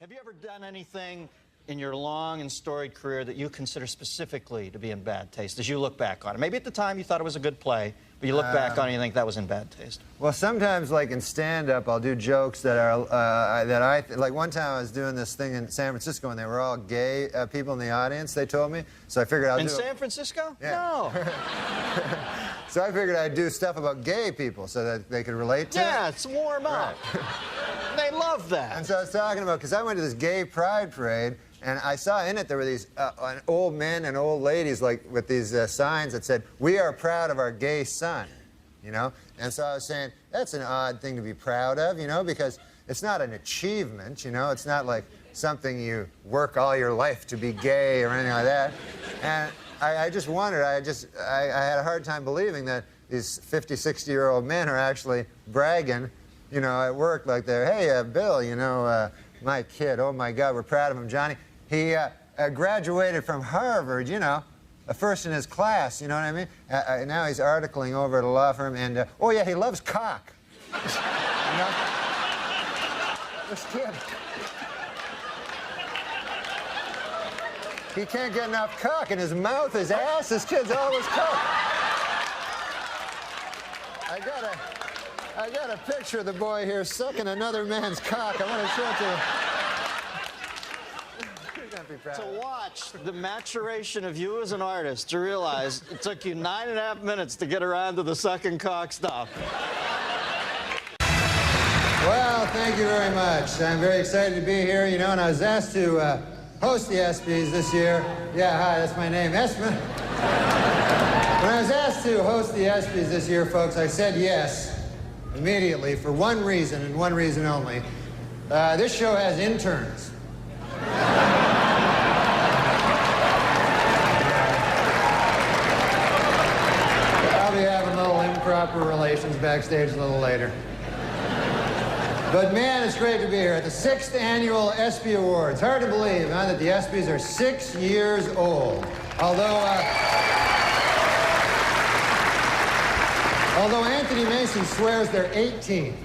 Have you ever done anything in your long and storied career that you consider specifically to be in bad taste as you look back on it? Maybe at the time you thought it was a good play, but you look back on it and you think that was in bad taste. Well, sometimes, like in stand-up, I'll do jokes that are, like one time I was doing this thing in San Francisco and they were all gay people in the audience, they told me. So I figured I'll do In San Francisco? Yeah. No. So I figured I'd do stuff about gay people so that they could relate to it. Yeah, it's warm up. They love that. And so I was talking about, because I went to this gay pride parade, and I saw in it there were these old men and old ladies, like with these signs that said, "We are proud of our gay son," you know? And so I was saying, that's an odd thing to be proud of, you know, because it's not an achievement, you know? It's not like something you work all your life to be gay or anything like that. And I just wondered, I had a hard time believing that these 50, 60-year-old men are actually bragging, you know, at work, like they're, "Hey, Bill, you know, my kid, oh my God, we're proud of him, Johnny. He graduated from Harvard, you know, first in his class, you know what I mean? Now he's articling over at a law firm, and, oh yeah, he loves cock." You know? This kid. He can't get enough cock in his mouth, his ass, this kid's always cock. I got a picture of the boy here sucking another man's cock. I want to show it to you. To watch the maturation of you as an artist, to realize it took you 9.5 minutes to get around to the sucking cock stuff. Well, thank you very much. I'm very excited to be here, you know, and I was asked to host the ESPYs this year. Yeah, hi, that's my name, Espen. When I was asked to host the ESPYs this year, folks, I said yes immediately for one reason and one reason only. This show has interns. I'll be having a little improper relations backstage a little later. But man, it's great to be here at the 6th annual ESPY Awards. Hard to believe, huh, that the ESPYs are 6 years old. Although Anthony Mason swears they're 18. So.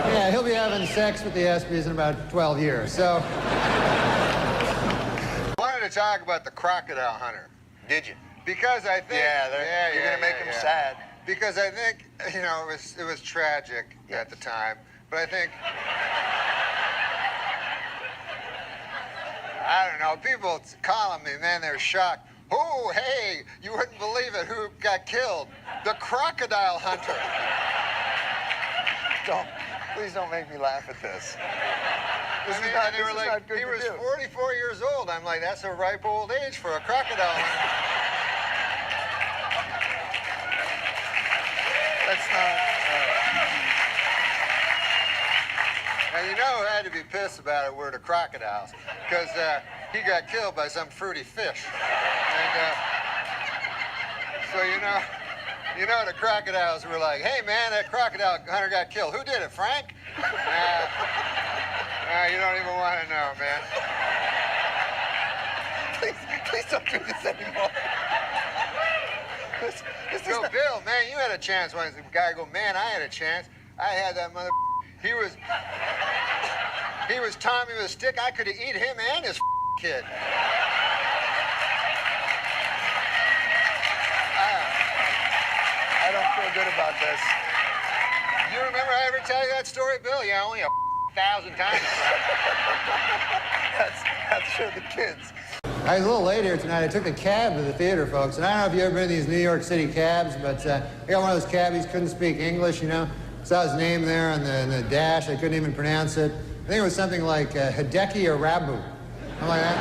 Yeah, he'll be having sex with the ESPYs in about 12 years, so. I wanted to talk about the crocodile hunter. Did you? Because I think... You're going to make him sad. Because I think, you know, it was tragic at the time, but I think... I don't know, people calling me, man, they're shocked. "Oh, hey, you wouldn't believe it, who got killed? The crocodile hunter." Please don't make me laugh at this. He was 44 years old. I'm like, that's a ripe old age for a crocodile hunter. That's not... And you know who had to be pissed about it were the crocodiles, because he got killed by some fruity fish. And so you know the crocodiles were like, "Hey man, that crocodile hunter got killed. Who did it, Frank?" You don't even want to know, man. Please don't do this anymore. Go, Bill, man, you had a chance once. The guy go, "Man, I had a chance. I had that mother. He was Tommy with a stick. I could have eat him and his kid." I don't feel good about this. You remember I ever tell you that story, Bill? Yeah, only 1,000 times. That's for the kids. I was a little late here tonight. I took a cab to the theater, folks. And I don't know if you've ever been in these New York City cabs, but I got one of those cabbies, couldn't speak English, you know. Saw his name there on the dash. I couldn't even pronounce it. I think it was something like Hideki Arabu. Something like that.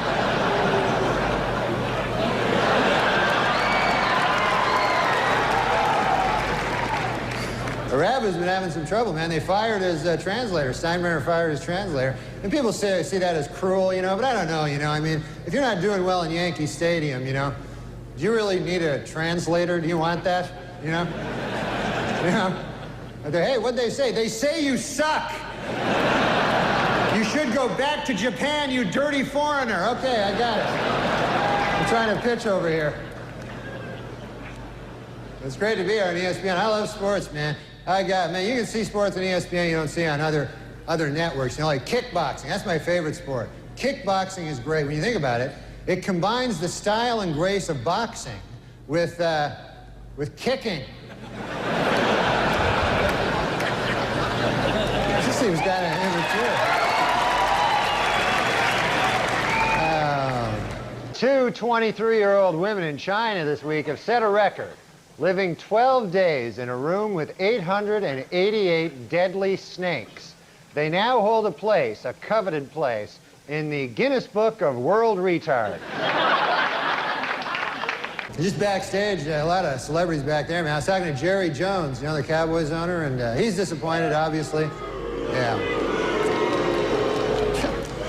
Arabu's been having some trouble, man. They fired his translator. Steinbrenner fired his translator. And people see that as cruel, you know, but I don't know, you know. I mean, if you're not doing well in Yankee Stadium, you know, do you really need a translator? Do you want that, you know? You know? Hey, what'd they say? They say you suck. You should go back to Japan, you dirty foreigner. Okay, I got it. I'm trying to pitch over here. It's great to be here on ESPN. I love sports, man. Man, you can see sports on ESPN you don't see on other networks. You know, like kickboxing. That's my favorite sport. Kickboxing is great. When you think about it, it combines the style and grace of boxing with kicking. This seems kind of immature. Two 23-year-old women in China this week have set a record, living 12 days in a room with 888 deadly snakes. They now hold a place, a coveted place, in the Guinness Book of World Retard. Just backstage, a lot of celebrities back there, man. I was talking to Jerry Jones, you know, the Cowboys owner, and he's disappointed, obviously. Yeah.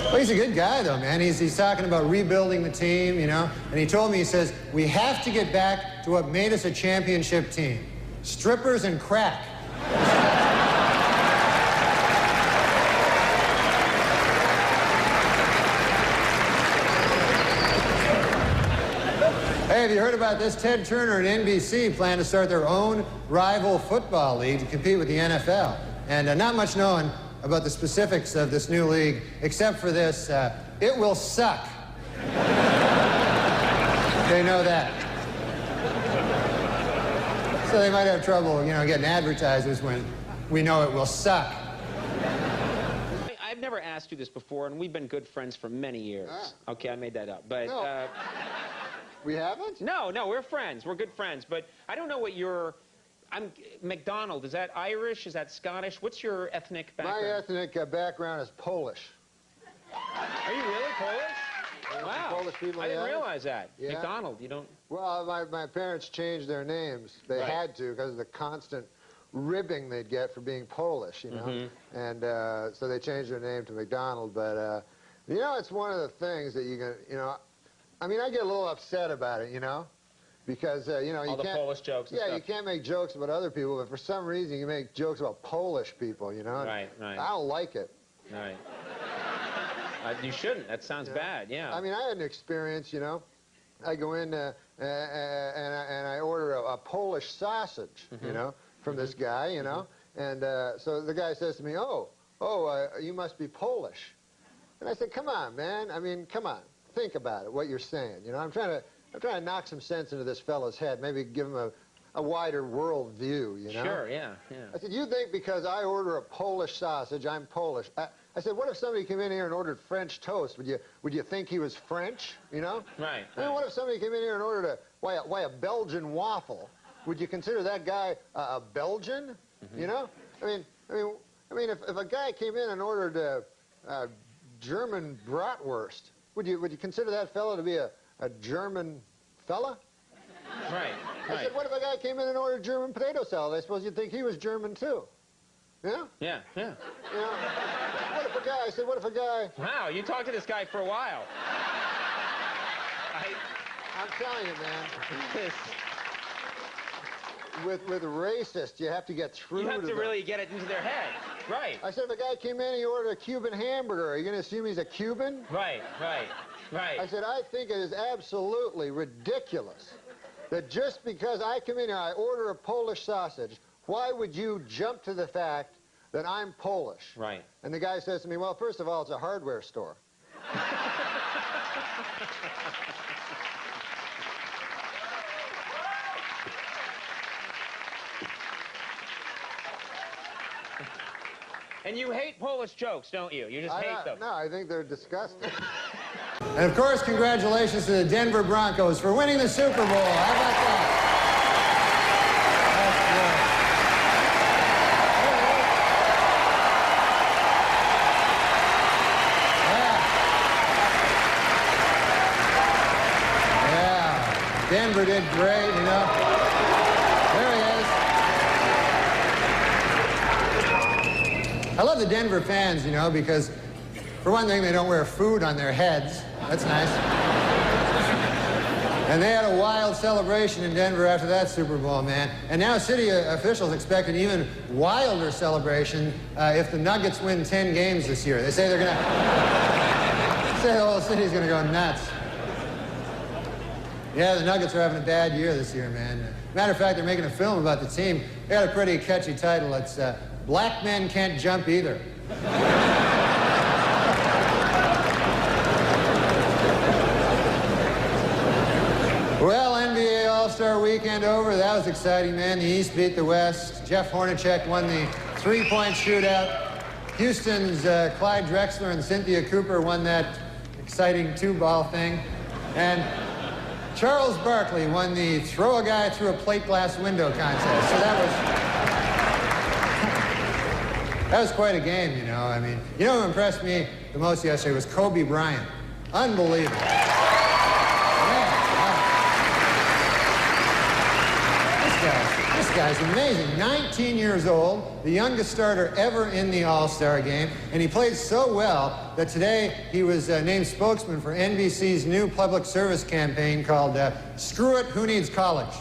Well, he's a good guy, though, man. He's talking about rebuilding the team, you know. And he told me, he says, we have to get back to what made us a championship team. Strippers and crack. Hey, have you heard about this? Ted Turner and NBC plan to start their own rival football league to compete with the NFL. And not much known about the specifics of this new league, except for this, it will suck. They know that. So they might have trouble, you know, getting advertisers when we know it will suck. I've never asked you this before, and we've been good friends for many years. Ah. Okay, I made that up, but... No. We haven't? No, we're friends. We're good friends, but I don't know what your... McDonald, is that Irish? Is that Scottish? What's your ethnic background? My ethnic background is Polish. Are you really Polish? Wow. Polish people, I didn't yeah. realize that. Yeah. McDonald, you don't... Well, my parents changed their names. They Right. had to because of the constant ribbing they'd get for being Polish, you know. Mm-hmm. And so they changed their name to McDonald. But, you know, it's one of the things that you can, you know, I mean, I get a little upset about it, you know. Because, you know, you All the can't... Polish jokes and Yeah, stuff. you can't make jokes about other people, but for some reason you make jokes about Polish people, you know? Right, right. I don't like it. Right. You shouldn't. That sounds bad, yeah. I mean, I had an experience, you know. I go in and I order a Polish sausage, you know, from this guy, you know. And so the guy says to me, you must be Polish. And I said, come on, man. I mean, come on. Think about it, what you're saying. You know, I'm trying to knock some sense into this fellow's head, maybe give him a wider world view, you know? Sure, yeah. I said, you think because I order a Polish sausage, I'm Polish. I said, what if somebody came in here and ordered French toast? Would you think he was French, you know? Right. I mean, what if somebody came in here and ordered a Belgian waffle? Would you consider that guy a Belgian, you know? I mean, if a guy came in and ordered a German bratwurst, would you consider that fellow to be a German fella? Right, I said, what if a guy came in and ordered German potato salad? I suppose you'd think he was German too. Yeah? Yeah. You know, what if a guy... Wow, you talked to this guy for a while. I'm telling you, man. With racists, you have to get through You have to them. really get it into their head. Right. I said, if a guy came in and he ordered a Cuban hamburger, are you going to assume he's a Cuban? Right. I said, I think it is absolutely ridiculous that just because I come in here, I order a Polish sausage, why would you jump to the fact that I'm Polish? Right. And the guy says to me, well, first of all, it's a hardware store. And you hate Polish jokes, don't you? You just hate them. No, I think they're disgusting. And of course, congratulations to the Denver Broncos for winning the Super Bowl. How about that? That's good. Yeah. Denver did great, you know. There he is. I love the Denver fans, you know, because for one thing, they don't wear food on their heads. That's nice. And they had a wild celebration in Denver after that Super Bowl, man. And now city officials expect an even wilder celebration if the Nuggets win 10 games this year. They say they're gonna... say the whole city's gonna go nuts. Yeah, the Nuggets are having a bad year this year, man. Matter of fact, they're making a film about the team. They got a pretty catchy title. It's Black Men Can't Jump Either. Well, NBA All-Star Weekend over. That was exciting, man. The East beat the West. Jeff Hornacek won the three-point shootout. Houston's Clyde Drexler and Cynthia Cooper won that exciting two-ball thing. And Charles Barkley won the throw a guy through a plate glass window contest. So that was quite a game, you know. I mean, you know who impressed me the most yesterday was Kobe Bryant. Unbelievable. This guy's amazing. 19 years old, the youngest starter ever in the All-Star game, and he played so well that today he was named spokesman for NBC's new public service campaign called Screw It, Who Needs College?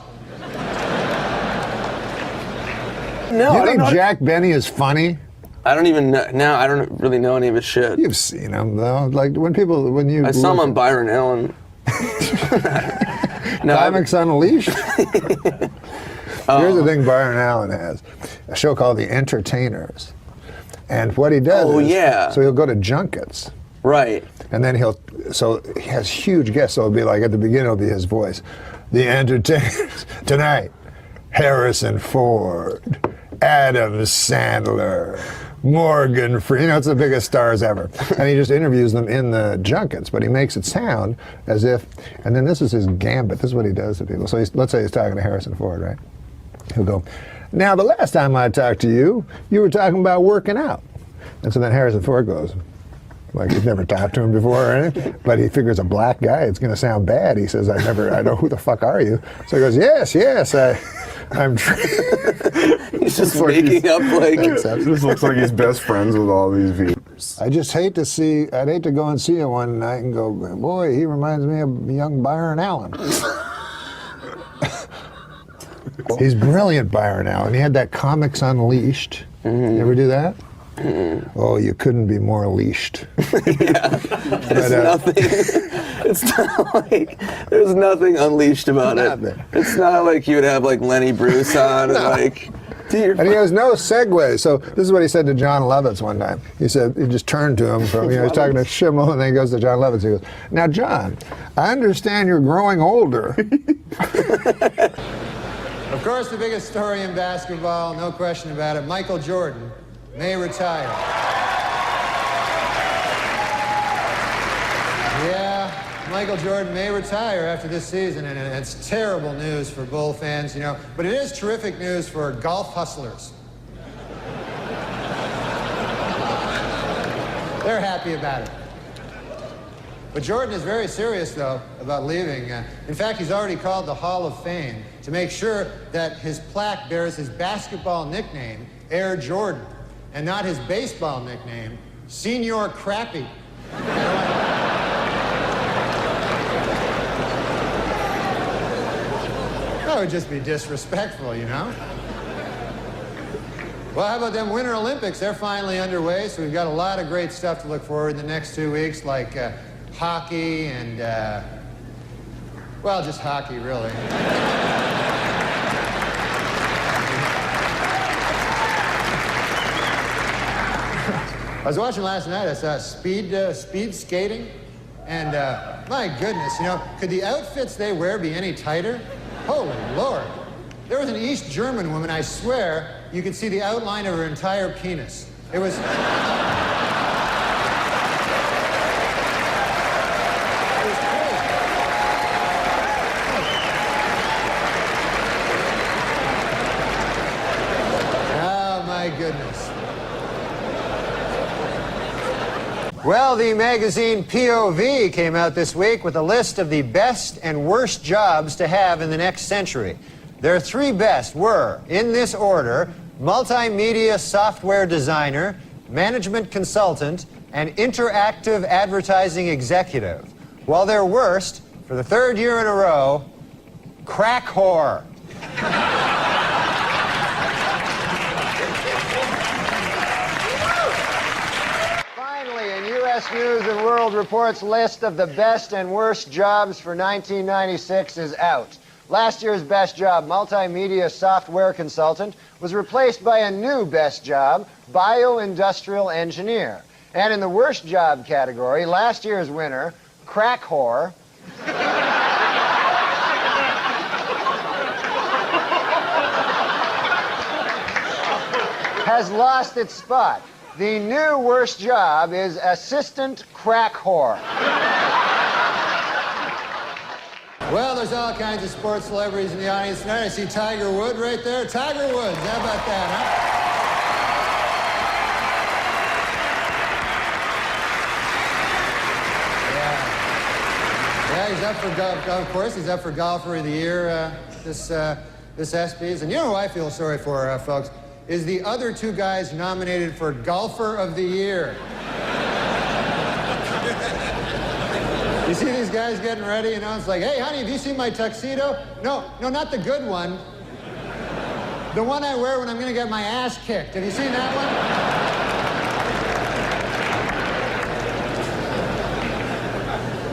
No, You I don't think know. Jack Benny is funny? I don't even know. No, I don't really know any of his shit. You've seen him though. Like when you I saw him on Byron Allen. No, Comics Unleashed. Here's the thing Byron Allen has. A show called The Entertainers. And what he does is, yeah. so he'll go to junkets. Right. And then he has huge guests, so it'll be like at the beginning it'll be his voice. The Entertainers. Tonight, Harrison Ford, Adam Sandler, Morgan Freeman, it's the biggest stars ever. And he just interviews them in the junkets, but he makes it sound as if, and then this is his gambit, this is what he does to people. So let's say he's talking to Harrison Ford, right? He'll go, now the last time I talked to you, you were talking about working out. And so then Harrison Ford goes, like he's never talked to him before or anything, but he figures a black guy, it's gonna sound bad. He says, I know, who the fuck are you? So he goes, yes, I'm He's just making up like. This looks like he's best friends with all these viewers. I'd hate to go and see him one night and go, boy, he reminds me of young Byron Allen. He's brilliant, Byron Allen. He had that Comics Unleashed. You ever do that? Oh, you couldn't be more leashed. Yeah. There's nothing. It's not like there's nothing unleashed about it. It's not like you would have like Lenny Bruce on and like. And he has no segue. So this is what he said to John Lovitz one time. He said, he just turned to him from, he's talking to Schimmel, and then he goes to John Lovitz. He goes, now, John, I understand you're growing older. Of course, the biggest story in basketball, no question about it, Michael Jordan may retire. Yeah, Michael Jordan may retire after this season, and it's terrible news for Bull fans, you know, but it is terrific news for golf hustlers. They're happy about it. But Jordan is very serious, though, about leaving. In fact, he's already called the Hall of Fame to make sure that his plaque bears his basketball nickname, Air Jordan, and not his baseball nickname, Senior Crappy. That would just be disrespectful, you know? Well, how about them Winter Olympics? They're finally underway, so we've got a lot of great stuff to look forward to the next 2 weeks, like hockey and, well, just hockey, really. I was watching last night, I saw speed skating, and my goodness, you know, could the outfits they wear be any tighter? Holy Lord. There was an East German woman, I swear, you could see the outline of her entire penis. It was... Goodness. Well, the magazine POV came out this week with a list of the best and worst jobs to have in the next century. Their three best were, in this order, multimedia software designer, management consultant, and interactive advertising executive. While their worst, for the third year in a row, crack whore. U.S. News and World Report's list of the best and worst jobs for 1996 is out. Last year's best job, multimedia software consultant, was replaced by a new best job, bioindustrial engineer. And in the worst job category, last year's winner, crack whore, has lost its spot. The new worst job is assistant crack whore. Well, there's all kinds of sports celebrities in the audience tonight. I see Tiger Woods right there. Tiger Woods, how about that, huh? Yeah, he's up for golf. Of course, he's up for Golfer of the Year this ESPYs. And you know who I feel sorry for, folks, is the other two guys nominated for Golfer of the Year. You see these guys getting ready, you know, it's like, hey, honey, have you seen my tuxedo? No, not the good one. The one I wear when I'm gonna get my ass kicked. Have you seen that one?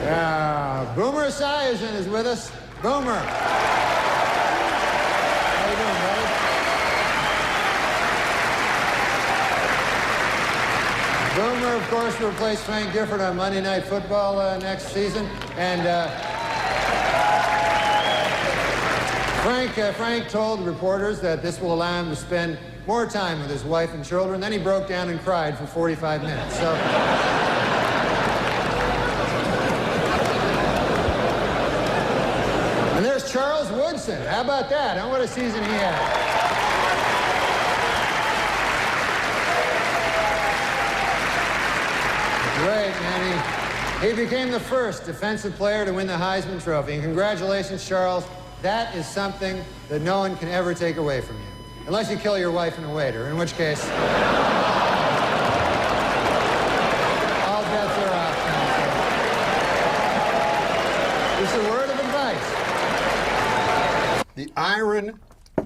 Yeah, Boomer Esiason is with us. Boomer. How you doing, buddy? Boomer, of course, will replace Frank Gifford on Monday Night Football next season. And Frank told reporters that this will allow him to spend more time with his wife and children. Then he broke down and cried for 45 minutes. So. And there's Charles Woodson. How about that? What a season he had. Great, man. He became the first defensive player to win the Heisman Trophy. And congratulations, Charles. That is something that no one can ever take away from you. Unless you kill your wife and a waiter, in which case, all bets are off. It's a word of advice. The iron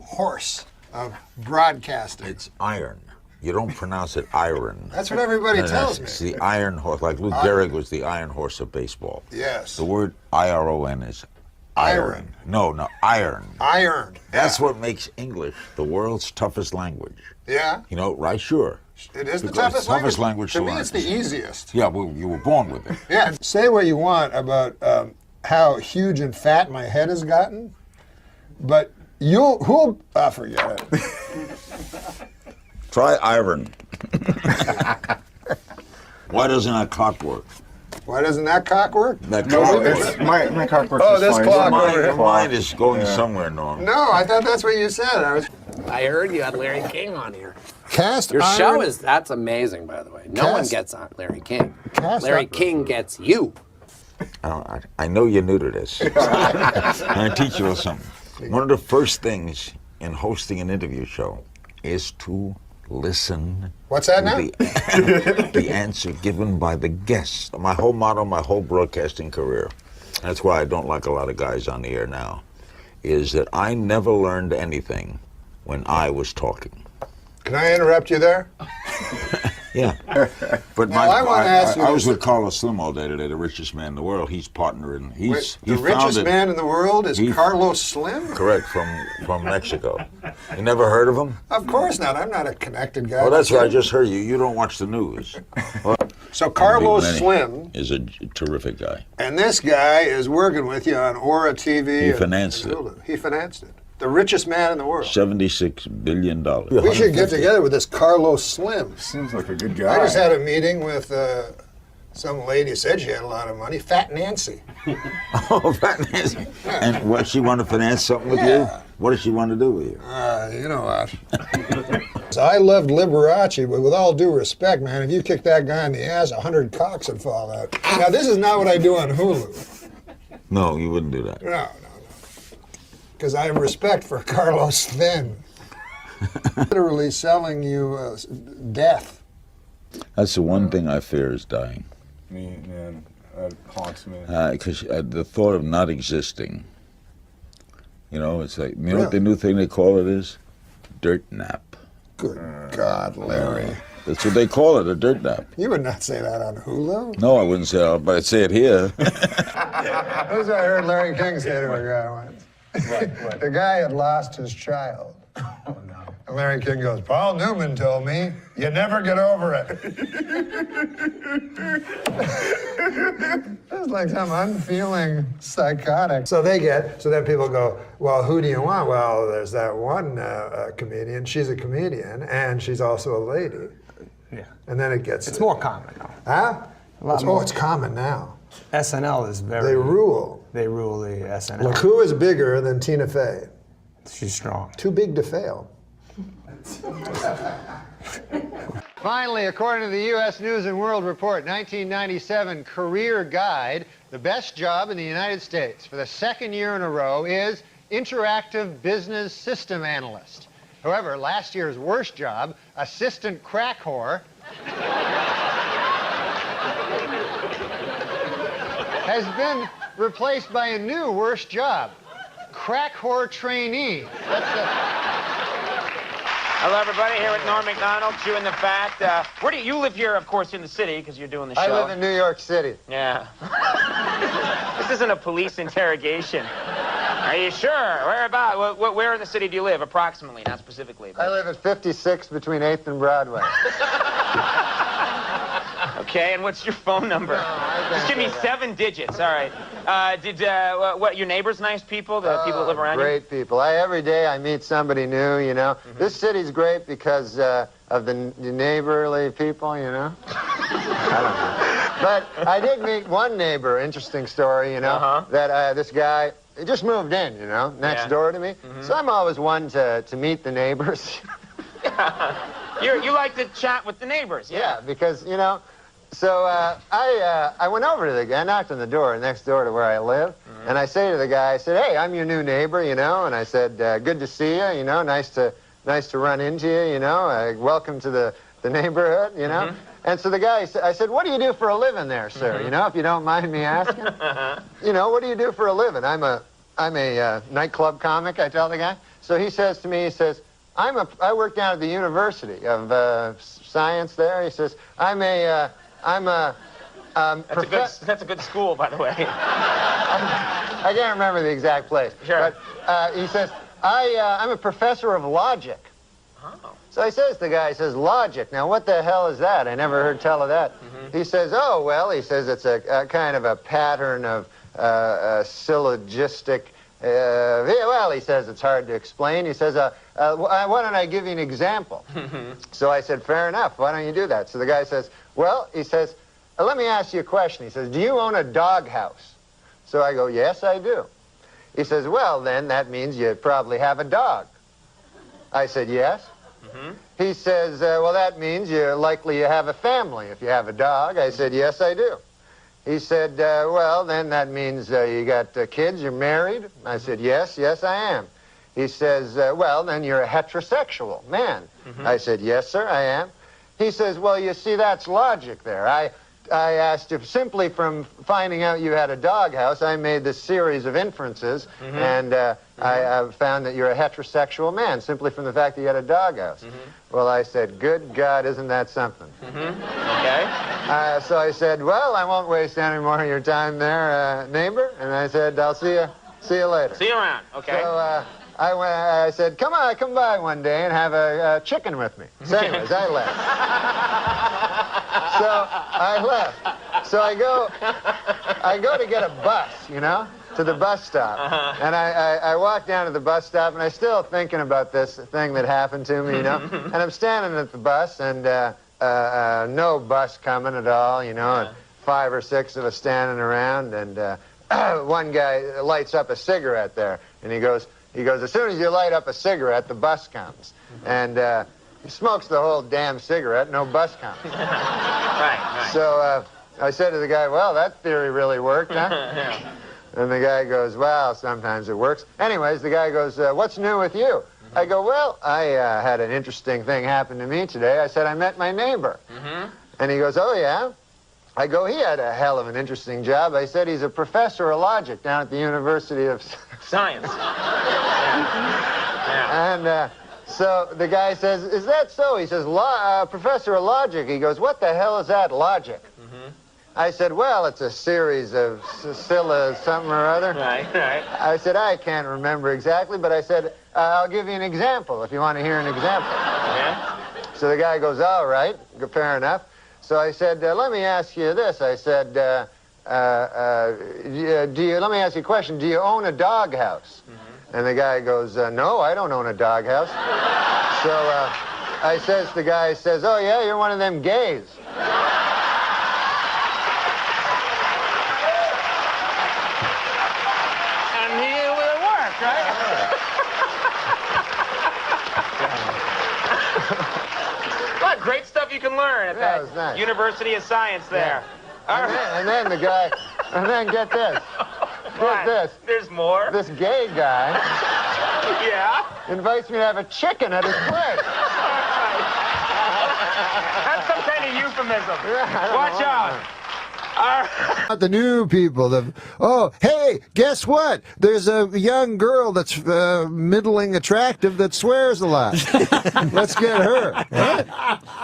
horse of broadcasting. It's iron. You don't pronounce it iron. That's what everybody tells me. It's the iron horse. Like Lou Gehrig was the iron horse of baseball. Yes. The word I-R-O-N is iron. No, iron. Iron. That's what makes English the world's toughest language. Yeah. You know, right? Sure. It is the Because toughest language. to To me, learn. it's the easiest. Yeah, well, you were born with it. Yeah. Say what you want about how huge and fat my head has gotten, but forget it. Try iron. Why doesn't that clock work? Why doesn't that cock work? That No, clock it's, my cock works Oh, just this fine. clock It's over here. Your mind is going somewhere, Norm. No, I thought that's what you said. I heard you had Larry King on here. Cast Your iron. show that's amazing, by the way. No one Cast- gets on Larry King. Cast Larry iron. King gets you. I know you're new to this. I'm going to teach you something. One of the first things in hosting an interview show is to listen. What's that now? The answer given by the guest. My whole motto, my whole broadcasting career, that's why I don't like a lot of guys on the air now, is that I never learned anything when I was talking. Can I interrupt you there? Yeah. But Now, I wanna ask you I was this. with Carlos Slim all day today, the richest man in the world. He's partner in, The he richest founded- man in the world is he- Carlos Slim? Correct, from Mexico. You never heard of him? Of course not. I'm not a connected guy. Well, that's what I just heard you. You don't watch the news. Well, So Carlos Big Manny Slim, is a terrific guy. and this guy is working with you on Aura TV. He financed it. Hulu. He financed it. The richest man in the world. $76 billion. We should get together with this Carlos Slim. Seems like a good guy. I just had a meeting with some lady, said she had a lot of money, Fat Nancy. Oh, finance. And what, she want to finance something with Yeah. you? What does she want to do with you? You know what? So I loved Liberace, but with all due respect, man, if you kicked that guy in the ass, 100 cocks would fall out. Now, this is not what I do on Hulu. No, you wouldn't do that. No. Because I have respect for Carlos Slim. Literally selling you death. That's the one thing I fear is dying. Me, man, that haunts me. Because the thought of not existing, you know, it's like, you know what Really? the new thing they call it is? Dirt nap. Good God, Larry. That's what they call it, a dirt nap. You would not say that on Hulu. No, I wouldn't say it, but I'd say it here. That's what I heard Larry King say to a guy once. What? The guy had lost his child. Oh, no. And Larry King goes, Paul Newman told me, you never get over it. It's like some unfeeling psychotic. So then people go, well, who do you want? Well, there's that one comedian. She's a comedian, and she's also a lady. Yeah. And then it gets... It's more common now. Huh? It's common now. SNL is very... They rule. They rule the SNL. Look, who is bigger than Tina Fey? She's strong. Too big to fail. Finally, according to the U.S. News and World Report 1997 Career Guide, the best job in the United States for the second year in a row is Interactive Business System Analyst. However, last year's worst job, Assistant Crack Whore, has been replaced by a new worst job, Crack Whore Trainee. Hello, everybody. Here at NORM MACDONALD, chewing the fat. Where do you live here, of course, in the city, because you're doing the show. I live in New York City. Yeah. This isn't a police interrogation. Are you sure? Where about? Where in the city do you live, approximately, not specifically? But... I live at 56 between 8th and Broadway. Okay, and what's your phone number? No, just give me 7 digits. All right. What, your neighbors nice people? The people that live around great people. Every day I meet somebody new, you know. Mm-hmm. This city's great because of the neighborly people, you know. I don't know. But I did meet one neighbor, interesting story, you know, that this guy, he just moved in, you know, next door to me. Mm-hmm. So I'm always one to meet the neighbors. You like to chat with the neighbors, yeah, because, you know, so I went over to the guy, I knocked on the door next door to where I live, and I say to the guy, I said, hey, I'm your new neighbor, you know, and I said, good to see you, you know, nice to run into you, you know, welcome to the neighborhood, you know. And so the guy, I said, what do you do for a living there, sir, you know, if you don't mind me asking? You know, what do you do for a living? I'm a nightclub comic, I tell the guy. So he says to me, he says, I work down at the University of Science there. He says, that's a good school, by the way. I can't remember the exact place. Sure. But he says, I'm a professor of logic. Oh. So he says, the guy says, logic. Now, what the hell is that? I never heard tell of that. He says, oh, well, he says it's a kind of a pattern of syllogistic. Well, he says it's hard to explain. He says, why don't I give you an example? So I said, fair enough. Why don't you do that? So the guy says, well, he says, let me ask you a question. He says, do you own a doghouse? So I go, yes, I do. He says, well, then that means you probably have a dog. I said, yes. He says, well, that means you're likely you have a family if you have a dog. I said, yes, I do. He said, well, then that means you got kids, you're married? I said, yes, I am. He says, well, then you're a heterosexual man. I said, yes, sir, I am. He says, well, you see, that's logic there. I asked if simply from finding out you had a doghouse, I made this series of inferences, and I found that you're a heterosexual man simply from the fact that you had a doghouse. Well, I said, good God, isn't that something? Okay. So I said, well, I won't waste any more of your time there, neighbor. And I said, I'll see you later. See you around. Okay. So I said, come by one day and have a chicken with me. So anyways, I left. So I left. So I go to get a bus, you know, to the bus stop. And I walk down to the bus stop, and I'm still thinking about this thing that happened to me, you know. And I'm standing at the bus, and no bus coming at all, you know, and 5 or 6 of us standing around, and one guy lights up a cigarette there, and he goes, as soon as you light up a cigarette, the bus comes. And he smokes the whole damn cigarette, no bus comes. Right. So I said to the guy, well, that theory really worked, huh? And the guy goes, well, sometimes it works. Anyways, the guy goes, what's new with you? I go, well, I had an interesting thing happen to me today. I said, I met my neighbor. And he goes, oh, yeah? I go, he had a hell of an interesting job. I said, he's a professor of logic down at the University of Science. And So the guy says, is that so? He says, Professor of logic. He goes, what the hell is that, logic? I said, well, it's a series of Scylla something or other. Right. I said, I can't remember exactly, but I said, I'll give you an example if you want to hear an example. Yeah. So the guy goes, all right, fair enough. So I said, let me ask you this. I said, let me ask you a question. Do you own a doghouse? And the guy goes, no, I don't own a doghouse. So the guy says, oh, yeah, you're one of them gays. And it worked, right? What great stuff you can learn at Yeah, it was that nice. University of Science there. All right. And then the guy, and then get this. Get this. There's more. This gay guy Yeah. invites me to have a chicken at his place. That's some kind of euphemism. I don't Watch know. out. All right. The new people. Oh, hey, guess what? There's a young girl that's middling attractive that swears a lot. Let's get her. What?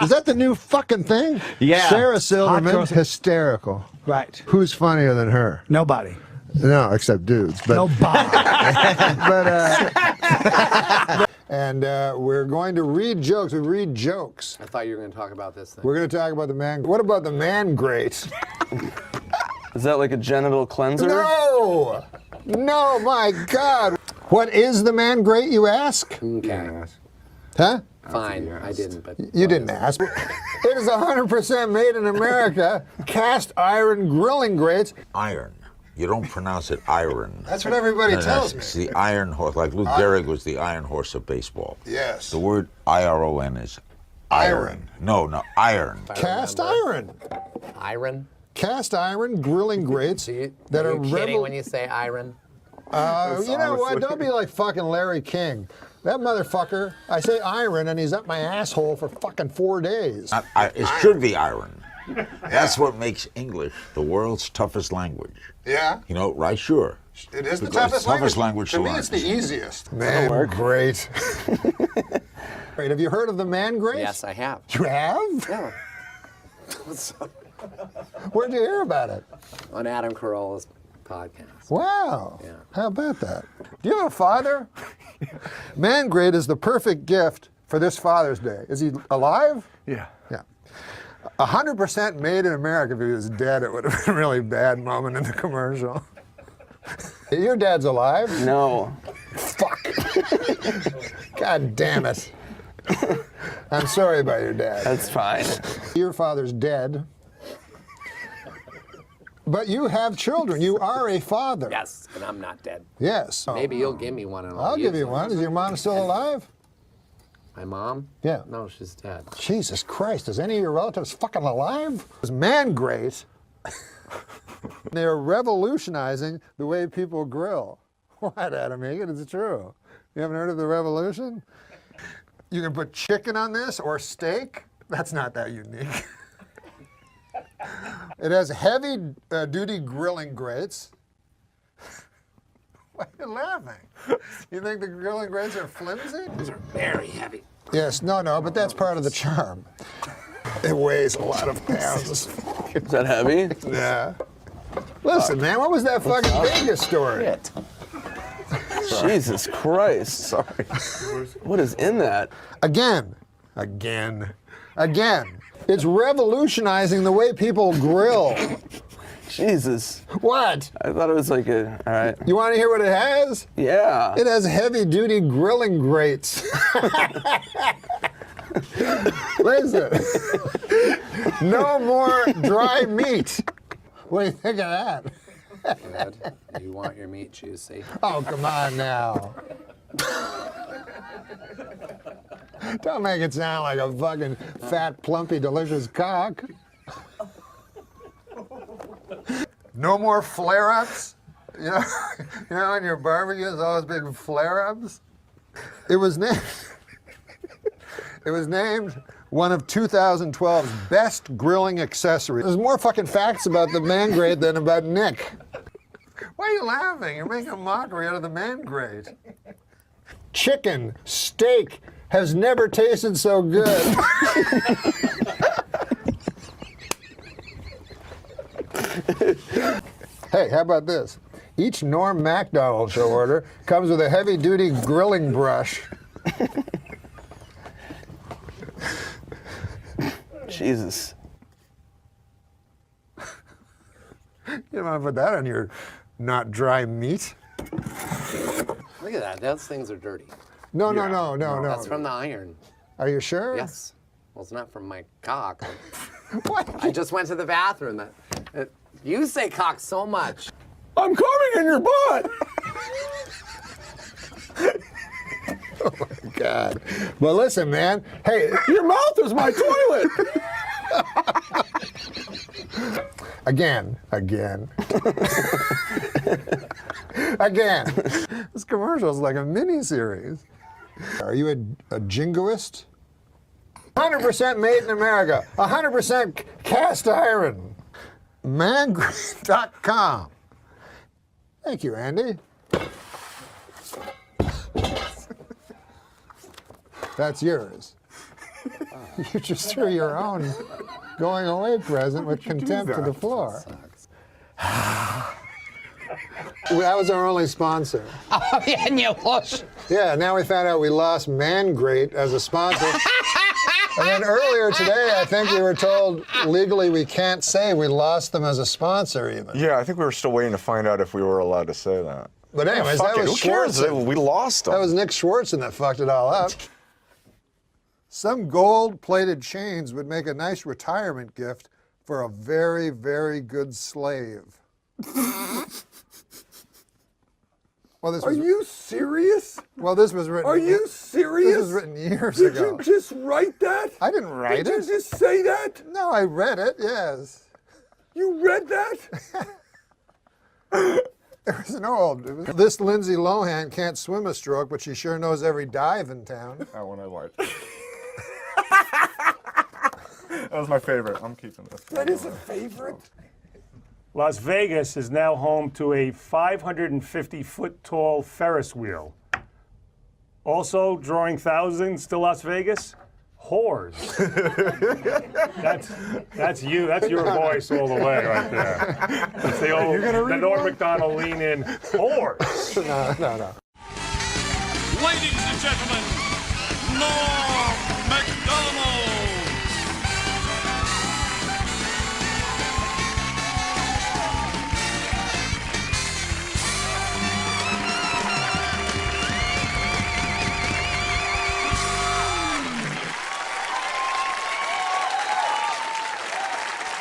Is that the new fucking thing? Yeah. Sarah Silverman, girls- hysterical. Right. Who's funnier than her? Nobody. No, except dudes. But, Nobody. and we're going to read jokes. We read jokes. I thought you were going to talk about this thing. We're going to talk about the man. What about the man great? Is that like a genital cleanser? No! No, my God. What is the man great, you ask? Okay. Huh? Fine. I didn't, but... You didn't ask. It is 100% made in America. Cast iron grilling grates. Iron. You don't pronounce it iron. That's what everybody tells me. It's the iron horse. Like Lou Gehrig was the iron horse of baseball. Yes. The word I-R-O-N is iron. No, iron. Cast iron. Iron? Cast iron grilling grates that Are are you kidding when you say iron? You know what? Don't be like fucking Larry King. That motherfucker, I say iron and he's up my asshole for fucking 4 days. It should be iron. That's what makes English the world's toughest language. Yeah. You know, right? Sure. It is the Because toughest language To to me, learn. it's the easiest. Man great. Great. Have you heard of the man great? Yes, I have. You have? Yeah. Where'd you hear about it? On Adam Carolla's podcast. Wow. Yeah. How about that? Do you have a father? Man great is the perfect gift for this Father's Day. Is he alive? Yeah. Yeah. 100% made in America. If he was dead, it would have been a really bad moment in the commercial. Your dad's alive? No. Fuck. God damn it. I'm sorry about your dad. That's fine. Your father's dead. But you have children. You are a father. Yes, and I'm not dead. Yes. Maybe you'll give me one. And I'll give you use it. one. Is your mom still alive? My mom? Yeah. No, she's dead. Jesus Christ, is any of your relatives fucking alive? It's man great. They're revolutionizing the way people grill. What, Adam Egan? It's true. You haven't heard of the revolution? You can put chicken on this or steak. That's not that unique. It has heavy duty grilling grates. Why are you laughing? You think the grilling grates are flimsy? These are very heavy. Yes, no, but that's part of the charm. It weighs a lot of pounds. Is that heavy? Yeah. Listen, man, what was that fucking Vegas story? Jesus Christ. Sorry. What is in that? Again. It's revolutionizing the way people grill. Jesus. What? I thought it was like a, all right. You want to hear what it has? Yeah. It has heavy-duty grilling grates. Listen. No more dry meat. What do you think of that? Good. You want your meat juicy. Oh, come on now. Don't make it sound like a fucking fat, plumpy, delicious cock. No more flare-ups. You know, in your barbecues, all those big flare-ups. It was named one of 2012's best grilling accessories. There's more fucking facts about the man grate than about Nick. Why are you laughing? You're making a mockery out of the man grate. Chicken, steak, has never tasted so good. Hey, how about this? Each NORM MACDONALD show order comes with a heavy-duty grilling brush. Jesus. You don't want to put that on your not dry meat. Look at that. Those things are dirty. No, no. That's from the iron. Are you sure? Yes. Well, it's not from my cock. What? I just went to the bathroom. You say cock so much. I'm coming in your butt. Oh my God. Well, listen, man. Hey, Your mouth is my toilet. again. Again. This commercial is like a mini-series. Are you a jingoist? 100% made in America. 100% cast iron. Mangrate.com. Thank you, Andy. That's yours. You just threw your own going away present with contempt to the floor. That was our only sponsor. Oh, yeah, and you lost. Yeah, now we found out we lost Mangrate as a sponsor. And then earlier today, I think we were told legally we can't say we lost them as a sponsor even. Yeah, I think we were still waiting to find out if we were allowed to say that. But anyways, Fuck that it, was who cares? Schwartzen. We lost them. That was Nick Schwartzen that fucked it all up. Some gold-plated chains would make a nice retirement gift for a very, very good slave. Well, this Are was, you serious? well, this was written. Are you serious? This was written years Did ago. you just write that? I didn't write Did it. you just say that? No, I read it. Yes. You read that? It was an old. This Lindsay Lohan can't swim a stroke, but she sure knows every dive in town. That one I liked. That was my favorite. I'm keeping this. That is a favorite. Las Vegas is now home to a 550-foot-tall Ferris wheel. Also drawing thousands to Las Vegas, whores. That's you. That's your voice all the way right there. It's the old, the Norm MacDonald lean in, whores. No. Ladies and gentlemen, Norm MacDonald.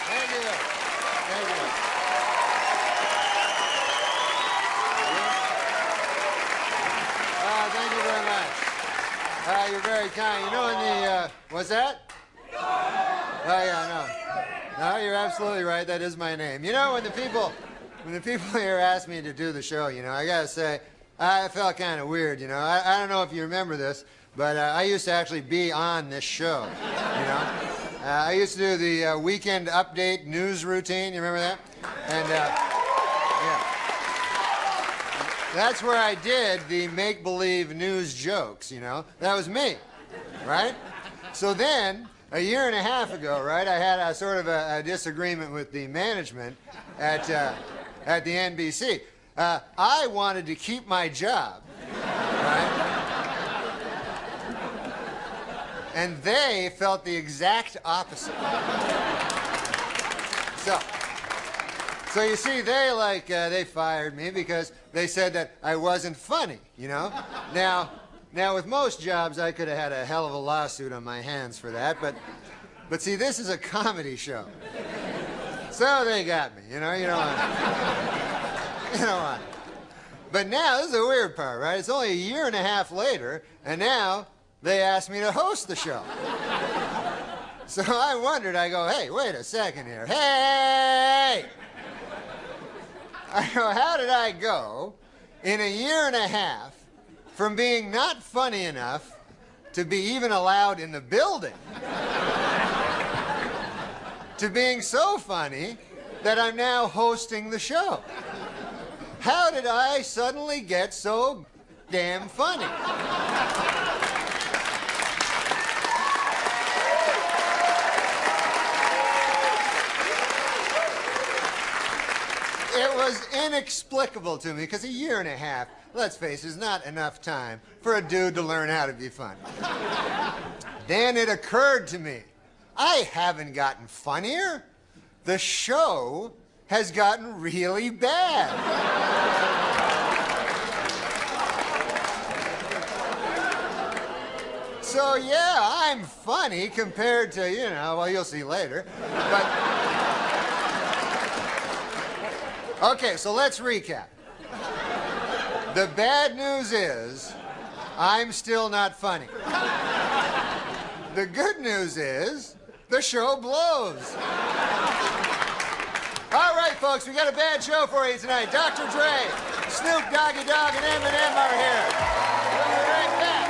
Thank you. Thank you. Thank you very much. You're very kind. You know, in the, what's that? Oh, yeah, no, you're absolutely right. That is my name. You know, when the people here asked me to do the show, you know, I gotta say, I felt kind of weird, you know. I don't know if you remember this, but I used to actually be on this show, you know. I used to do the weekend update news routine. You remember that? And yeah, that's where I did the make-believe news jokes. You know, that was me, right? So then, a year and a half ago, right, I had a sort of a disagreement with the management at the NBC. I wanted to keep my job, right? And they felt the exact opposite. So you see, they fired me because they said that I wasn't funny, you know? Now with most jobs, I could have had a hell of a lawsuit on my hands for that, but see, this is a comedy show. So they got me, you know, you don't want it. But now, this is the weird part, right? It's only a year and a half later, and now they asked me to host the show. So I wondered, I go, hey, wait a second here. Hey! I go, how did I go in a year and a half from being not funny enough to be even allowed in the building to being so funny that I'm now hosting the show? How did I suddenly get so damn funny? inexplicable to me, because a year and a half, let's face it, is not enough time for a dude to learn how to be funny. Then it occurred to me, I haven't gotten funnier. The show has gotten really bad. So yeah, I'm funny compared to, you know, well, you'll see later. But okay, so let's recap. The bad news is I'm still not funny. The good news is the show blows. All right, folks, we got a bad show for you tonight. Dr. Dre, Snoop Doggy Dogg, and Eminem are here. We'll be right back.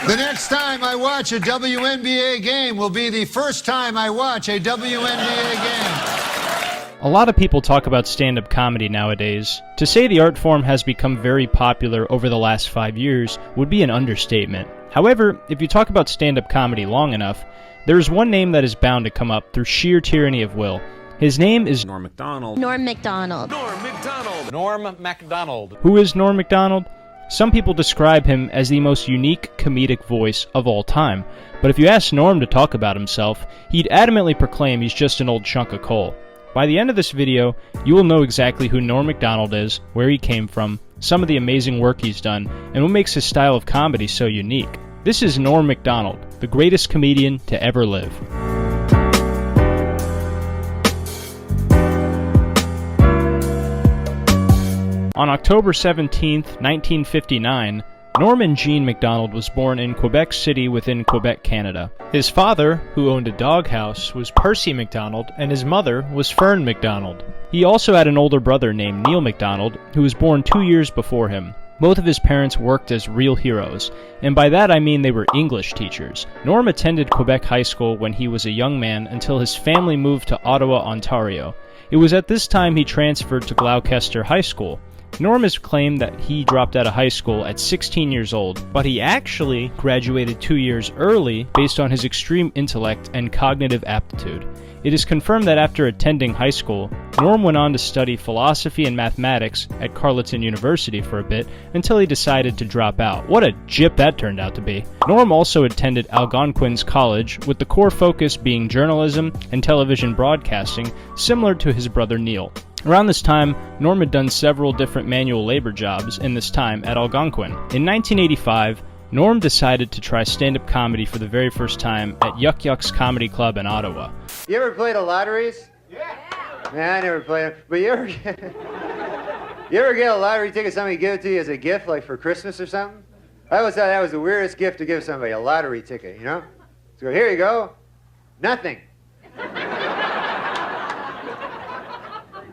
The next time I watch a WNBA game will be the first time I watch a WNBA game. A lot of people talk about stand-up comedy nowadays. To say the art form has become very popular over the last 5 years would be an understatement. However, if you talk about stand-up comedy long enough, there's one name that is bound to come up through sheer tyranny of will. His name is Norm MacDonald. Norm MacDonald. Norm MacDonald. Norm MacDonald. Who is Norm MacDonald? Some people describe him as the most unique comedic voice of all time, but if you ask Norm to talk about himself, he'd adamantly proclaim he's just an old chunk of coal. By the end of this video, you will know exactly who Norm MacDonald is, where he came from, some of the amazing work he's done, and what makes his style of comedy so unique. This is Norm MacDonald, the greatest comedian to ever live. On October 17, 1959, Norman Jean MacDonald was born in Quebec City within Quebec, Canada. His father, who owned a doghouse, was Percy MacDonald, and his mother was Fern MacDonald. He also had an older brother named Neil MacDonald, who was born 2 years before him. Both of his parents worked as real heroes, and by that I mean they were English teachers. Norm attended Quebec High School when he was a young man until his family moved to Ottawa, Ontario. It was at this time he transferred to Gloucester High School. Norm has claimed that he dropped out of high school at 16 years old, but he actually graduated 2 years early based on his extreme intellect and cognitive aptitude. It is confirmed that after attending high school, Norm went on to study philosophy and mathematics at Carleton University for a bit until he decided to drop out. What a gyp that turned out to be. Norm also attended Algonquin's College, with the core focus being journalism and television broadcasting, similar to his brother Neil. Around this time, Norm had done several different manual labor jobs in this time at Algonquin. In 1985, Norm decided to try stand-up comedy for the very first time at Yuck Yuck's Comedy Club in Ottawa. You ever played the lotteries? Yeah. Man, I never played them. But you ever get a lottery ticket, somebody give it to you as a gift, like for Christmas or something? I always thought that was the weirdest gift to give somebody, a lottery ticket, you know? So here you go. Nothing.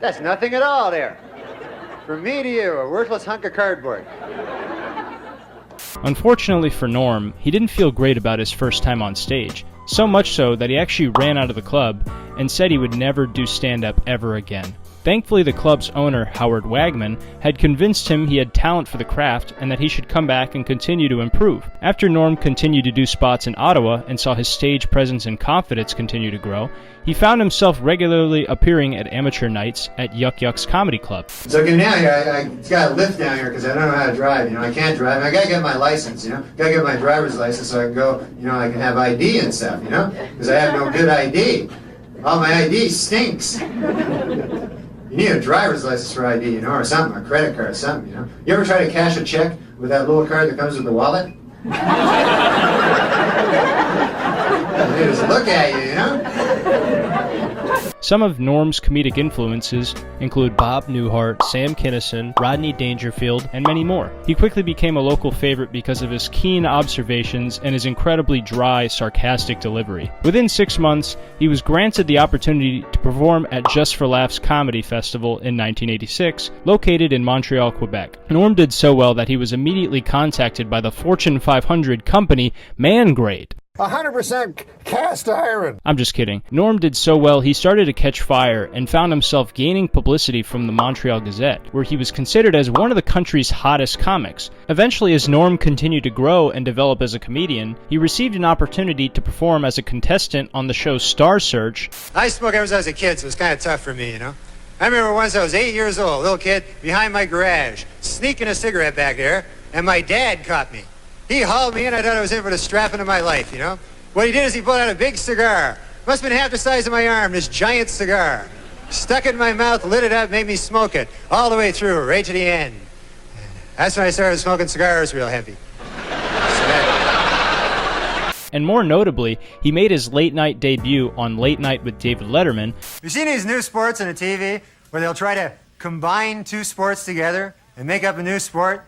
That's nothing at all there. From me to you, a worthless hunk of cardboard. Unfortunately for Norm, he didn't feel great about his first time on stage, so much so that he actually ran out of the club and said he would never do stand-up ever again. Thankfully, the club's owner, Howard Wagman, had convinced him he had talent for the craft and that he should come back and continue to improve. After Norm continued to do spots in Ottawa and saw his stage presence and confidence continue to grow, he found himself regularly appearing at amateur nights at Yuck Yuck's Comedy Club. So now I got a lift down here because I don't know how to drive. You know, I can't drive. I gotta get my license. You know, gotta get my driver's license so I can go. You know, I can have ID and stuff. You know, because I have no good ID. All my ID stinks. You need a driver's license for ID, you know, or something, a credit card or something, you know. You ever try to cash a check with that little card that comes with the wallet? They just look at you, you know. Some of Norm's comedic influences include Bob Newhart, Sam Kinison, Rodney Dangerfield, and many more. He quickly became a local favorite because of his keen observations and his incredibly dry, sarcastic delivery. Within 6 months, he was granted the opportunity to perform at Just for Laughs Comedy Festival in 1986, located in Montreal, Quebec. Norm did so well that he was immediately contacted by the Fortune 500 company Mangrade. 100% cast iron. I'm just kidding. Norm did so well he started to catch fire and found himself gaining publicity from the Montreal Gazette, where he was considered as one of the country's hottest comics. Eventually, as Norm continued to grow and develop as a comedian, he received an opportunity to perform as a contestant on the show Star Search. I smoked ever since I was a kid, so it was kind of tough for me, you know. I remember once I was 8 years old, little kid, behind my garage, sneaking a cigarette back there, and my dad caught me. He hauled me in. I thought I was in for the strapping of my life, you know. What he did is he pulled out a big cigar. Must have been half the size of my arm, this giant cigar. Stuck it in my mouth, lit it up, made me smoke it. All the way through, right to the end. That's when I started smoking cigars real heavy. And more notably, he made his late-night debut on Late Night with David Letterman. You seen these new sports on the TV where they'll try to combine two sports together and make up a new sport?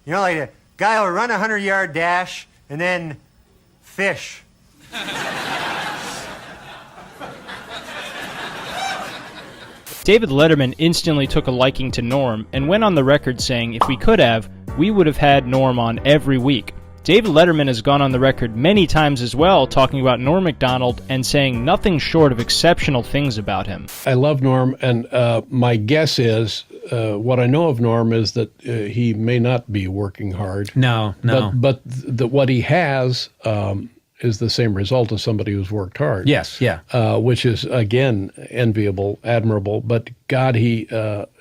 You know, like a guy will run a 100-yard dash and then fish. David Letterman instantly took a liking to Norm and went on the record saying if we could have, we would have had Norm on every week. David Letterman has gone on the record many times as well talking about Norm Macdonald and saying nothing short of exceptional things about him. I love Norm, and my guess is, what I know of Norm is that he may not be working hard. No. But what he has is the same result as somebody who's worked hard. Yes, yeah. Which is, again, enviable, admirable, but God, he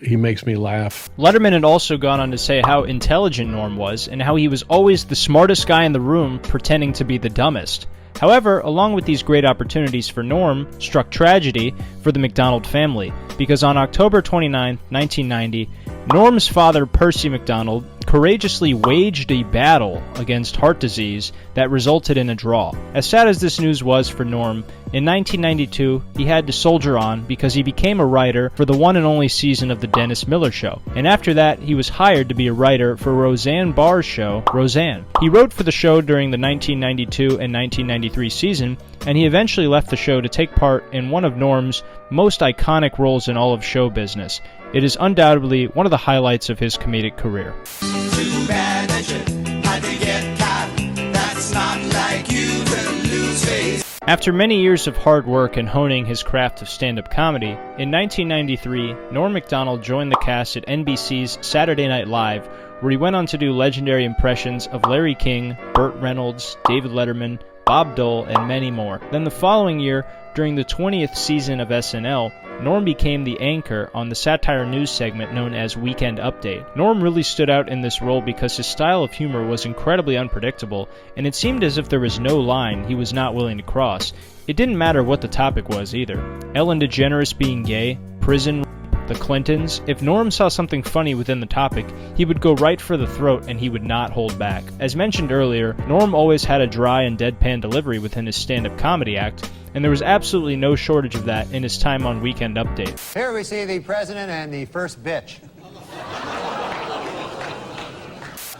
makes me laugh. Letterman had also gone on to say how intelligent Norm was and how he was always the smartest guy in the room pretending to be the dumbest. However, along with these great opportunities for Norm, struck tragedy for the Macdonald family, because on October 29, 1990, Norm's father, Percy Macdonald, courageously waged a battle against heart disease that resulted in a draw. As sad as this news was for Norm, in 1992, he had to soldier on because he became a writer for the one and only season of The Dennis Miller Show. And after that, he was hired to be a writer for Roseanne Barr's show, Roseanne. He wrote for the show during the 1992 and 1993 season, and he eventually left the show to take part in one of Norm's most iconic roles in all of show business. It is undoubtedly one of the highlights of his comedic career. Too bad that you had to get caught. That's not like you to lose face. After many years of hard work and honing his craft of stand-up comedy, in 1993, Norm Macdonald joined the cast at NBC's Saturday Night Live, where he went on to do legendary impressions of Larry King, Burt Reynolds, David Letterman, Bob Dole, and many more. Then the following year, during the 20th season of SNL, Norm became the anchor on the satire news segment known as Weekend Update. Norm really stood out in this role because his style of humor was incredibly unpredictable, and it seemed as if there was no line he was not willing to cross. It didn't matter what the topic was either. Ellen DeGeneres being gay, prison, the Clintons. If Norm saw something funny within the topic, he would go right for the throat and he would not hold back. As mentioned earlier, Norm always had a dry and deadpan delivery within his stand-up comedy act, and there was absolutely no shortage of that in his time on Weekend Update. Here we see the president and the first bitch.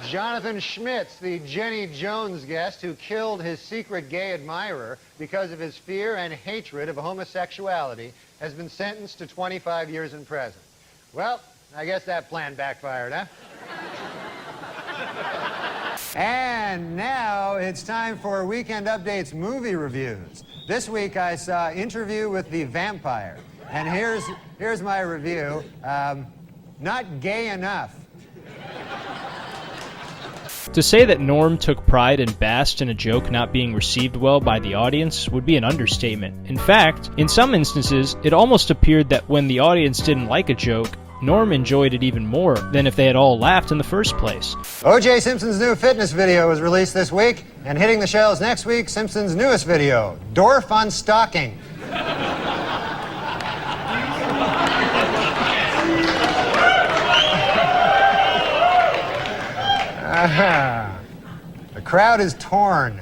Jonathan Schmitz, the Jenny Jones guest who killed his secret gay admirer because of his fear and hatred of homosexuality, has been sentenced to 25 years in prison. Well, I guess that plan backfired, huh? And now it's time for Weekend Update's movie reviews. This week I saw Interview with the Vampire, and here's my review. Not gay enough. To say that Norm took pride and basked in a joke not being received well by the audience would be an understatement. In fact, in some instances, it almost appeared that when the audience didn't like a joke, Norm enjoyed it even more than if they had all laughed in the first place. O.J. Simpson's new fitness video was released this week, and hitting the shelves next week, Simpson's newest video, Dorf on Stalking. The crowd is torn.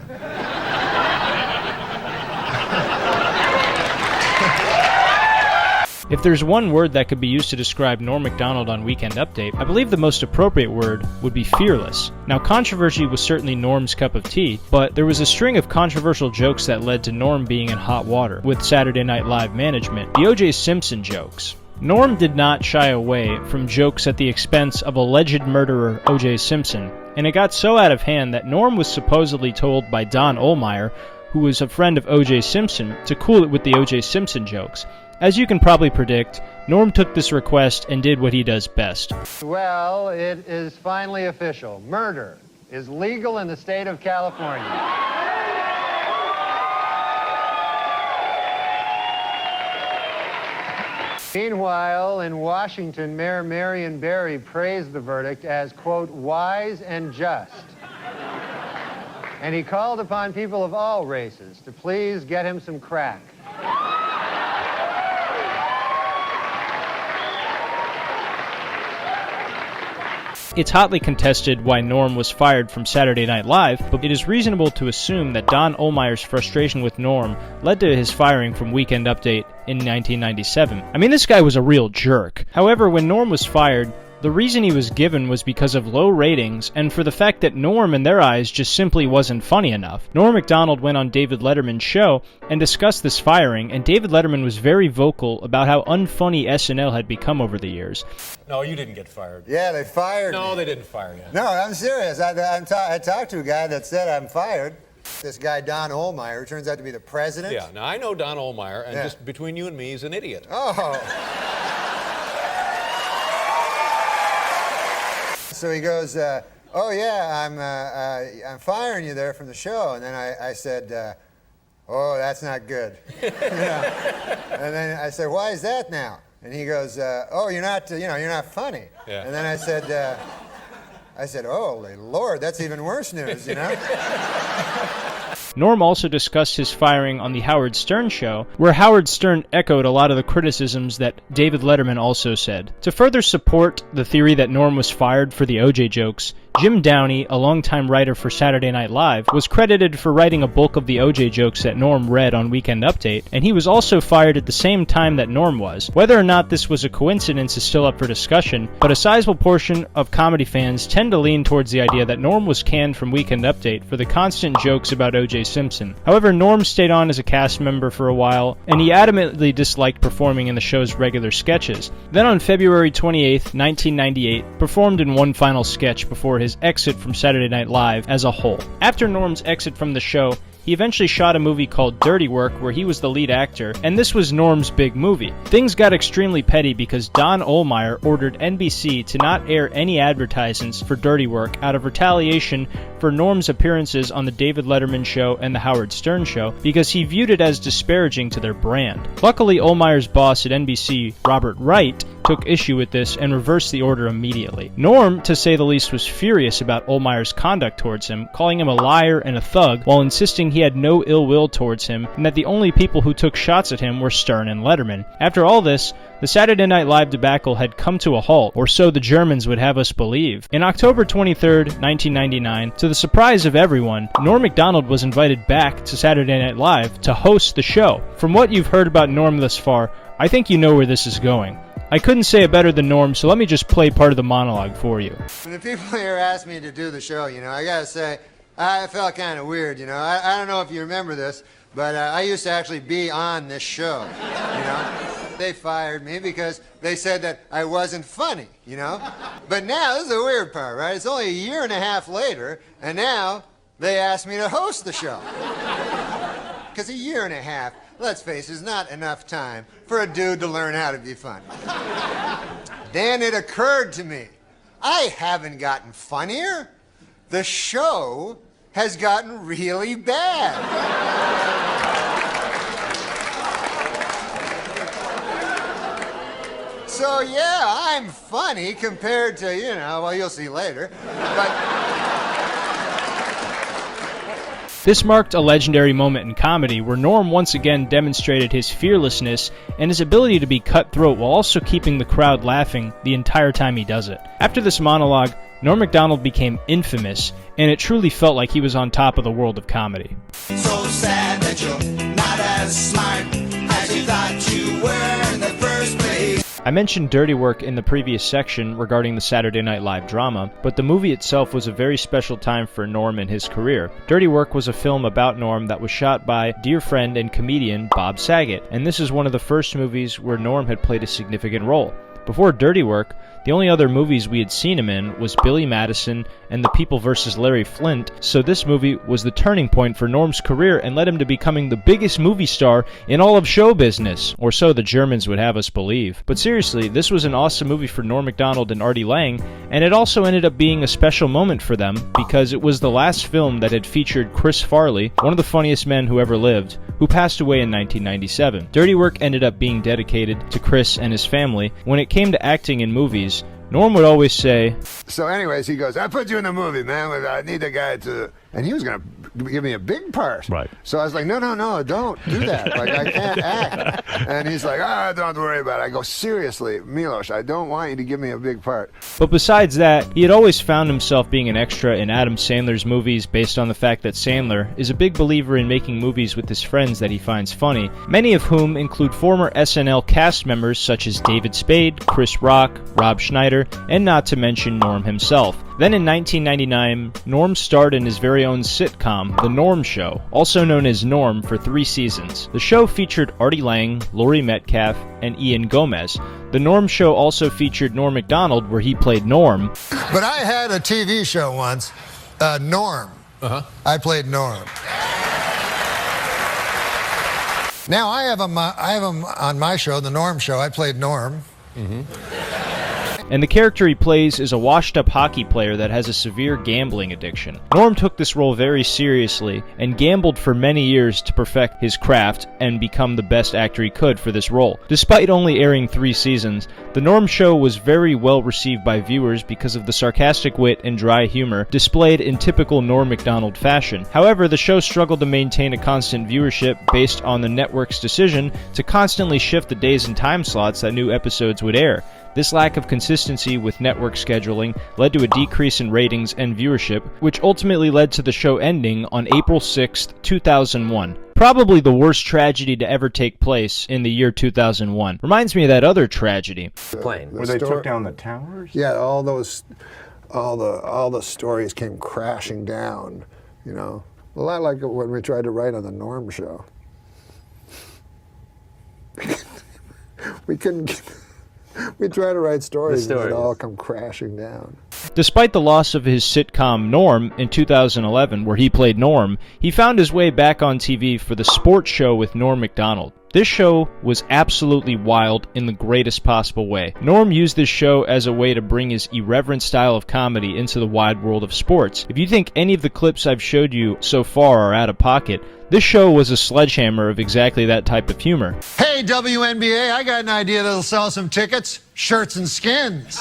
If there's one word that could be used to describe Norm Macdonald on Weekend Update, I believe the most appropriate word would be fearless. Now, controversy was certainly Norm's cup of tea, but there was a string of controversial jokes that led to Norm being in hot water with Saturday Night Live management, the O.J. Simpson jokes. Norm did not shy away from jokes at the expense of alleged murderer O.J. Simpson, and it got so out of hand that Norm was supposedly told by Don Ohlmeyer, who was a friend of O.J. Simpson, to cool it with the O.J. Simpson jokes. As you can probably predict, Norm took this request and did what he does best. Well, it is finally official. Murder is legal in the state of California. Meanwhile, in Washington, Mayor Marion Barry praised the verdict as, quote, wise and just. And he called upon people of all races to please get him some crack. It's hotly contested why Norm was fired from Saturday Night Live, but it is reasonable to assume that Don Ohlmeyer's frustration with Norm led to his firing from Weekend Update in 1997. I mean, this guy was a real jerk. However, when Norm was fired, the reason he was given was because of low ratings and for the fact that Norm, in their eyes, just simply wasn't funny enough. Norm Macdonald went on David Letterman's show and discussed this firing, and David Letterman was very vocal about how unfunny SNL had become over the years. No, you didn't get fired. Yeah, they fired me. No, they didn't fire you. No, I'm serious. I talked to a guy that said I'm fired. This guy, Don Ohlmeyer, turns out to be the president. Yeah, now I know Don Ohlmeyer, and Yeah. just between you and me, he's an idiot. Oh. So he goes, oh yeah, I'm firing you there from the show. And then I said, oh, that's not good. You know? And then I said, why is that now? And he goes, oh, you're not funny. Yeah. And then I said, oh, Lord, that's even worse news, you know? Norm also discussed his firing on the Howard Stern show, where Howard Stern echoed a lot of the criticisms that David Letterman also said. To further support the theory that Norm was fired for the OJ jokes, Jim Downey, a longtime writer for Saturday Night Live, was credited for writing a bulk of the OJ jokes that Norm read on Weekend Update, and he was also fired at the same time that Norm was. Whether or not this was a coincidence is still up for discussion, but a sizable portion of comedy fans tend to lean towards the idea that Norm was canned from Weekend Update for the constant jokes about O.J. Simpson. However, Norm stayed on as a cast member for a while, and he adamantly disliked performing in the show's regular sketches. Then on February 28, 1998, performed in one final sketch before his exit from Saturday Night Live as a whole. After Norm's exit from the show, he eventually shot a movie called Dirty Work where he was the lead actor, and this was Norm's big movie. Things got extremely petty because Don Ohlmeyer ordered NBC to not air any advertisements for Dirty Work out of retaliation for Norm's appearances on the David Letterman show and the Howard Stern show because he viewed it as disparaging to their brand. Luckily, Ohlmeyer's boss at NBC, Robert Wright, took issue with this and reversed the order immediately. Norm, to say the least, was furious about Ohlmeyer's conduct towards him, calling him a liar and a thug while insisting he had no ill will towards him and that the only people who took shots at him were Stern and Letterman. After all this, the Saturday Night Live debacle had come to a halt, or so the Germans would have us believe. In October 23, 1999, to the surprise of everyone, Norm Macdonald was invited back to Saturday Night Live to host the show. From what you've heard about Norm thus far, I think you know where this is going. I couldn't say it better than Norm, so let me just play part of the monologue for you. When the people here asked me to do the show, I gotta say, I felt kind of weird, I don't know if you remember this, but I used to actually be on this show, They fired me because they said that I wasn't funny, But now, this is the weird part, right? It's only a year and a half later, and now they asked me to host the show. Because a year and a half, let's face it, is not enough time for a dude to learn how to be funny. Then it occurred to me, I haven't gotten funnier. The show has gotten really bad. So yeah, I'm funny compared to, well, you'll see later. This marked a legendary moment in comedy where Norm once again demonstrated his fearlessness and his ability to be cutthroat while also keeping the crowd laughing the entire time he does it. After this monologue, Norm Macdonald became infamous, and it truly felt like he was on top of the world of comedy. So sad that you're not as smart as you thought you were in the first place. I mentioned Dirty Work in the previous section regarding the Saturday Night Live drama, but the movie itself was a very special time for Norm in his career. Dirty Work was a film about Norm that was shot by dear friend and comedian Bob Saget, and this is one of the first movies where Norm had played a significant role. Before Dirty Work, the only other movies we had seen him in was Billy Madison and The People vs. Larry Flint, so this movie was the turning point for Norm's career and led him to becoming the biggest movie star in all of show business, or so the Germans would have us believe. But seriously, this was an awesome movie for Norm Macdonald and Artie Lang, and it also ended up being a special moment for them because it was the last film that had featured Chris Farley, one of the funniest men who ever lived, who passed away in 1997. Dirty Work ended up being dedicated to Chris and his family. When it came to acting in movies, Norm would always say, So anyways, he goes, I put you in the movie, man. I need a guy to... And he was going to give me a big part. Right. So I was like, no, don't do that. Like, I can't act. And he's like, don't worry about it. I go, seriously, Milos, I don't want you to give me a big part. But besides that, he had always found himself being an extra in Adam Sandler's movies based on the fact that Sandler is a big believer in making movies with his friends that he finds funny, many of whom include former SNL cast members such as David Spade, Chris Rock, Rob Schneider, and not to mention Norm himself. Then in 1999, Norm starred in his very own sitcom, The Norm Show, also known as Norm, for 3 seasons. The show featured Artie Lang, Laurie Metcalf, and Ian Gomez. The Norm Show also featured Norm Macdonald, where he played Norm. But I had a TV show once, Norm. I played Norm. Now I have him on my show, The Norm Show. I played Norm. And the character he plays is a washed-up hockey player that has a severe gambling addiction. Norm took this role very seriously and gambled for many years to perfect his craft and become the best actor he could for this role. Despite only airing 3 seasons, The Norm Show was very well received by viewers because of the sarcastic wit and dry humor displayed in typical Norm Macdonald fashion. However, the show struggled to maintain a constant viewership based on the network's decision to constantly shift the days and time slots that new episodes would air. This lack of consistency with network scheduling led to a decrease in ratings and viewership, which ultimately led to the show ending on April 6, 2001. Probably the worst tragedy to ever take place in the year 2001. Reminds me of that other tragedy. Where they took down the towers? Yeah, all the stories came crashing down, you know. A lot like when we tried to write on The Norm Show. We couldn't... We try to write stories and they all come crashing down. Despite the loss of his sitcom Norm in 2011, where he played Norm, he found his way back on TV for The Sports Show with Norm Macdonald. This show was absolutely wild in the greatest possible way. Norm used this show as a way to bring his irreverent style of comedy into the wide world of sports. If you think any of the clips I've showed you so far are out of pocket, this show was a sledgehammer of exactly that type of humor. Hey, WNBA, I got an idea that'll sell some tickets. Shirts and skins.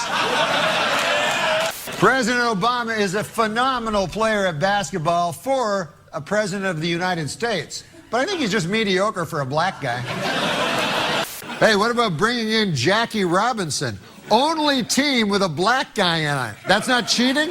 President Obama is a phenomenal player at basketball for a president of the United States. But I think he's just mediocre for a black guy. Hey, what about bringing in Jackie Robinson? Only team with a black guy in it. That's not cheating?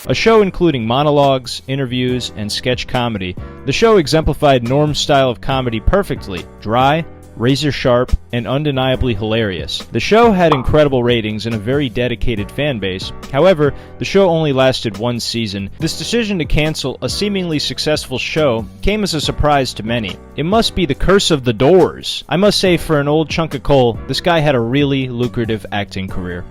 A show including monologues, interviews, and sketch comedy, the show exemplified Norm's style of comedy perfectly: dry, razor-sharp, and undeniably hilarious. The show had incredible ratings and a very dedicated fan base. However, the show only lasted 1 season. This decision to cancel a seemingly successful show came as a surprise to many. It must be the curse of the Doors. I must say, for an old chunk of coal, this guy had a really lucrative acting career.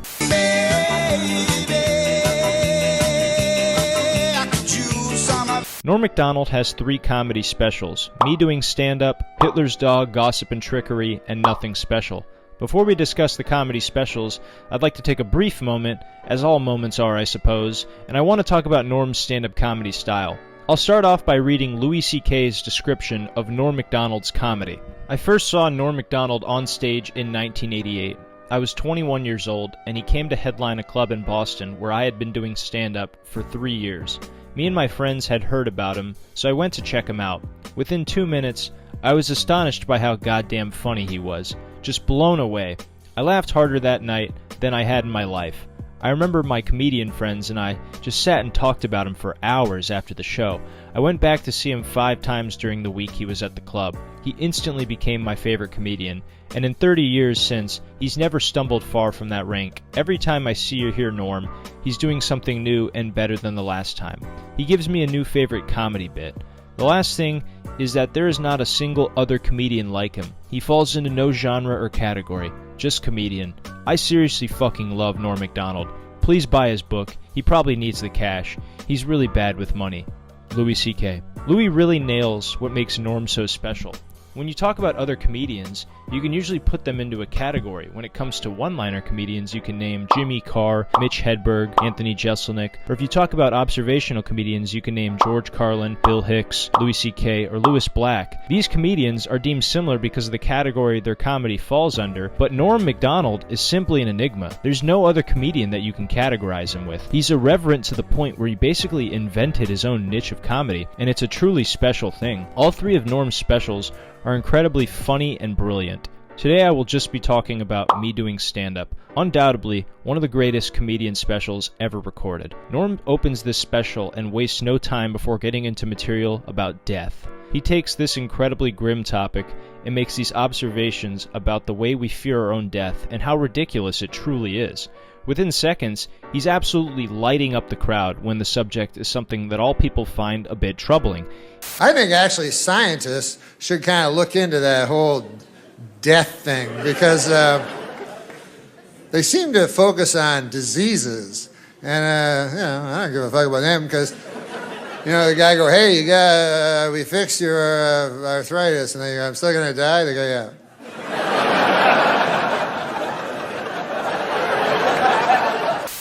Norm Macdonald has 3 comedy specials: Me Doing Stand-Up, Hitler's Dog, Gossip and Trickery, and Nothing Special. Before we discuss the comedy specials, I'd like to take a brief moment, as all moments are I suppose, and I want to talk about Norm's stand-up comedy style. I'll start off by reading Louis C.K.'s description of Norm Macdonald's comedy. I first saw Norm Macdonald on stage in 1988. I was 21 years old, and he came to headline a club in Boston where I had been doing stand-up for 3 years. Me and my friends had heard about him, so I went to check him out. Within 2 minutes, I was astonished by how goddamn funny he was. Just blown away. I laughed harder that night than I had in my life. I remember my comedian friends and I just sat and talked about him for hours after the show. I went back to see him 5 times during the week he was at the club. He instantly became my favorite comedian, and in 30 years since, he's never stumbled far from that rank. Every time I see or hear Norm, he's doing something new and better than the last time. He gives me a new favorite comedy bit. The last thing is that there is not a single other comedian like him. He falls into no genre or category, just comedian. I seriously fucking love Norm Macdonald. Please buy his book. He probably needs the cash. He's really bad with money. Louis C.K. Louis really nails what makes Norm so special. When you talk about other comedians, you can usually put them into a category. When it comes to one-liner comedians, you can name Jimmy Carr, Mitch Hedberg, Anthony Jeselnik. Or if you talk about observational comedians, you can name George Carlin, Bill Hicks, Louis C.K., or Louis Black. These comedians are deemed similar because of the category their comedy falls under, but Norm Macdonald is simply an enigma. There's no other comedian that you can categorize him with. He's irreverent to the point where he basically invented his own niche of comedy, and it's a truly special thing. All 3 of Norm's specials are incredibly funny and brilliant. Today I will just be talking about me doing stand-up, undoubtedly one of the greatest comedian specials ever recorded. Norm opens this special and wastes no time before getting into material about death. He takes this incredibly grim topic and makes these observations about the way we fear our own death and how ridiculous it truly is. Within seconds, he's absolutely lighting up the crowd when the subject is something that all people find a bit troubling. I think actually scientists should kind of look into that whole death thing because they seem to focus on diseases. And, I don't give a fuck about them because, the guy go, hey, we fixed your arthritis. And they go, I'm still going to die? They go, yeah.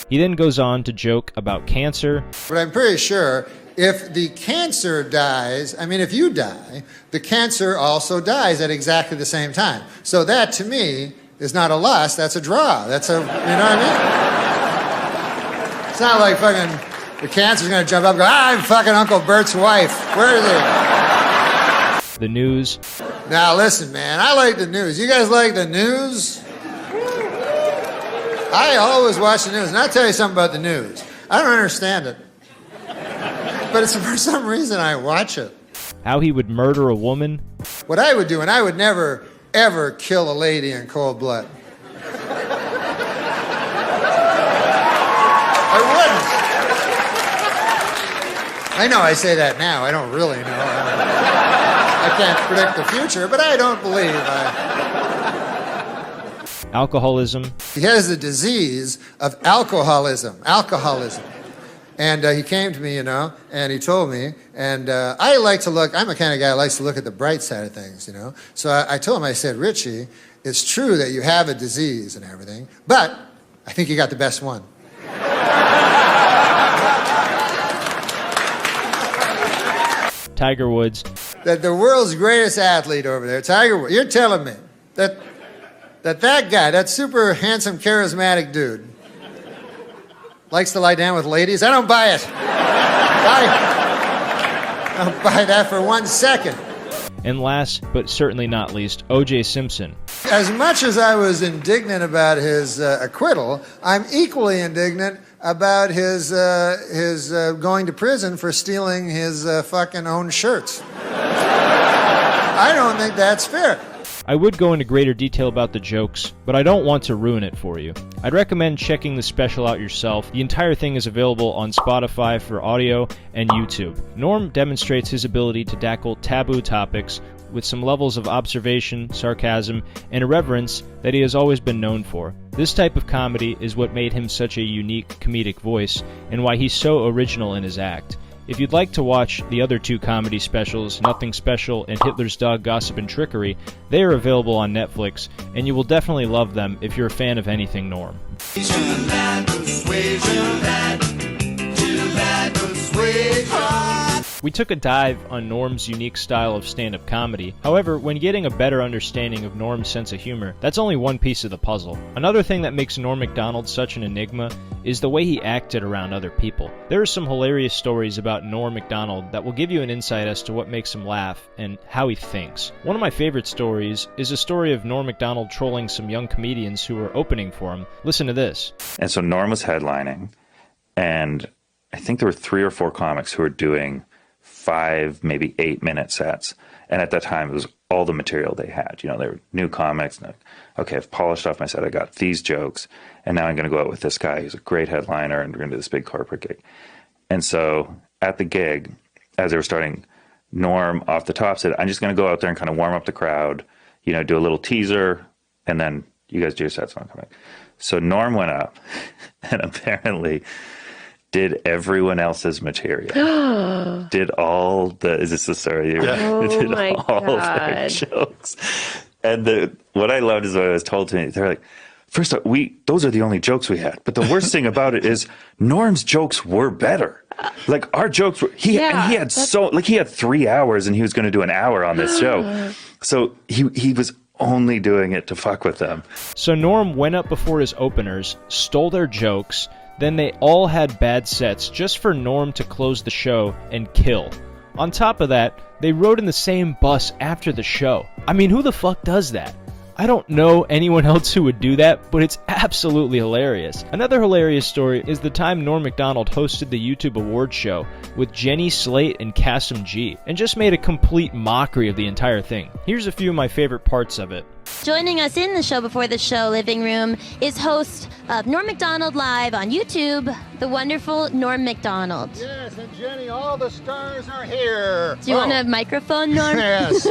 He then goes on to joke about cancer. But I'm pretty sure if the cancer dies, if you die, the cancer also dies at exactly the same time. So that, to me, is not a loss, that's a draw. That's a, you know what I mean? It's not like fucking the cancer's gonna jump up and go, I'm fucking Uncle Bert's wife. Where is he? The news. Now listen, man, I like the news. You guys like the news? I always watch the news, and I'll tell you something about the news. I don't understand it. But it's for some reason I watch it. How he would murder a woman. What I would do, and I would never, ever kill a lady in cold blood. I wouldn't. I know I say that now. I don't really know. I can't predict the future, but I don't believe Alcoholism. He has the disease of alcoholism. And he came to me, and he told me, and I like to look, I'm the kind of guy who likes to look at the bright side of things, So I told him, I said, Richie, it's true that you have a disease and everything, but I think you got the best one. Tiger Woods. That the world's greatest athlete over there, Tiger Woods, you're telling me that guy, that super handsome, charismatic dude, likes to lie down with ladies? I don't buy it. I don't buy that for 1 second. And last, but certainly not least, O.J. Simpson. As much as I was indignant about his acquittal, I'm equally indignant about his going to prison for stealing his fucking own shirts. I don't think that's fair. I would go into greater detail about the jokes, but I don't want to ruin it for you. I'd recommend checking the special out yourself. The entire thing is available on Spotify for audio and YouTube. Norm demonstrates his ability to tackle taboo topics with some levels of observation, sarcasm, and irreverence that he has always been known for. This type of comedy is what made him such a unique comedic voice, and why he's so original in his act. If you'd like to watch the other 2 comedy specials, Nothing Special and Hitler's Dog Gossip and Trickery, they are available on Netflix, and you will definitely love them if you're a fan of anything Norm. Persuasion that We took a dive on Norm's unique style of stand-up comedy. However, when getting a better understanding of Norm's sense of humor, that's only one piece of the puzzle. Another thing that makes Norm Macdonald such an enigma is the way he acted around other people. There are some hilarious stories about Norm Macdonald that will give you an insight as to what makes him laugh and how he thinks. One of my favorite stories is a story of Norm Macdonald trolling some young comedians who were opening for him. Listen to this. And so Norm was headlining, and I think there were 3 or 4 comics who were doing 5, maybe 8-minute sets. And at that time, it was all the material they had. You know, they were new comics. And okay, I've polished off my set. I got these jokes. And now I'm going to go out with this guy who's a great headliner, and we're going to do this big corporate gig. And so at the gig, as they were starting, Norm off the top said, I'm just going to go out there and kind of warm up the crowd, you know, do a little teaser, and then you guys do your sets when I'm coming. So Norm went up and apparently did everyone else's material. Did all the, is this the story? Oh did my all their God. jokes. And what I loved is what I was told to me. They're like, first off, those are the only jokes we had. But the worst thing about it is Norm's jokes were better. Like our jokes were, he had 3 hours and he was going to do an hour on this show. So he was only doing it to fuck with them. So Norm went up before his openers, stole their jokes, then they all had bad sets just for Norm to close the show and kill. On top of that, they rode in the same bus after the show. I mean, who the fuck does that? I don't know anyone else who would do that, but it's absolutely hilarious. Another hilarious story is the time Norm Macdonald hosted the YouTube Awards show with Jenny Slate and Kasim G, and just made a complete mockery of the entire thing. Here's a few of my favorite parts of it. Joining us in the show before the show living room is host of Norm Macdonald Live on YouTube, the wonderful Norm Macdonald. Yes, and Jenny, all the stars are here. Do you want a microphone, Norm? Yes.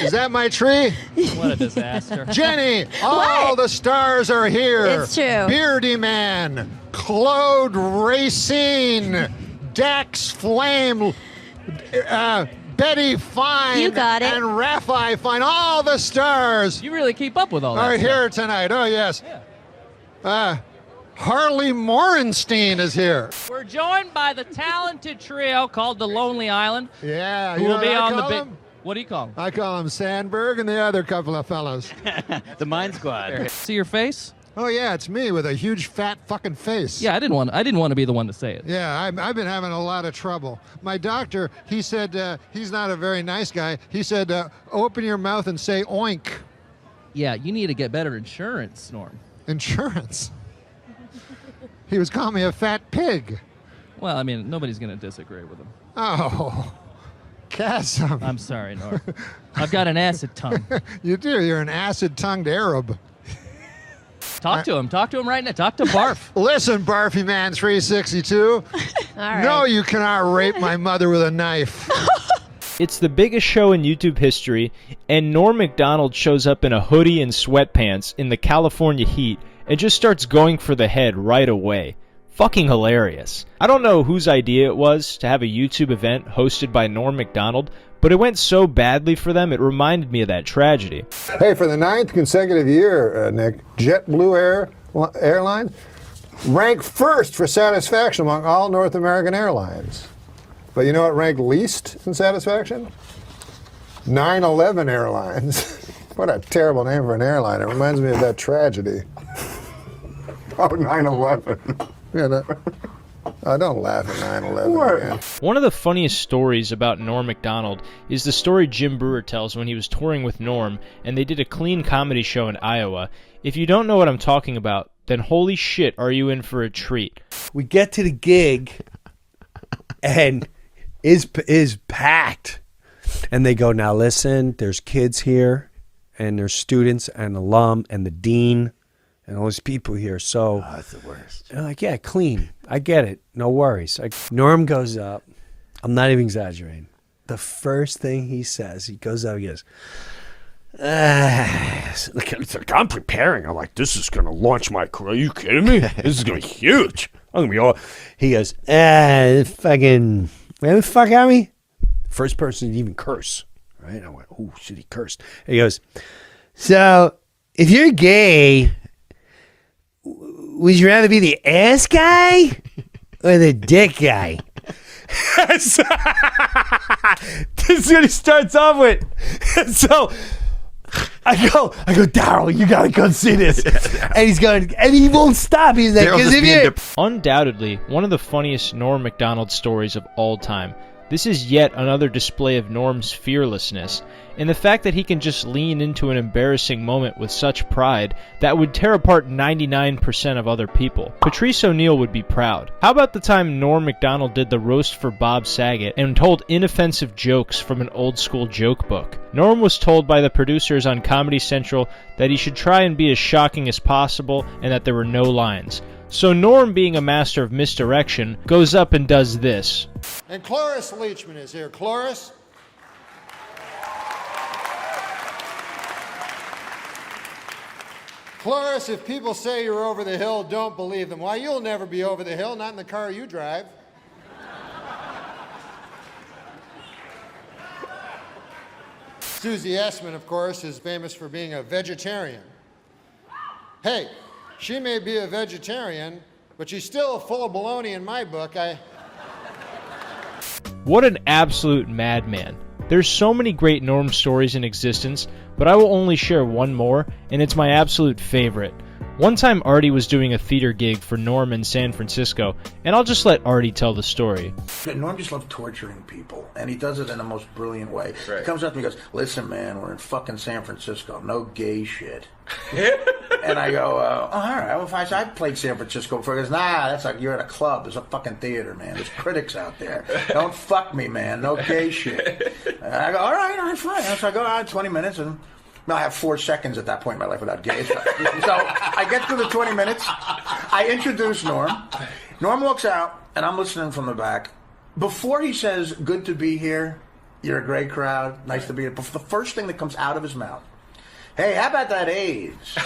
Is that my tree? What a disaster. Jenny, all the stars are here. It's true. Beardy Man, Claude Racine, Dax Flame, Betty Fine, You got it. and Raphael Fine. All the stars You really keep up with all that are stuff. here tonight. Oh, yes. Harley Morenstein is here. We're joined by the talented trio called the Lonely Island. Yeah, Who you know will be what I on the call big. them? What do you call them? I call them Sandberg and the other couple of fellas. The Mind Squad. See your face? Oh yeah, it's me with a huge fat fucking face. Yeah, I didn't want to be the one to say it. Yeah, I've been having a lot of trouble. My doctor, he said he's not a very nice guy. He said, open your mouth and say oink. Yeah, you need to get better insurance, Norm. Insurance? He was calling me a fat pig. Well, I mean, nobody's going to disagree with him. Oh, Kasim. I'm sorry, Norm. I've got an acid tongue. You do. You're an acid-tongued Arab. Talk to him. Talk to him right now. Talk to Barf. Listen, Barfy Man 362. right. No, you cannot rape my mother with a knife. It's the biggest show in YouTube history, and Norm Macdonald shows up in a hoodie and sweatpants in the California heat and just starts going for the head right away. Fucking hilarious. I don't know whose idea it was to have a YouTube event hosted by Norm Macdonald, but it went so badly for them it reminded me of that tragedy. Hey, for the 9th consecutive year, Nick, JetBlue Airlines ranked first for satisfaction among all North American airlines. But you know what ranked least in satisfaction? 9/11 Airlines. What a terrible name for an airline. It reminds me of that tragedy. Oh, 9/11. Yeah, don't laugh at 9/11 again. One of the funniest stories about Norm Macdonald is the story Jim Brewer tells when he was touring with Norm and they did a clean comedy show in Iowa. If you don't know what I'm talking about, then holy shit, are you in for a treat. We get to the gig and is packed. And they go, now listen, there's kids here and there's students and alum and the dean and all these people here. So that's the worst. And I'm like, yeah, clean. I get it. No worries. Norm goes up. I'm not even exaggerating. The first thing he says, he goes up, he goes, I'm preparing. I'm like, this is going to launch my career. Are you kidding me? This is going to be huge. I'm going to be all. He goes, fucking, man, the fuck out of me? First person to even curse. Right? I went, oh, shit, he cursed. And he goes, so if you're gay, would you rather be the ass guy or the dick guy? This is what he starts off with. So I go, Daryl, you gotta come see this. And he's going, and he won't stop. He's like, because if you Undoubtedly, one of the funniest Norm Macdonald stories of all time. This is yet another display of Norm's fearlessness, and the fact that he can just lean into an embarrassing moment with such pride that would tear apart 99% of other people. Patrice O'Neal would be proud. How about the time Norm Macdonald did the roast for Bob Saget and told inoffensive jokes from an old school joke book? Norm was told by the producers on Comedy Central that he should try and be as shocking as possible and that there were no lines. So Norm, being a master of misdirection, goes up and does this. And Cloris Leachman is here. Cloris? Cloris, if people say you're over the hill, don't believe them. Why, you'll never be over the hill, not in the car you drive. Susie Essman, of course, is famous for being a vegetarian. Hey, she may be a vegetarian, but she's still full of baloney in my book. What an absolute madman. There's so many great Norm stories in existence, but I will only share one more, and it's my absolute favorite. One time Artie was doing a theater gig for Norm in San Francisco, and I'll just let Artie tell the story. Norm just loved torturing people, and he does it in the most brilliant way. Right. He comes up to me and goes, listen, man, we're in fucking San Francisco. No gay shit. And I go, oh, all right. Well, if I played San Francisco before. He goes, nah, that's like you're at a club. There's a fucking theater, man. There's critics out there. Don't fuck me, man. No gay shit. And I go, all right, fine. So I go out 20 minutes, and I have 4 seconds at that point in my life without gays. So I get through the 20 minutes. I introduce Norm. Norm walks out, and I'm listening from the back. Before he says, good to be here, you're a great crowd, nice to be here, the first thing that comes out of his mouth, hey, how about that AIDS?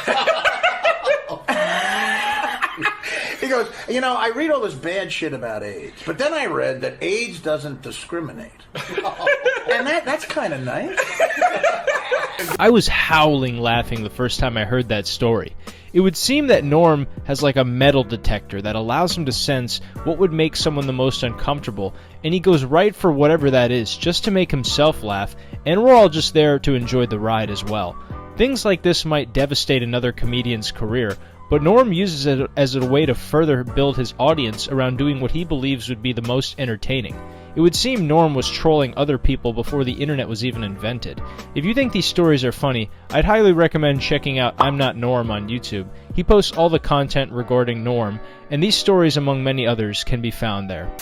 He goes, you know, I read all this bad shit about AIDS, but then I read that AIDS doesn't discriminate. And that's kind of nice. I was howling laughing the first time I heard that story. It would seem that Norm has like a metal detector that allows him to sense what would make someone the most uncomfortable, and he goes right for whatever that is just to make himself laugh, and we're all just there to enjoy the ride as well. Things like this might devastate another comedian's career, but Norm uses it as a way to further build his audience around doing what he believes would be the most entertaining. It would seem Norm was trolling other people before the internet was even invented. If you think these stories are funny, I'd highly recommend checking out I'm Not Norm on YouTube. He posts all the content regarding Norm, and these stories, among many others, can be found there.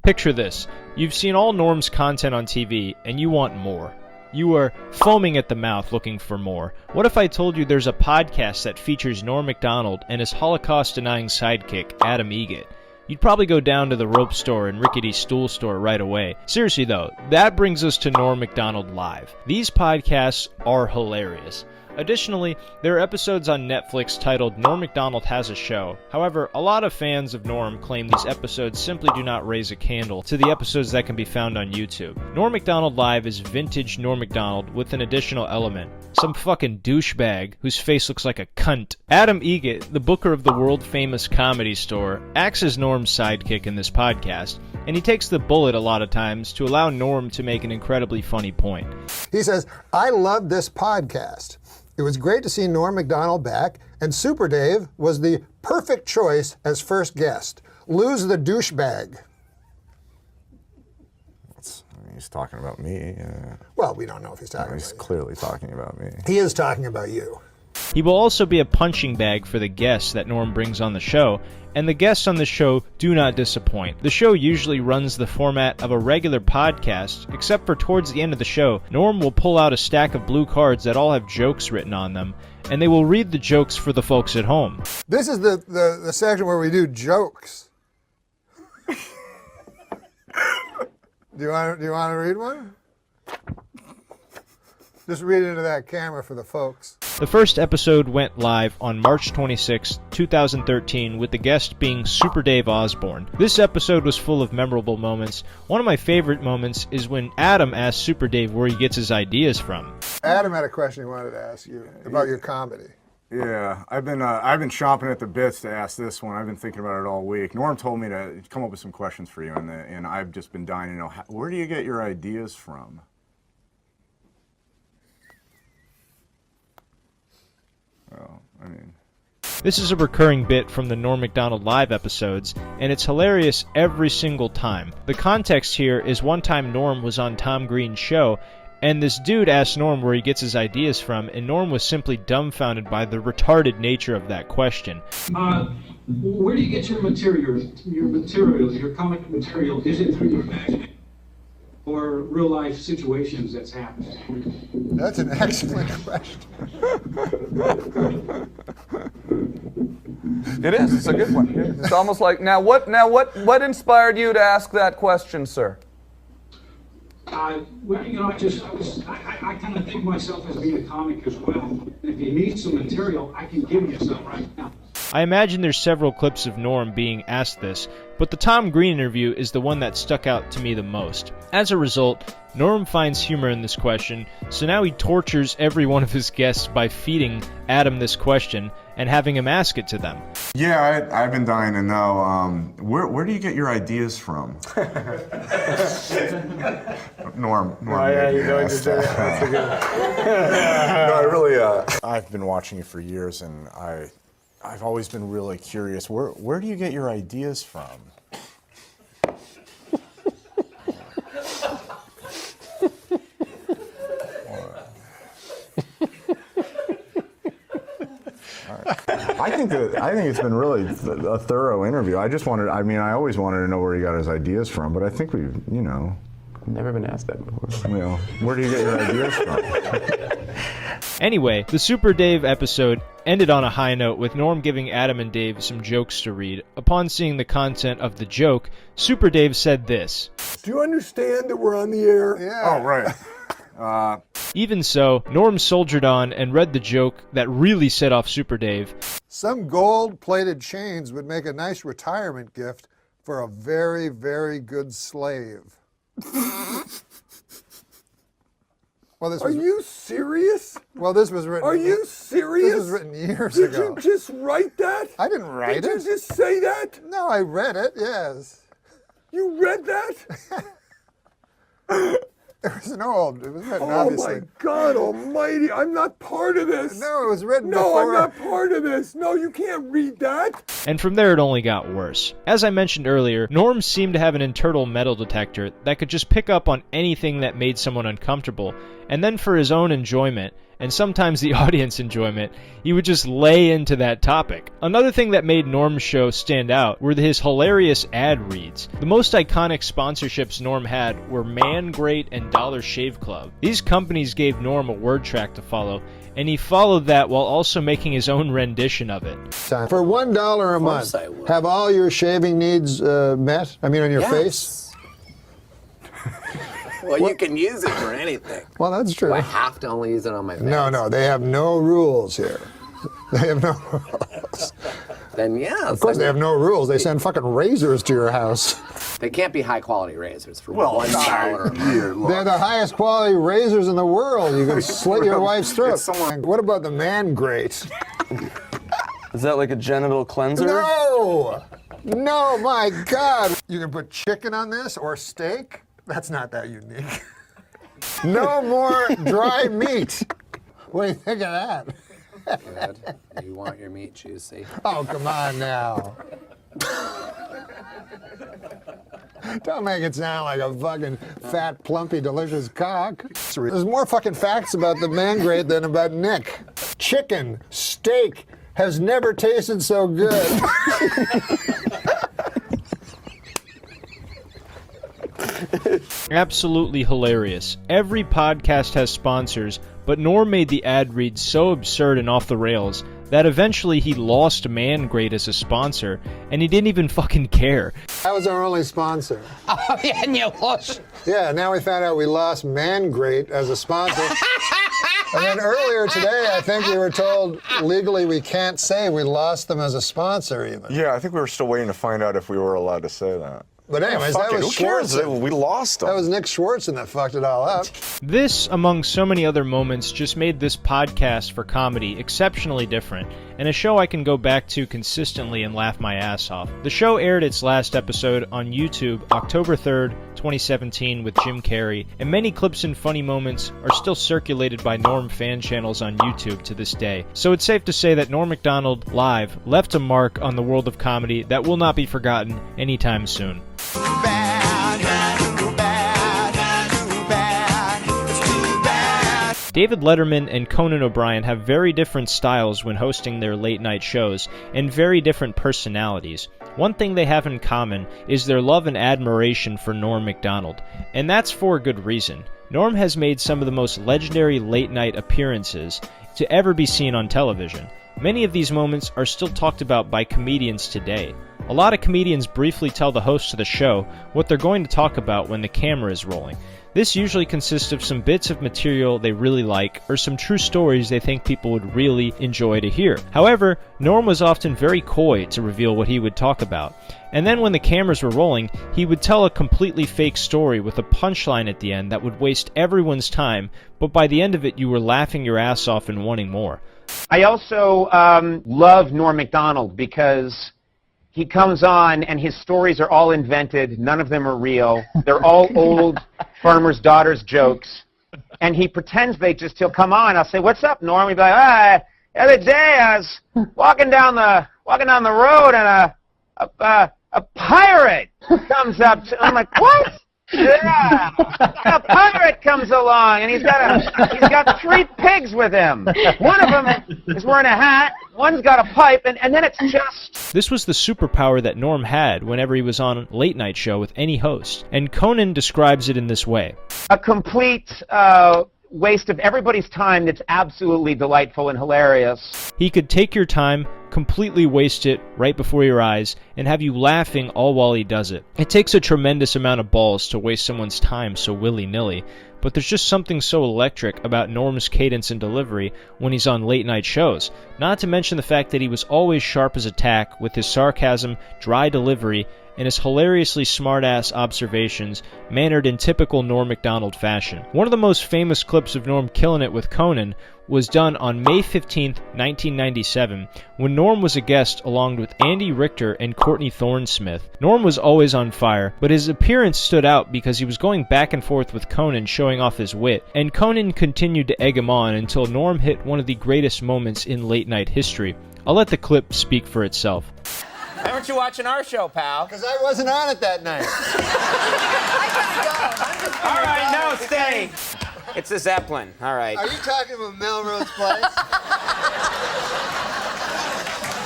Picture this. You've seen all Norm's content on TV, and you want more. You are foaming at the mouth looking for more. What if I told you there's a podcast that features Norm Macdonald and his Holocaust-denying sidekick, Adam Egget? You'd probably go down to the rope store and rickety stool store right away. Seriously though, that brings us to Norm Macdonald Live. These podcasts are hilarious. Additionally, there are episodes on Netflix titled Norm Macdonald Has a Show. However, a lot of fans of Norm claim these episodes simply do not raise a candle to the episodes that can be found on YouTube. Norm Macdonald Live is vintage Norm Macdonald with an additional element. Some fucking douchebag whose face looks like a cunt. Adam Egget, the booker of the world-famous Comedy Store, acts as Norm's sidekick in this podcast, and he takes the bullet a lot of times to allow Norm to make an incredibly funny point. He says, I love this podcast. It was great to see Norm Macdonald back, and Super Dave was the perfect choice as first guest. Lose the douchebag. He's talking about me. Well, we don't know if he's talking about you. He's clearly talking about me. He is talking about you. He will also be a punching bag for the guests that Norm brings on the show, and the guests on the show do not disappoint. The show usually runs the format of a regular podcast, except for towards the end of the show, Norm will pull out a stack of blue cards that all have jokes written on them, and they will read the jokes for the folks at home. This is the section where we do jokes. Do you want to read one? Just read into that camera for the folks. The first episode went live on March 26, 2013, with the guest being Super Dave Osborne. This episode was full of memorable moments. One of my favorite moments is when Adam asks Super Dave where he gets his ideas from. Adam had a question he wanted to ask you about your comedy. Yeah, I've been chomping at the bits to ask this one. I've been thinking about it all week. Norm told me to come up with some questions for you, and I've just been dying to know, where do you get your ideas from? Well, I mean... This is a recurring bit from the Norm MacDonald Live episodes, and it's hilarious every single time. The context here is one time Norm was on Tom Green's show, and this dude asked Norm where he gets his ideas from, and Norm was simply dumbfounded by the retarded nature of that question. Where do you get your material, your comic material? Is it through your imagination or real life situations that's happened? That's an excellent question. It is. It's a good one. It's almost like what inspired you to ask that question, sir? Well, you know, I kind of think of myself as being a comic as well. If you need some material, I can give you some right now. I imagine there's several clips of Norm being asked this, but the Tom Green interview is the one that stuck out to me the most. As a result, Norm finds humor in this question, so now he tortures every one of his guests by feeding Adam this question and having him ask it to them. Yeah, I've been dying to know, where do you get your ideas from? Norm. Yeah, you know that's a good one. No, I really, I've been watching you for years, and I've always been really curious. Where do you get your ideas from? I think it's been really a thorough interview. I always wanted to know where he got his ideas from, but I think we've, Never been asked that before. Where do you get your ideas from? Anyway, the Super Dave episode ended on a high note with Norm giving Adam and Dave some jokes to read. Upon seeing the content of the joke, Super Dave said this. Do you understand that we're on the air? Yeah. Oh, right. Even so, Norm soldiered on and read the joke that really set off Super Dave. Some gold-plated chains would make a nice retirement gift for a very, very good slave. Are you serious? Well, this was written... Are you serious? This was written years ago. Did you just write that? I didn't write it. Did you just say that? No, I read it, yes. You read that? It was written, oh obviously. My God almighty, I'm not part of this. No, it was written No, before. I'm not part of this. No, you can't read that. And from there it only got worse. As I mentioned earlier, Norm seemed to have an internal metal detector that could just pick up on anything that made someone uncomfortable, and then for his own enjoyment, and sometimes the audience enjoyment, he would just lay into that topic. Another thing that made Norm's show stand out were his hilarious ad reads. The most iconic sponsorships Norm had were Man Great and Dollar Shave Club. These companies gave Norm a word track to follow, and he followed that while also making his own rendition of it. For $1 a month, have all your shaving needs met? I mean, on your face? Well, you can use it for anything. Well, that's true. Do I have to only use it on my face? No, they have no rules here. They have no rules. Then yeah. Of course, they have no rules. They send fucking razors to your house. They can't be high quality razors for $1 a month. They're the highest quality razors in the world. You can slit your wife's throat. What about the Man Great? Is that like a genital cleanser? No, my God. You can put chicken on this or steak. That's not that unique. No more dry meat. What do you think of that? Good. You want your meat juicy. Oh, come on now. Don't make it sound like a fucking fat, plumpy, delicious cock. There's more fucking facts about the Man Great than about Nick. Chicken, steak, has never tasted so good. Absolutely hilarious. Every podcast has sponsors, but Norm made the ad read so absurd and off the rails that eventually he lost Man Great as a sponsor, and he didn't even fucking care. That was our only sponsor. Oh, yeah, and you lost. Yeah, now we found out we lost Man Great as a sponsor. And then earlier today, I think we were told legally we can't say we lost them as a sponsor even. Yeah, I think we were still waiting to find out if we were allowed to say that. But anyways, fuck that it. was Who cares? Schwartzen. We lost them. That was Nick Schwartzen that fucked it all up. This, among so many other moments, just made this podcast for comedy exceptionally different, and a show I can go back to consistently and laugh my ass off. The show aired its last episode on YouTube October 3rd, 2017 with Jim Carrey, and many clips and funny moments are still circulated by Norm fan channels on YouTube to this day. So it's safe to say that Norm Macdonald Live left a mark on the world of comedy that will not be forgotten anytime soon. David Letterman and Conan O'Brien have very different styles when hosting their late-night shows, and very different personalities. One thing they have in common is their love and admiration for Norm Macdonald, and that's for a good reason. Norm has made some of the most legendary late-night appearances to ever be seen on television. Many of these moments are still talked about by comedians today. A lot of comedians briefly tell the hosts of the show what they're going to talk about when the camera is rolling. This usually consists of some bits of material they really like, or some true stories they think people would really enjoy to hear. However, Norm was often very coy to reveal what he would talk about. And then when the cameras were rolling, he would tell a completely fake story with a punchline at the end that would waste everyone's time, but by the end of it you were laughing your ass off and wanting more. I also love Norm Macdonald because he comes on and his stories are all invented. None of them are real. They're all old farmers' daughters jokes. And he pretends he'll come on. I'll say, "What's up, Norm?" He'd be like, the other day I was walking down the road and a pirate comes up to, I'm like, "What?" Yeah, a pirate comes along and he's got 3 pigs with him. One of them is wearing a hat, one's got a pipe, and then it's just... This was the superpower that Norm had whenever he was on a late night show with any host, and Conan describes it in this way. A complete waste of everybody's time that's absolutely delightful and hilarious. He could take your time, completely waste it right before your eyes, and have you laughing all while he does it. It takes a tremendous amount of balls to waste someone's time so willy-nilly, but there's just something so electric about Norm's cadence and delivery when he's on late-night shows, not to mention the fact that he was always sharp as a tack with his sarcasm, dry delivery, and his hilariously smart-ass observations mannered in typical Norm Macdonald fashion. One of the most famous clips of Norm killing it with Conan was done on May 15th, 1997, when Norm was a guest along with Andy Richter and Courtney Thorne-Smith. Norm was always on fire, but his appearance stood out because he was going back and forth with Conan showing off his wit, and Conan continued to egg him on until Norm hit one of the greatest moments in late-night history. I'll let the clip speak for itself. Why aren't you watching our show, pal? Because I wasn't on it that night. All right, no, stay. It's a Zeppelin. All right. Are you talking about Melrose Place?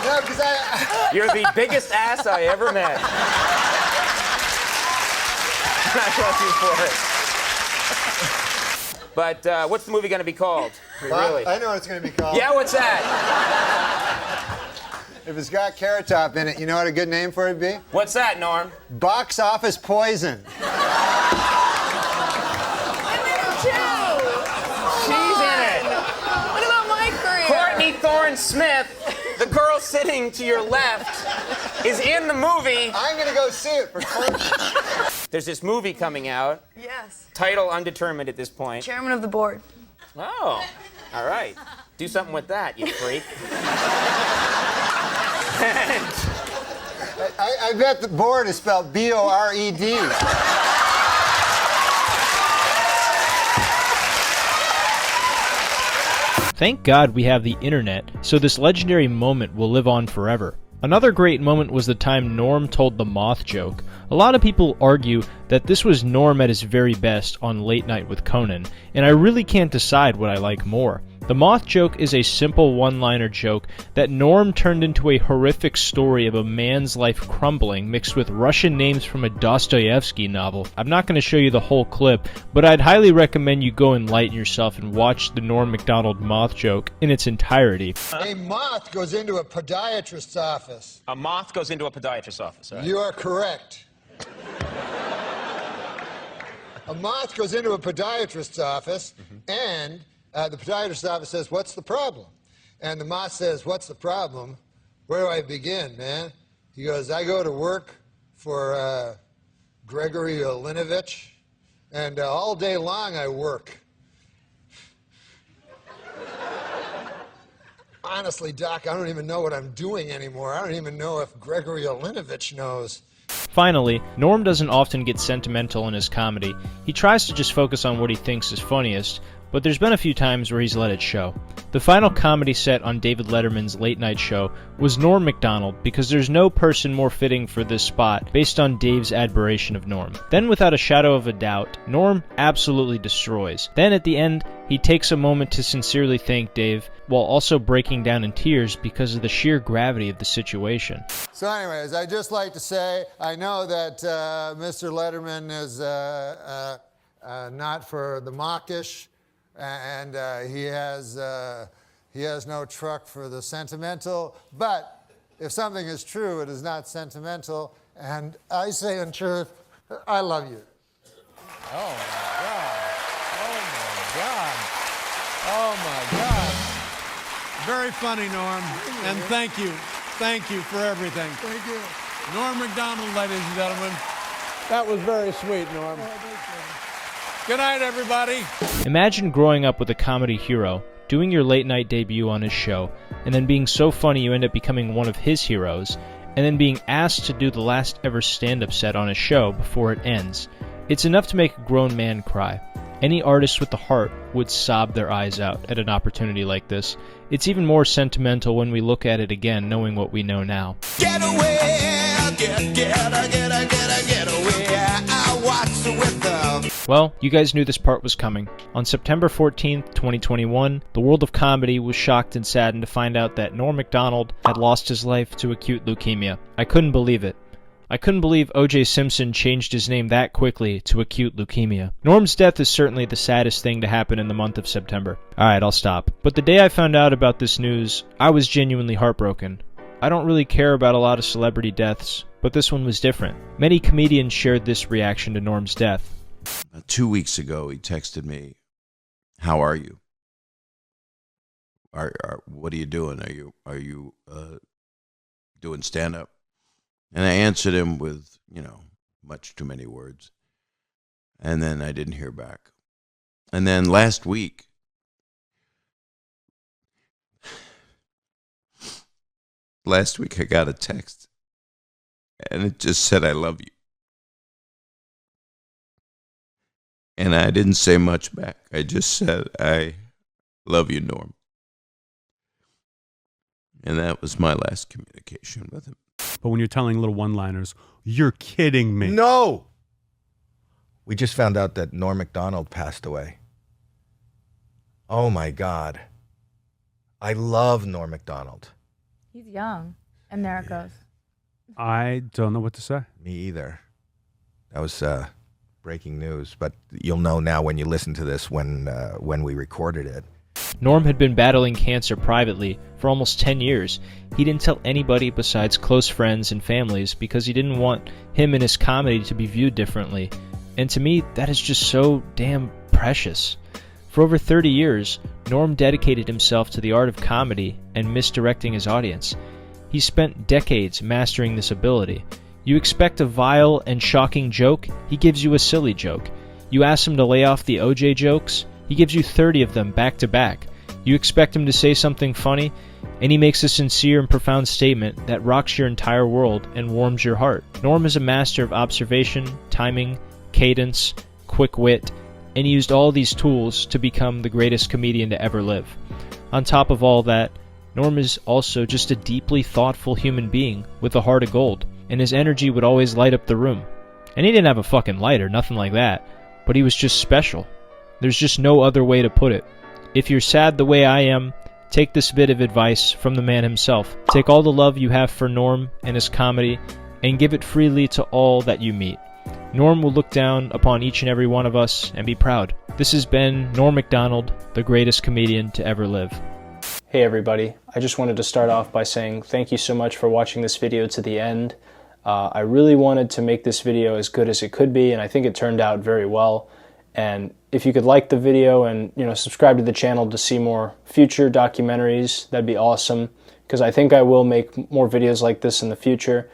No, because You're the biggest ass I ever met. I love you for it. But what's the movie going to be called? Really? I know what it's going to be called. Yeah, what's that? If it's got Carrot Top in it, you know what a good name for it would be? What's that, Norm? Box Office Poison. She's in it. What about my career? Courtney Thorne-Smith, the girl sitting to your left, is in the movie. I'm going to go see it for Courtney. There's this movie coming out. Yes. Title undetermined at this point. Chairman of the board. Oh, all right. Do something with that, you freak. I bet the board is spelled B-O-R-E-D. Thank God we have the internet, so this legendary moment will live on forever. Another great moment was the time Norm told the moth joke. A lot of people argue that this was Norm at his very best on Late Night with Conan, and I really can't decide what I like more. The moth joke is a simple one-liner joke that Norm turned into a horrific story of a man's life crumbling mixed with Russian names from a Dostoevsky novel. I'm not going to show you the whole clip, but I'd highly recommend you go enlighten yourself and watch the Norm Macdonald moth joke in its entirety. A moth goes into a podiatrist's office. A moth goes into a podiatrist's office, right? You are correct. A moth goes into a podiatrist's office, and the podiatrist's office says, "What's the problem?" And the moth says, "What's the problem? Where do I begin, man?" He goes, "I go to work for Gregory Linovich, and all day long I work. Honestly, Doc, I don't even know what I'm doing anymore. I don't even know if Gregory Linovich knows. Finally, Norm doesn't often get sentimental in his comedy. He tries to just focus on what he thinks is funniest, but there's been a few times where he's let it show. The final comedy set on David Letterman's late night show was Norm Macdonald, because there's no person more fitting for this spot based on Dave's admiration of Norm. Then, without a shadow of a doubt, Norm absolutely destroys. Then at the end, he takes a moment to sincerely thank Dave, while also breaking down in tears because of the sheer gravity of the situation. So anyways, I'd just like to say, I know that Mr. Letterman is not for the mawkish, and he has no truck for the sentimental, but if something is true, it is not sentimental, and I say in truth, I love you. Oh my God. Oh my God. Oh my God. Very funny, Norm. And thank you. Thank you for everything. Thank you. Norm Macdonald, ladies and gentlemen. That was very sweet, Norm. Good night, everybody. Imagine growing up with a comedy hero, doing your late night debut on his show, and then being so funny you end up becoming one of his heroes, and then being asked to do the last ever stand-up set on his show before it ends. It's enough to make a grown man cry. Any artist with a heart would sob their eyes out at an opportunity like this. It's even more sentimental when we look at it again, knowing what we know now. Get away, get away. I watch with them. Well, you guys knew this part was coming. On September 14th, 2021, the world of comedy was shocked and saddened to find out that Norm Macdonald had lost his life to acute leukemia. I couldn't believe it. I couldn't believe O.J. Simpson changed his name that quickly to acute leukemia. Norm's death is certainly the saddest thing to happen in the month of September. Alright, I'll stop. But the day I found out about this news, I was genuinely heartbroken. I don't really care about a lot of celebrity deaths, but this one was different. Many comedians shared this reaction to Norm's death. 2 weeks ago, he texted me, "How are you? What are you doing? Are you doing stand-up?" And I answered him with, much too many words. And then I didn't hear back. And then last week, I got a text, and it just said, "I love you." And I didn't say much back. I just said, "I love you, Norm." And that was my last communication with him. But when you're telling little one-liners, you're kidding me. No! We just found out that Norm Macdonald passed away. Oh, my God. I love Norm Macdonald. He's young. And there it goes. I don't know what to say. Me either. That was breaking news, but you'll know now when you listen to this when we recorded it. Norm had been battling cancer privately for almost 10 years. He didn't tell anybody besides close friends and families because he didn't want him and his comedy to be viewed differently. And to me, that is just so damn precious. For over 30 years, Norm dedicated himself to the art of comedy and misdirecting his audience. He spent decades mastering this ability. You expect a vile and shocking joke, he gives you a silly joke. You ask him to lay off the OJ jokes, he gives you 30 of them back to back. You expect him to say something funny, and he makes a sincere and profound statement that rocks your entire world and warms your heart. Norm is a master of observation, timing, cadence, quick wit, and he used all these tools to become the greatest comedian to ever live. On top of all that, Norm is also just a deeply thoughtful human being with a heart of gold, and his energy would always light up the room. And he didn't have a fucking lighter, nothing like that, but he was just special. There's just no other way to put it. If you're sad the way I am, take this bit of advice from the man himself. Take all the love you have for Norm and his comedy and give it freely to all that you meet. Norm will look down upon each and every one of us and be proud. This has been Norm Macdonald, the greatest comedian to ever live. Hey everybody, I just wanted to start off by saying thank you so much for watching this video to the end. I really wanted to make this video as good as it could be, and I think it turned out very well. And if you could like the video and subscribe to the channel to see more future documentaries, that'd be awesome, because I think I will make more videos like this in the future.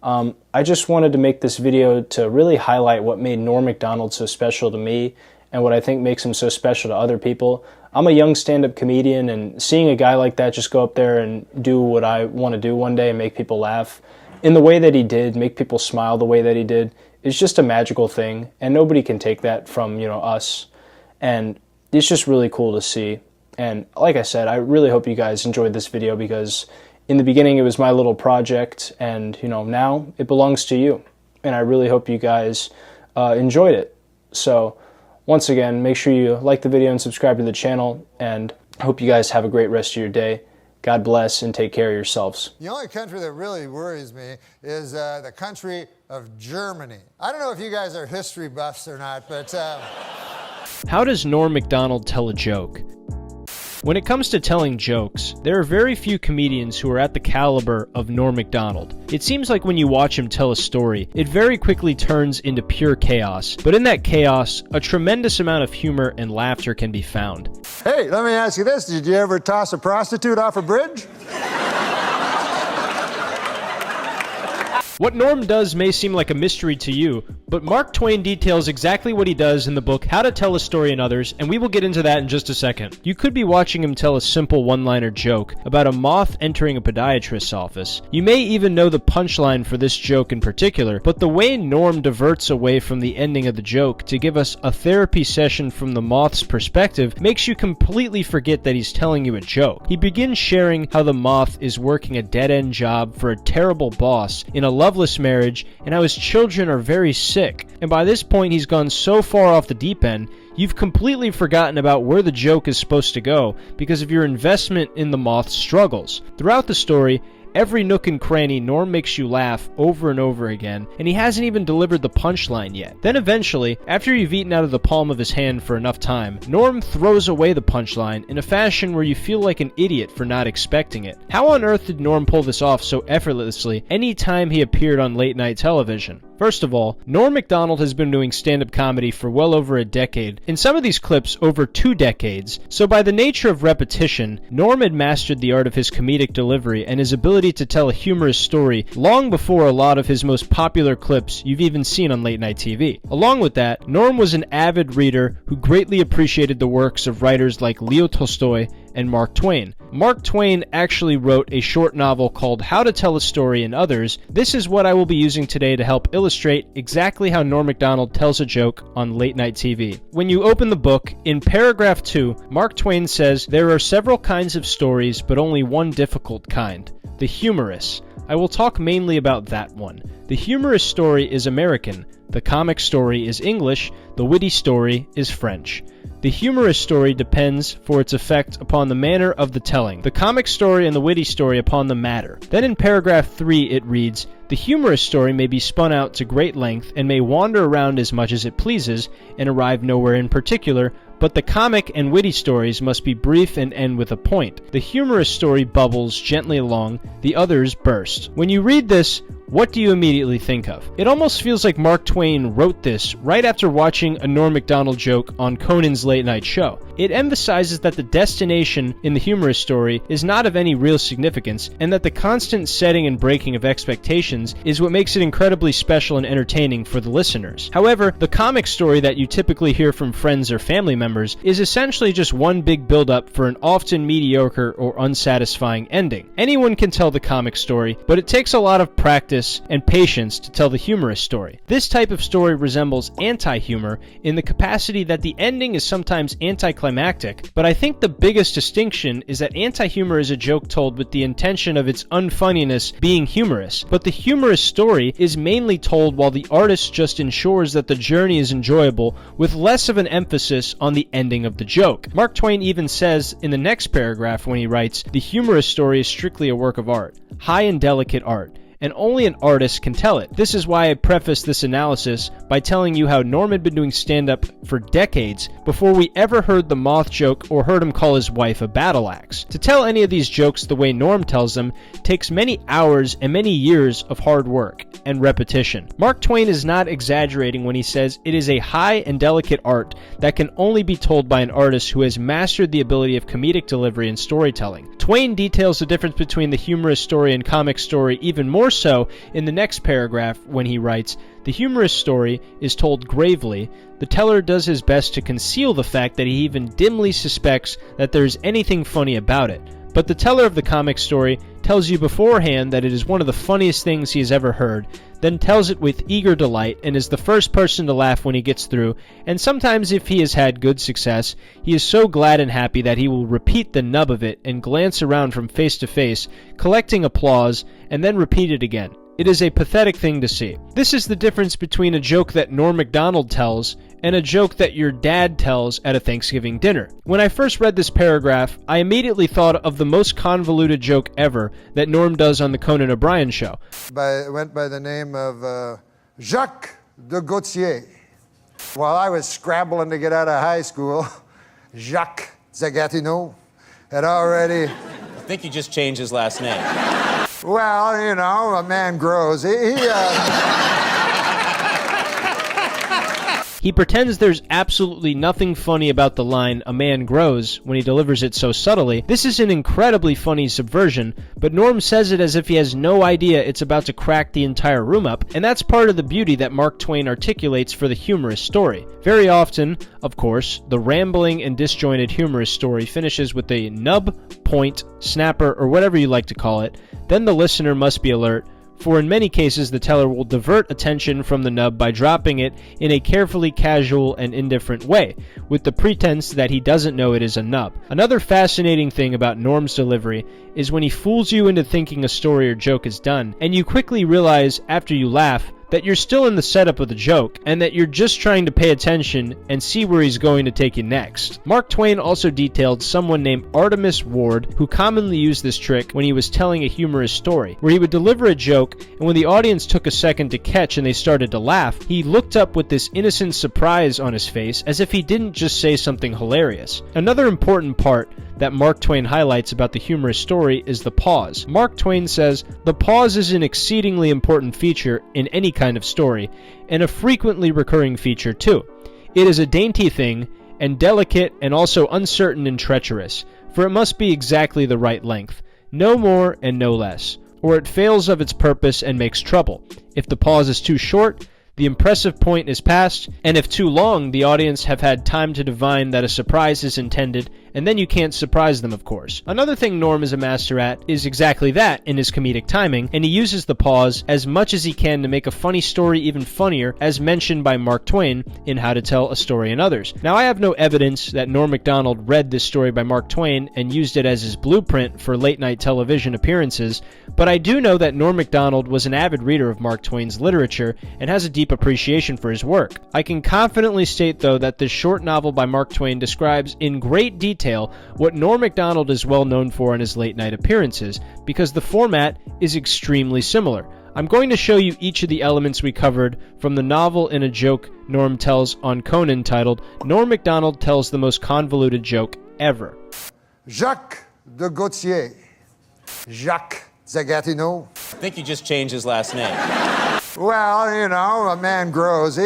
I just wanted to make this video to really highlight what made Norm Macdonald so special to me and what I think makes him so special to other people. I'm a young stand-up comedian, and seeing a guy like that just go up there and do what I want to do one day and make people laugh in the way that he did, make people smile the way that he did, is just a magical thing, and nobody can take that from, us. And it's just really cool to see. And like I said, I really hope you guys enjoyed this video, because in the beginning it was my little project, and now it belongs to you. And I really hope you guys enjoyed it. So once again, make sure you like the video and subscribe to the channel, and I hope you guys have a great rest of your day. God bless, and take care of yourselves. The only country that really worries me is the country of Germany. I don't know if you guys are history buffs or not, but... How does Norm Macdonald tell a joke? When it comes to telling jokes, there are very few comedians who are at the caliber of Norm Macdonald. It seems like when you watch him tell a story, it very quickly turns into pure chaos. But in that chaos, a tremendous amount of humor and laughter can be found. Hey, let me ask you this. Did you ever toss a prostitute off a bridge? What Norm does may seem like a mystery to you, but Mark Twain details exactly what he does in the book How to Tell a Story in Others, and we will get into that in just a second. You could be watching him tell a simple one-liner joke about a moth entering a podiatrist's office. You may even know the punchline for this joke in particular, but the way Norm diverts away from the ending of the joke to give us a therapy session from the moth's perspective makes you completely forget that he's telling you a joke. He begins sharing how the moth is working a dead-end job for a terrible boss in a loveless marriage, and how his children are very sick. And by this point he's gone so far off the deep end, you've completely forgotten about where the joke is supposed to go because of your investment in the moth's struggles. Throughout the story, every nook and cranny, Norm makes you laugh over and over again, and he hasn't even delivered the punchline yet. Then eventually, after you've eaten out of the palm of his hand for enough time, Norm throws away the punchline in a fashion where you feel like an idiot for not expecting it. How on earth did Norm pull this off so effortlessly any time he appeared on late night television? First of all, Norm Macdonald has been doing stand-up comedy for well over a decade, in some of these clips over 2 decades, so by the nature of repetition, Norm had mastered the art of his comedic delivery and his ability to tell a humorous story long before a lot of his most popular clips you've even seen on late night TV. Along with that, Norm was an avid reader who greatly appreciated the works of writers like Leo Tolstoy and Mark Twain. Mark Twain actually wrote a short novel called How to Tell a Story in Others. This is what I will be using today to help illustrate exactly how Norm Macdonald tells a joke on late night TV. When you open the book, in paragraph 2, Mark Twain says, "There are several kinds of stories, but only one difficult kind, the humorous. I will talk mainly about that one. The humorous story is American, the comic story is English, the witty story is French. The humorous story depends for its effect upon the manner of the telling, the comic story and the witty story upon the matter." Then in paragraph 3 it reads, "The humorous story may be spun out to great length and may wander around as much as it pleases and arrive nowhere in particular, but the comic and witty stories must be brief and end with a point. The humorous story bubbles gently along, the others burst." When you read this, what do you immediately think of? It almost feels like Mark Twain wrote this right after watching a Norm Macdonald joke on Conan's late night show. It emphasizes that the destination in the humorous story is not of any real significance, and that the constant setting and breaking of expectations is what makes it incredibly special and entertaining for the listeners. However, the comic story that you typically hear from friends or family members is essentially just one big build-up for an often mediocre or unsatisfying ending. Anyone can tell the comic story, but it takes a lot of practice and patience to tell the humorous story. This type of story resembles anti-humor in the capacity that the ending is sometimes anticlimactic, but I think the biggest distinction is that anti-humor is a joke told with the intention of its unfunniness being humorous, but the humorous story is mainly told while the artist just ensures that the journey is enjoyable with less of an emphasis on the ending of the joke. Mark Twain even says in the next paragraph when he writes, "The humorous story is strictly a work of art, high and delicate art, and only an artist can tell it." This is why I preface this analysis by telling you how Norm had been doing stand-up for decades before we ever heard the moth joke or heard him call his wife a battle axe. To tell any of these jokes the way Norm tells them takes many hours and many years of hard work and repetition. Mark Twain is not exaggerating when he says it is a high and delicate art that can only be told by an artist who has mastered the ability of comedic delivery and storytelling. Twain details the difference between the humorous story and comic story even more so in the next paragraph when he writes, "The humorous story is told gravely. The teller does his best to conceal the fact that he even dimly suspects that there is anything funny about it. But the teller of the comic story tells you beforehand that it is one of the funniest things he has ever heard, then tells it with eager delight and is the first person to laugh when he gets through, and sometimes if he has had good success, he is so glad and happy that he will repeat the nub of it and glance around from face to face, collecting applause, and then repeat it again. It is a pathetic thing to see." This is the difference between a joke that Norm Macdonald tells and a joke that your dad tells at a Thanksgiving dinner. When I first read this paragraph, I immediately thought of the most convoluted joke ever that Norm does on the Conan O'Brien show. Went by the name of Jacques de Gautier. While I was scrabbling to get out of high school, Jacques Zagatineau had already... I think you just changed his last name. Well, you know, a man grows. He pretends there's absolutely nothing funny about the line, "a man grows," when he delivers it so subtly. This is an incredibly funny subversion, but Norm says it as if he has no idea it's about to crack the entire room up, and that's part of the beauty that Mark Twain articulates for the humorous story. Very often, of course, the rambling and disjointed humorous story finishes with a nub, point, snapper, or whatever you like to call it. Then the listener must be alert, for in many cases the teller will divert attention from the nub by dropping it in a carefully casual and indifferent way, with the pretense that he doesn't know it is a nub. Another fascinating thing about Norm's delivery is when he fools you into thinking a story or joke is done, and you quickly realize after you laugh that you're still in the setup of the joke, and that you're just trying to pay attention and see where he's going to take you next. Mark Twain also detailed someone named Artemus Ward, who commonly used this trick when he was telling a humorous story, where he would deliver a joke, and when the audience took a second to catch and they started to laugh, he looked up with this innocent surprise on his face, as if he didn't just say something hilarious. Another important part that Mark Twain highlights about the humorous story is the pause. Mark Twain says, "The pause is an exceedingly important feature in any kind of story, and a frequently recurring feature too. It is a dainty thing, and delicate and also uncertain and treacherous, for it must be exactly the right length, no more and no less, or it fails of its purpose and makes trouble. If the pause is too short, the impressive point is past, and if too long, the audience have had time to divine that a surprise is intended, and then you can't surprise them, of course." Another thing Norm is a master at is exactly that in his comedic timing, and he uses the pause as much as he can to make a funny story even funnier, as mentioned by Mark Twain in How to Tell a Story in Others. Now, I have no evidence that Norm Macdonald read this story by Mark Twain and used it as his blueprint for late-night television appearances, but I do know that Norm Macdonald was an avid reader of Mark Twain's literature and has a deep appreciation for his work. I can confidently state, though, that this short novel by Mark Twain describes in great detail what Norm Macdonald is well known for in his late-night appearances, because the format is extremely similar. I'm going to show you each of the elements we covered from the novel in a joke Norm tells on Conan titled, "Norm Macdonald Tells the Most Convoluted Joke Ever." Jacques de Gautier. Jacques Zagatineau. I think you just changed his last name. Well, you know, a man grows.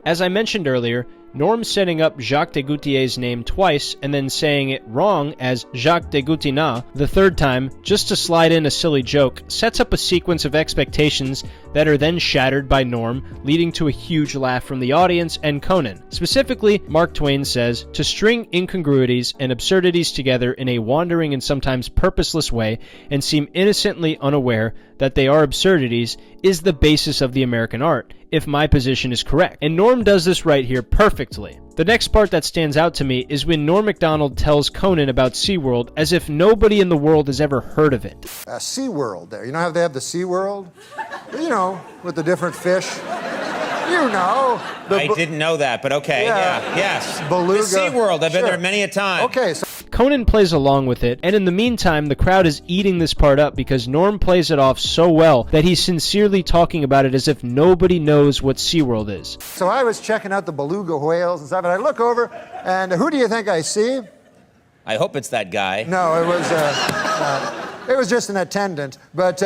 As I mentioned earlier, Norm setting up Jacques de Gautier's name twice and then saying it wrong as Jacques de Goutinat the third time just to slide in a silly joke sets up a sequence of expectations that are then shattered by Norm, leading to a huge laugh from the audience and Conan. Specifically, Mark Twain says, "To string incongruities and absurdities together in a wandering and sometimes purposeless way and seem innocently unaware that they are absurdities is the basis of the American art, if my position is correct." And Norm does this right here perfectly. The next part that stands out to me is when Norm Macdonald tells Conan about SeaWorld as if nobody in the world has ever heard of it. SeaWorld there. You know how they have the SeaWorld? You know, with the different fish. You know. I didn't know that, but okay. Yeah. Yes. Beluga. The SeaWorld. I've been Sure. there many a time. Okay, so Conan plays along with it, and in the meantime, the crowd is eating this part up because Norm plays it off so well that he's sincerely talking about it as if nobody knows what SeaWorld is. So I was checking out the beluga whales and stuff, and I look over, and who do you think I see? I hope it's that guy. No, it was just an attendant, but...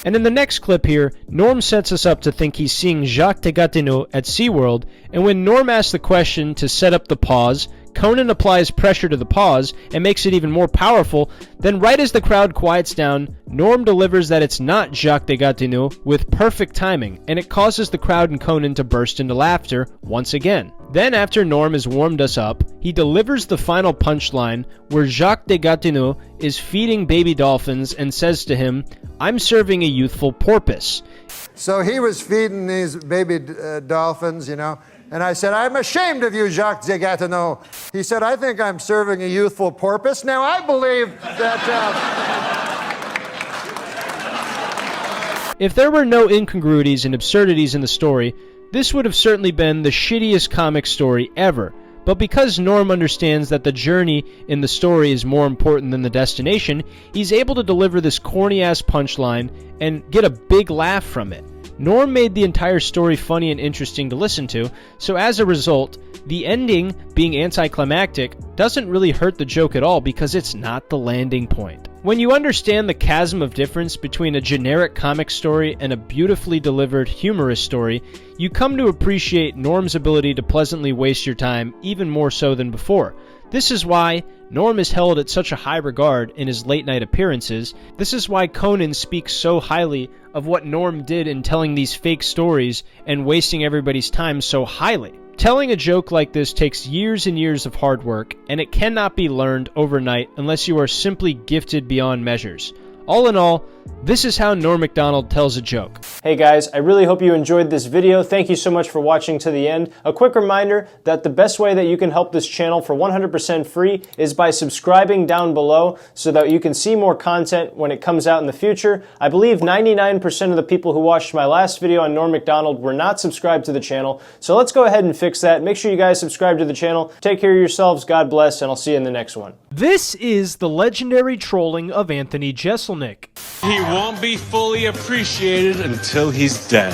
And in the next clip here, Norm sets us up to think he's seeing Jacques de Gatineau at SeaWorld, and when Norm asks the question to set up the pause, Conan applies pressure to the pause and makes it even more powerful. Then right as the crowd quiets down, Norm delivers that it's not Jacques Desgatineau with perfect timing, and it causes the crowd and Conan to burst into laughter once again. Then after Norm has warmed us up, he delivers the final punchline where Jacques Desgatineau is feeding baby dolphins and says to him, "I'm serving a youthful porpoise." So he was feeding these baby dolphins, you know, and I said, "I'm ashamed of you, Jacques Desgatineau." He said, "I think I'm serving a youthful porpoise." Now, I believe that... If there were no incongruities and absurdities in the story, this would have certainly been the shittiest comic story ever. But because Norm understands that the journey in the story is more important than the destination, he's able to deliver this corny-ass punchline and get a big laugh from it. Norm made the entire story funny and interesting to listen to, so as a result, the ending, being anticlimactic, doesn't really hurt the joke at all because it's not the landing point. When you understand the chasm of difference between a generic comic story and a beautifully delivered humorous story, you come to appreciate Norm's ability to pleasantly waste your time even more so than before. This is why Norm is held at such a high regard in his late-night appearances. This is why Conan speaks so highly of what Norm did in telling these fake stories and wasting everybody's time so highly. Telling a joke like this takes years and years of hard work, and it cannot be learned overnight unless you are simply gifted beyond measures. All in all, this is how Norm Macdonald tells a joke. Hey guys, I really hope you enjoyed this video. Thank you so much for watching to the end. A quick reminder that the best way that you can help this channel for 100% free is by subscribing down below so that you can see more content when it comes out in the future. I believe 99% of the people who watched my last video on Norm Macdonald were not subscribed to the channel, so let's go ahead and fix that. Make sure you guys subscribe to the channel. Take care of yourselves, God bless, and I'll see you in the next one. This is the legendary trolling of Anthony Jeselnik. He won't be fully appreciated until he's dead.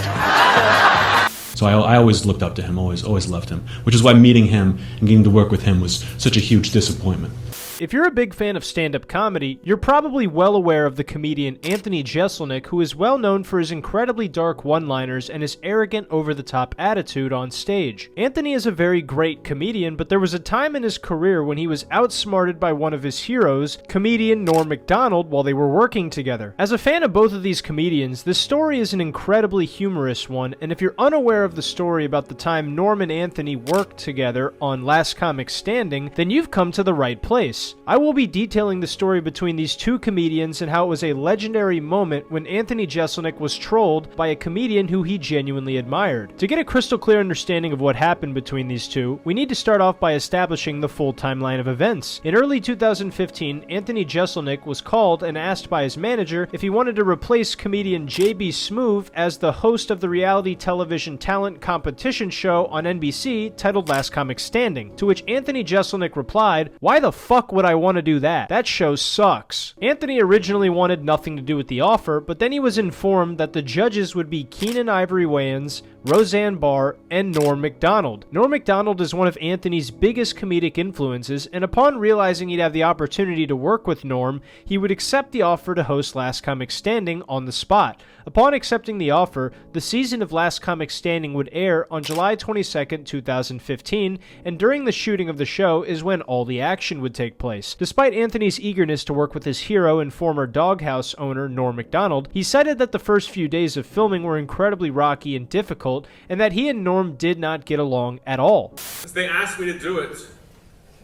So I always looked up to him, always loved him, which is why meeting him and getting to work with him was such a huge disappointment. If you're a big fan of stand-up comedy, you're probably well aware of the comedian Anthony Jeselnik, who is well known for his incredibly dark one-liners and his arrogant, over-the-top attitude on stage. Anthony is a very great comedian, but there was a time in his career when he was outsmarted by one of his heroes, comedian Norm Macdonald, while they were working together. As a fan of both of these comedians, this story is an incredibly humorous one, and if you're unaware of the story about the time Norm and Anthony worked together on Last Comic Standing, then you've come to the right place. I will be detailing the story between these two comedians and how it was a legendary moment when Anthony Jeselnik was trolled by a comedian who he genuinely admired. To get a crystal clear understanding of what happened between these two, we need to start off by establishing the full timeline of events. In early 2015, Anthony Jeselnik was called and asked by his manager if he wanted to replace comedian J.B. Smoove as the host of the reality television talent competition show on NBC titled Last Comic Standing, to which Anthony Jeselnik replied, "Why the fuck would I want to do that? That show sucks." Anthony originally wanted nothing to do with the offer, but then he was informed that the judges would be Keenan Ivory Wayans, Roseanne Barr, and Norm Macdonald. Norm Macdonald is one of Anthony's biggest comedic influences, and upon realizing he'd have the opportunity to work with Norm, he would accept the offer to host Last Comic Standing on the spot. Upon accepting the offer, the season of Last Comic Standing would air on July 22nd, 2015, and during the shooting of the show is when all the action would take place. Despite Anthony's eagerness to work with his hero and former Doghouse owner, Norm Macdonald, he cited that the first few days of filming were incredibly rocky and difficult, and that he and Norm did not get along at all. They asked me to do it,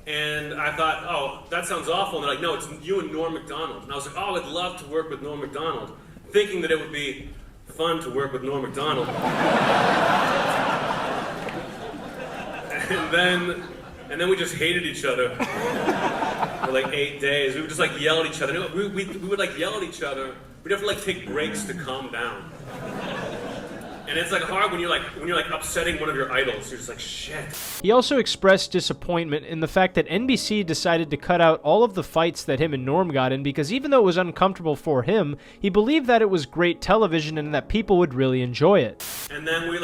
and I thought, oh, that sounds awful. And they're like, no, it's you and Norm Macdonald. And I was like, oh, I'd love to work with Norm Macdonald, thinking that it would be fun to work with Norm Macdonald. And then we just hated each other for like 8 days. We would just like yell at each other. We would like yell at each other. We'd have to like take breaks to calm down. And it's like hard when you're like upsetting one of your idols. You're just like, shit. He also expressed disappointment in the fact that NBC decided to cut out all of the fights that him and Norm got in, because even though it was uncomfortable for him, he believed that it was great television and that people would really enjoy it. And then we'd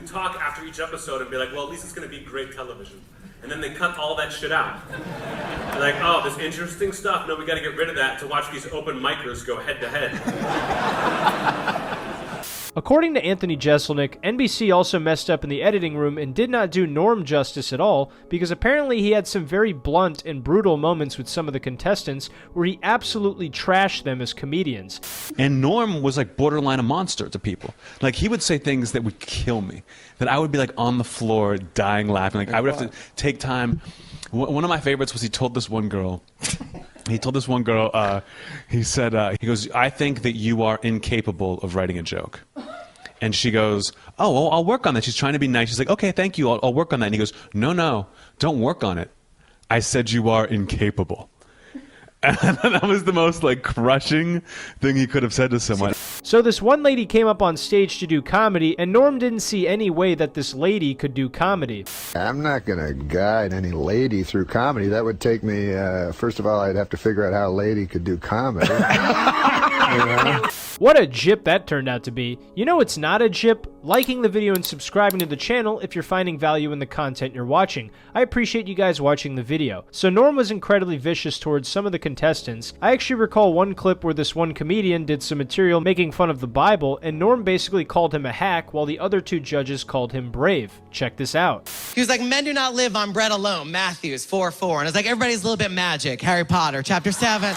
talk after each episode and be like, well, at least it's gonna be great television. And then they cut all that shit out. They're like, oh, this interesting stuff. No, we gotta get rid of that to watch these open micers go head to head. According to Anthony Jeselnik, NBC also messed up in the editing room and did not do Norm justice at all, because apparently he had some very blunt and brutal moments with some of the contestants where he absolutely trashed them as comedians. And Norm was like borderline a monster to people. Like, he would say things that would kill me, that I would be like on the floor dying laughing. Like, I would have to take time. One of my favorites was he told this one girl, he said, he goes, "I think that you are incapable of writing a joke." And she goes, "Oh, well, I'll work on that." She's trying to be nice. She's like, "Okay, thank you. I'll work on that." And he goes, No, don't work on it. I said you are incapable." And that was the most like crushing thing he could have said to someone. So this one lady came up on stage to do comedy, and Norm didn't see any way that this lady could do comedy. I'm not going to guide any lady through comedy. That would take me, first of all, I'd have to figure out how a lady could do comedy. You know? What a jip that turned out to be. You know it's not a jip? Liking the video and subscribing to the channel if you're finding value in the content you're watching. I appreciate you guys watching the video. So Norm was incredibly vicious towards some of the contestants. I actually recall one clip where this one comedian did some material making fun of the Bible, and Norm basically called him a hack while the other two judges called him brave. Check this out. He was like, "Men do not live on bread alone," Matthew 4:4. And it's like, everybody's a little bit magic. Harry Potter, chapter 7.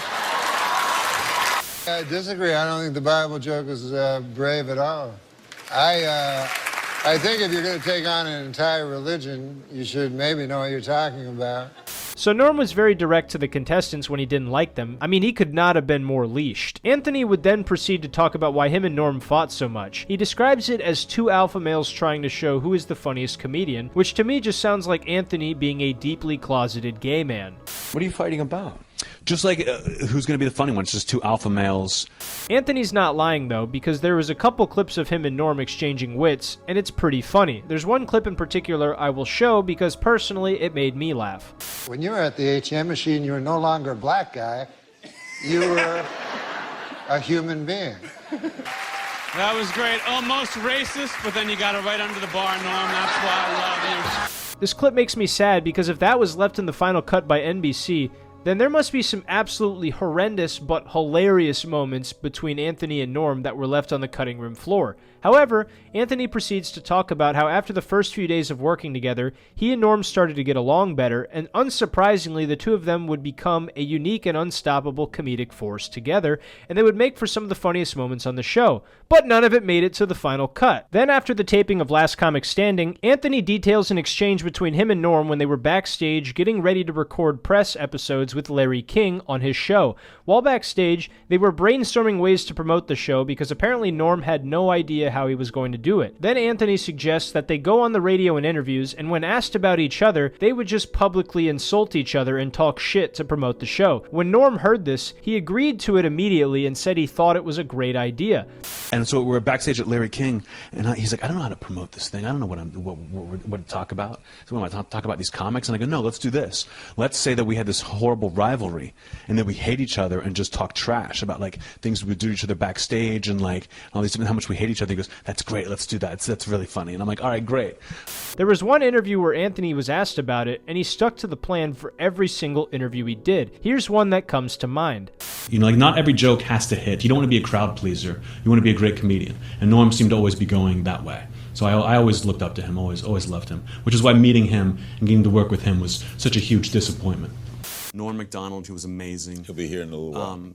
I disagree. I don't think the Bible joke is brave at all. I think if you're going to take on an entire religion, you should maybe know what you're talking about. So Norm was very direct to the contestants when he didn't like them. I mean, he could not have been more leashed. Anthony would then proceed to talk about why him and Norm fought so much. He describes it as two alpha males trying to show who is the funniest comedian, which to me just sounds like Anthony being a deeply closeted gay man. What are you fighting about? Just like, who's going to be the funny one? It's just two alpha males. Anthony's not lying though, because there was a couple clips of him and Norm exchanging wits, and it's pretty funny. There's one clip in particular I will show because personally it made me laugh. When you were at the ATM machine, you were no longer a black guy. You were a human being. That was great. Almost racist, but then you got it right under the bar, Norm. That's why I love you. This clip makes me sad because if that was left in the final cut by NBC, then there must be some absolutely horrendous but hilarious moments between Anthony and Norm that were left on the cutting room floor. However, Anthony proceeds to talk about how after the first few days of working together, he and Norm started to get along better, and unsurprisingly, the two of them would become a unique and unstoppable comedic force together, and they would make for some of the funniest moments on the show. But none of it made it to the final cut. Then after the taping of Last Comic Standing, Anthony details an exchange between him and Norm when they were backstage getting ready to record press episodes with Larry King on his show. While backstage, they were brainstorming ways to promote the show because apparently Norm had no idea how he was going to do it. Then Anthony suggests that they go on the radio in interviews, and when asked about each other, they would just publicly insult each other and talk shit to promote the show. When Norm heard this, he agreed to it immediately and said he thought it was a great idea. And so we're backstage at Larry King, and he's like, "I don't know how to promote this thing. I don't know what to talk about. So when I talk about these comics," and I go, "No, let's do this. Let's say that we had this horrible rivalry, and that we hate each other, and just talk trash about like things we would do to each other backstage, and like all these how much we hate each other." He goes, "That's great. Let's do that. That's really funny." And I'm like, "All right, great." There was one interview where Anthony was asked about it, and he stuck to the plan for every single interview he did. Here's one that comes to mind. You know, like not every joke has to hit. You don't want to be a crowd pleaser. You want to be a great comedian. And Norm seemed to always be going that way. So I always looked up to him, always loved him. Which is why meeting him and getting to work with him was such a huge disappointment. NORM MACDONALD, who was amazing. He'll be here in a little while.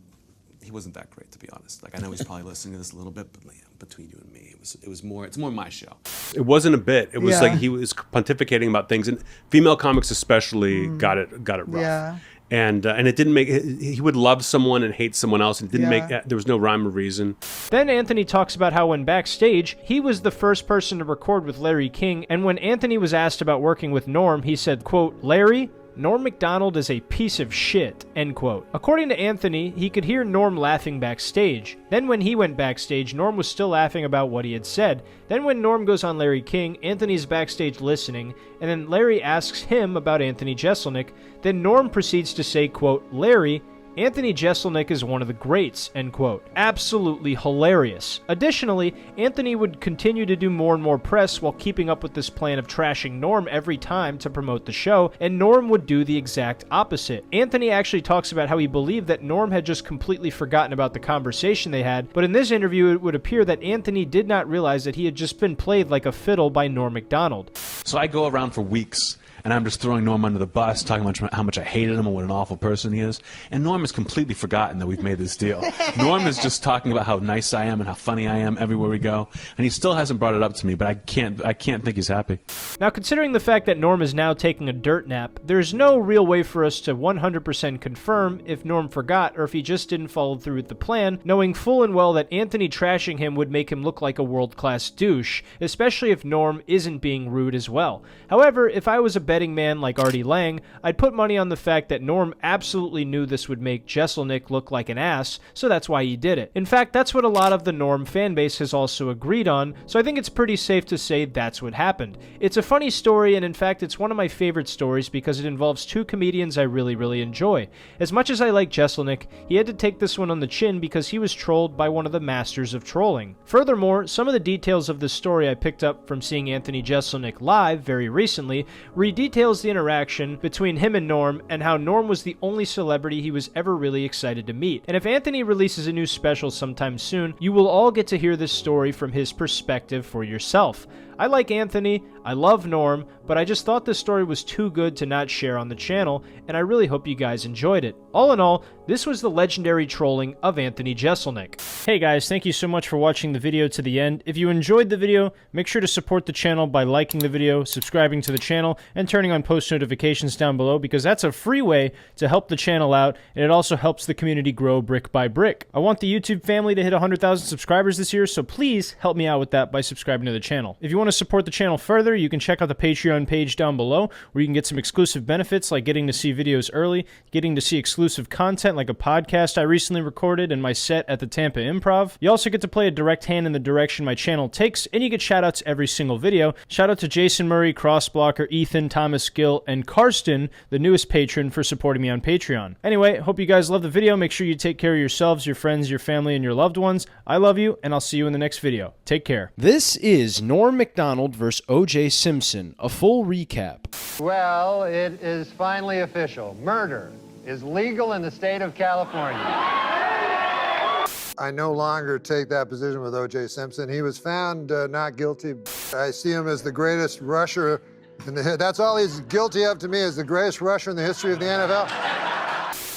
He wasn't that great, to be honest. Like, I know he's probably listening to this a little bit, but like, between you and me, it's more my show. It wasn't a bit. It was like he was pontificating about things, and female comics especially got it rough. Yeah. And it didn't make. He would love someone and hate someone else. And it didn't make. There was no rhyme or reason. Then Anthony talks about how when backstage, he was the first person to record with Larry King, and when Anthony was asked about working with Norm, he said, quote, "Larry, Norm MACDONALD is a piece of shit," end quote. According to Anthony, he could hear Norm laughing backstage. Then when he went backstage, Norm was still laughing about what he had said. Then when Norm goes on Larry King, Anthony's backstage listening, and then Larry asks him about Anthony Jeselnik. Then Norm proceeds to say, quote, "Larry, Anthony Jeselnik is one of the greats, end quote. Absolutely hilarious. Additionally, Anthony would continue to do more and more press while keeping up with this plan of trashing Norm every time to promote the show, and Norm would do the exact opposite. Anthony actually talks about how he believed that Norm had just completely forgotten about the conversation they had, but in this interview it would appear that Anthony did not realize that he had just been played like a fiddle by Norm MacDonald. So I go around for weeks, and I'm just throwing Norm under the bus, talking about how much I hated him and what an awful person he is. And Norm has completely forgotten that we've made this deal. Norm is just talking about how nice I am and how funny I am everywhere we go. And he still hasn't brought it up to me, but I can't think he's happy. Now, considering the fact that Norm is now taking a dirt nap, there's no real way for us to 100% confirm if Norm forgot or if he just didn't follow through with the plan, knowing full and well that Anthony trashing him would make him look like a world-class douche, especially if Norm isn't being rude as well. However, if I was a betting man like Artie Lang, I'd put money on the fact that Norm absolutely knew this would make Jeselnik look like an ass, so that's why he did it. In fact, that's what a lot of the Norm fanbase has also agreed on, so I think it's pretty safe to say that's what happened. It's a funny story, and in fact, it's one of my favorite stories because it involves two comedians I really enjoy. As much as I like Jeselnik, he had to take this one on the chin because he was trolled by one of the masters of trolling. Furthermore, some of the details of this story I picked up from seeing Anthony Jeselnik live very recently, where he details the interaction between him and Norm and how Norm was the only celebrity he was ever really excited to meet. And if Anthony releases a new special sometime soon, you will all get to hear this story from his perspective for yourself. I like Anthony, I love Norm, but I just thought this story was too good to not share on the channel, and I really hope you guys enjoyed it. All in all, this was the legendary trolling of Anthony Jeselnik. Hey guys, thank you so much for watching the video to the end. If you enjoyed the video, make sure to support the channel by liking the video, subscribing to the channel, and turning on post notifications down below, because that's a free way to help the channel out, and it also helps the community grow brick by brick. I want the YouTube family to hit 100,000 subscribers this year, so please help me out with that by subscribing to the channel. If you want to support the channel further, you can check out the Patreon page down below, where you can get some exclusive benefits like getting to see videos early, getting to see exclusive content like a podcast I recently recorded and my set at the Tampa Improv. You also get to play a direct hand in the direction my channel takes, and you get shoutouts every single video. Shout out to Jason Murray, Crossblocker, Ethan, Thomas Gill, and Karsten, the newest patron, for supporting me on Patreon. Anyway, hope you guys love the video. Make sure you take care of yourselves, your friends, your family, and your loved ones. I love you, and I'll see you in the next video. Take care. This is Norm MacDonald vs. O.J. Simpson, a full recap. Well, it is finally official. Murder is legal in the state of California. I no longer take that position with O.J. Simpson. He was found not guilty. I see him as the greatest rusher in the that's all he's guilty of to me, is the greatest rusher in the history of the NFL.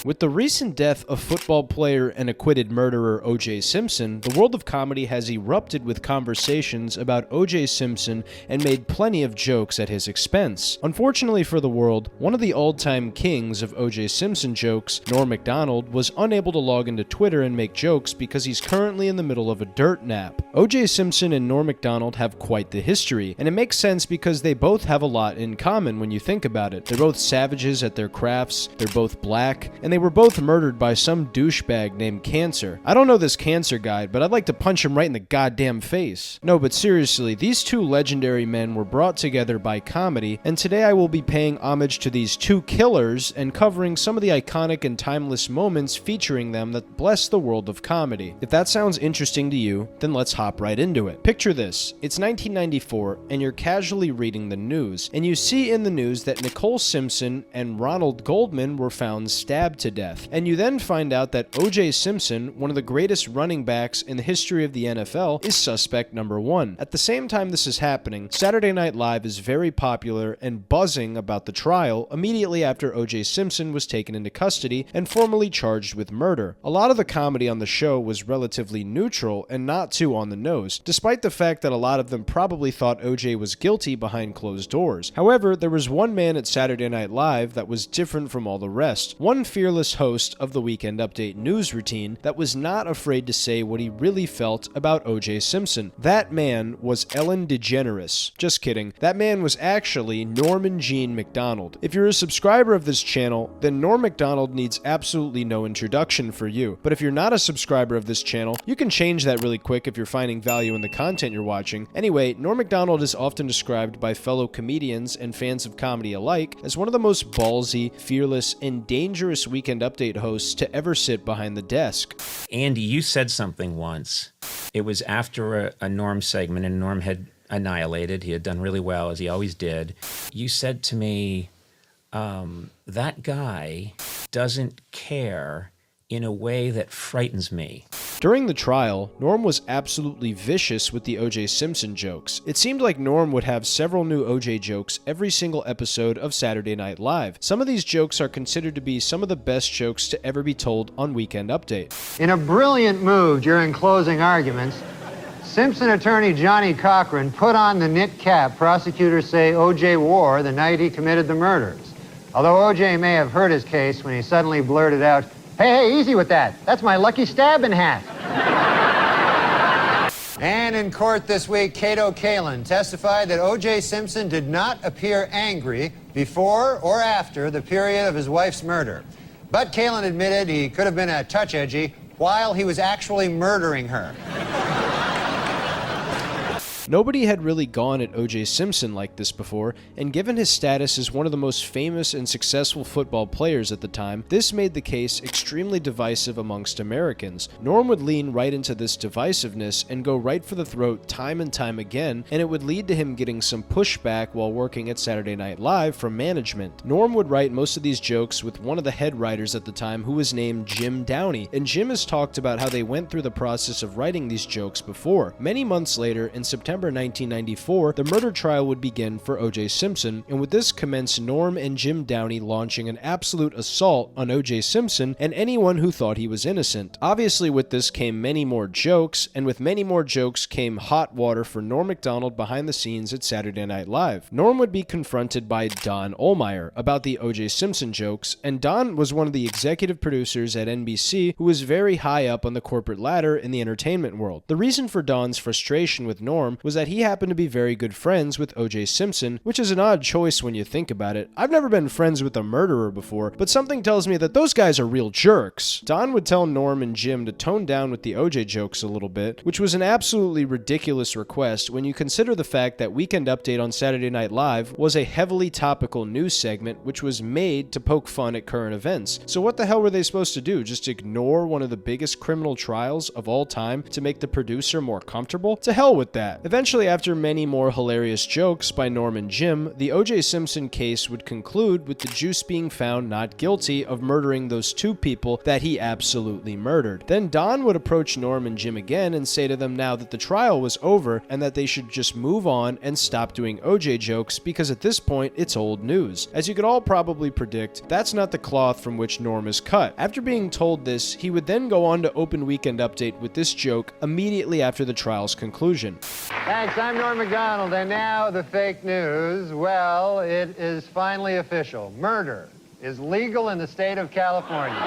With the recent death of football player and acquitted murderer O.J. Simpson, the world of comedy has erupted with conversations about O.J. Simpson and made plenty of jokes at his expense. Unfortunately for the world, one of the all-time kings of O.J. Simpson jokes, Norm MacDonald, was unable to log into Twitter and make jokes because he's currently in the middle of a dirt nap. O.J. Simpson and Norm MacDonald have quite the history, and it makes sense because they both have a lot in common when you think about it. They're both savages at their crafts, they're both black, and they were both murdered by some douchebag named Cancer. I don't know this Cancer guy, but I'd like to punch him right in the goddamn face. No, but seriously, these two legendary men were brought together by comedy, and today I will be paying homage to these two killers and covering some of the iconic and timeless moments featuring them that bless the world of comedy. If that sounds interesting to you, then let's hop right into it. Picture this. It's 1994, and you're casually reading the news, and you see in the news that Nicole Simpson and Ronald Goldman were found stabbed to death. And you then find out that O.J. Simpson, one of the greatest running backs in the history of the NFL, is suspect number one. At the same time this is happening, Saturday Night Live is very popular and buzzing about the trial immediately after O.J. Simpson was taken into custody and formally charged with murder. A lot of the comedy on the show was relatively neutral and not too on the nose, despite the fact that a lot of them probably thought O.J. was guilty behind closed doors. However, there was one man at Saturday Night Live that was different from all the rest. One fearless host of the Weekend Update news routine that was not afraid to say what he really felt about O.J. Simpson. That man was Ellen DeGeneres. Just kidding. That man was actually Norman Jean MacDonald. If you're a subscriber of this channel, then Norm MacDonald needs absolutely no introduction for you. But if you're not a subscriber of this channel, you can change that really quick if you're finding value in the content you're watching. Anyway, Norm MacDonald is often described by fellow comedians and fans of comedy alike as one of the most ballsy, fearless, and dangerous Weekend Weekend Update hosts to ever sit behind the desk. Andy, you said something once. It was after a Norm segment, and Norm had annihilated. He had done really well, as he always did. You said to me, that guy doesn't care in a way that frightens me. During the trial, Norm was absolutely vicious with the O.J. Simpson jokes. It seemed like Norm would have several new O.J. jokes every single episode of Saturday Night Live. Some of these jokes are considered to be some of the best jokes to ever be told on Weekend Update. In a brilliant move during closing arguments, Simpson attorney Johnny Cochran put on the knit cap prosecutors say O.J. wore the night he committed the murders. Although O.J. may have hurt his case when he suddenly blurted out, "Hey, easy with that. That's my lucky stabbing hat." And in court this week, Cato Kalin testified that O.J. Simpson did not appear angry before or after the period of his wife's murder. But Kalin admitted he could have been a touch edgy while he was actually murdering her. Nobody had really gone at O.J. Simpson like this before, and given his status as one of the most famous and successful football players at the time, this made the case extremely divisive amongst Americans. Norm would lean right into this divisiveness and go right for the throat time and time again, and it would lead to him getting some pushback while working at Saturday Night Live from management. Norm would write most of these jokes with one of the head writers at the time, who was named Jim Downey, and Jim has talked about how they went through the process of writing these jokes before. Many months later, in September 1994, the murder trial would begin for O.J. Simpson, and with this commenced Norm and Jim Downey launching an absolute assault on O.J. Simpson and anyone who thought he was innocent. Obviously, with this came many more jokes, and with many more jokes came hot water for Norm Macdonald behind the scenes at Saturday Night Live. Norm would be confronted by Don Ohlmeyer about the O.J. Simpson jokes, and Don was one of the executive producers at NBC who was very high up on the corporate ladder in the entertainment world. The reason for Don's frustration with Norm was that he happened to be very good friends with O.J. Simpson, which is an odd choice when you think about it. I've never been friends with a murderer before, but something tells me that those guys are real jerks. Don would tell Norm and Jim to tone down with the O.J. jokes a little bit, which was an absolutely ridiculous request when you consider the fact that Weekend Update on Saturday Night Live was a heavily topical news segment which was made to poke fun at current events. So what the hell were they supposed to do? Just ignore one of the biggest criminal trials of all time to make the producer more comfortable? To hell with that. Eventually, after many more hilarious jokes by Norm and Jim, the O.J. Simpson case would conclude with the Juice being found not guilty of murdering those two people that he absolutely murdered. Then Don would approach Norm and Jim again and say to them now that the trial was over and that they should just move on and stop doing O.J. jokes because at this point it's old news. As you could all probably predict, that's not the cloth from which Norm is cut. After being told this, he would then go on to open Weekend Update with this joke immediately after the trial's conclusion. Thanks, I'm Norm Macdonald, and now the fake news. Well, it is finally official. Murder is legal in the state of California.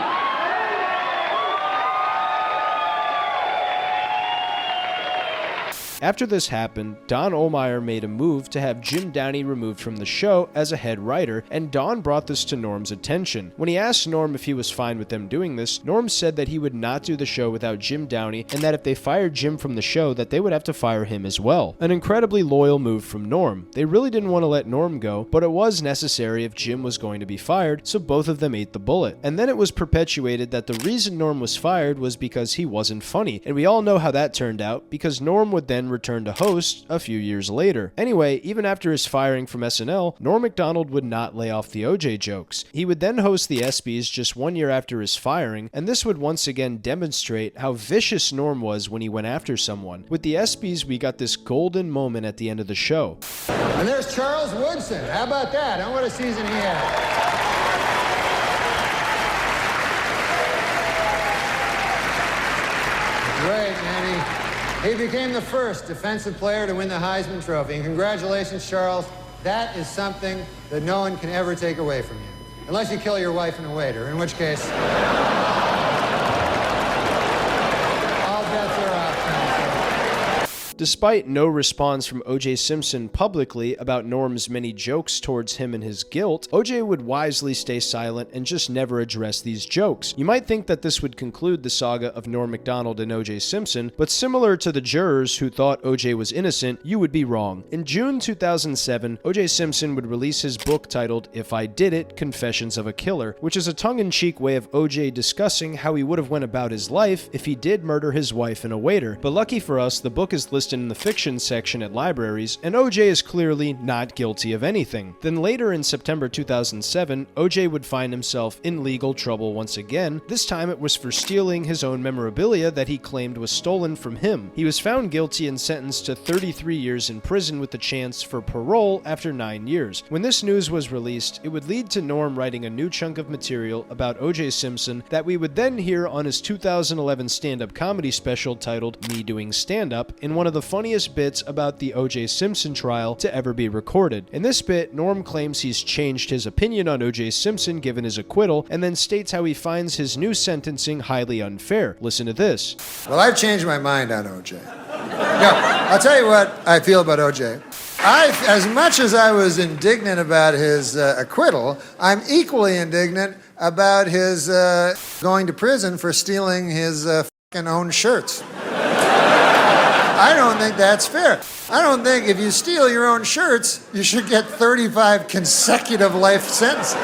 After this happened, Don Ohlmeyer made a move to have Jim Downey removed from the show as a head writer, and Don brought this to Norm's attention. When he asked Norm if he was fine with them doing this, Norm said that he would not do the show without Jim Downey, and that if they fired Jim from the show, that they would have to fire him as well. An incredibly loyal move from Norm. They really didn't want to let Norm go, but it was necessary if Jim was going to be fired, so both of them ate the bullet. And then it was perpetuated that the reason Norm was fired was because he wasn't funny, and we all know how that turned out, because Norm would then return to host a few years later. Anyway, even after his firing from SNL, Norm Macdonald would not lay off the O.J. jokes. He would then host the ESPYs just 1 year after his firing, and this would once again demonstrate how vicious Norm was when he went after someone. With the ESPYs, we got this golden moment at the end of the show. And there's Charles Woodson. How about that? And what a season he had. Great, man. He became the first defensive player to win the Heisman Trophy. And congratulations, Charles. That is something that no one can ever take away from you. Unless you kill your wife and a waiter, in which case... all bets are off. Despite no response from O.J. Simpson publicly about Norm's many jokes towards him and his guilt, O.J. would wisely stay silent and just never address these jokes. You might think that this would conclude the saga of Norm Macdonald and O.J. Simpson, but similar to the jurors who thought O.J. was innocent, you would be wrong. In June 2007, O.J. Simpson would release his book titled If I Did It, Confessions of a Killer, which is a tongue-in-cheek way of O.J. discussing how he would have went about his life if he did murder his wife and a waiter. But lucky for us, the book is listed in the fiction section at libraries, and O.J. is clearly not guilty of anything. Then later in September 2007, O.J. would find himself in legal trouble once again. This time it was for stealing his own memorabilia that he claimed was stolen from him. He was found guilty and sentenced to 33 years in prison with the chance for parole after 9 years. When this news was released, it would lead to Norm writing a new chunk of material about O.J. Simpson that we would then hear on his 2011 stand-up comedy special titled Me Doing Stand-Up, in one of the funniest bits about the O.J. Simpson trial to ever be recorded. In this bit, Norm claims he's changed his opinion on O.J. Simpson given his acquittal, and then states how he finds his new sentencing highly unfair. Listen to this. Well, I've changed my mind on O.J. Yeah, I'll tell you what I feel about O.J. As much as I was indignant about his acquittal, I'm equally indignant about his going to prison for stealing his fucking own shirts. I don't think that's fair. I don't think if you steal your own shirts, you should get 35 consecutive life sentences.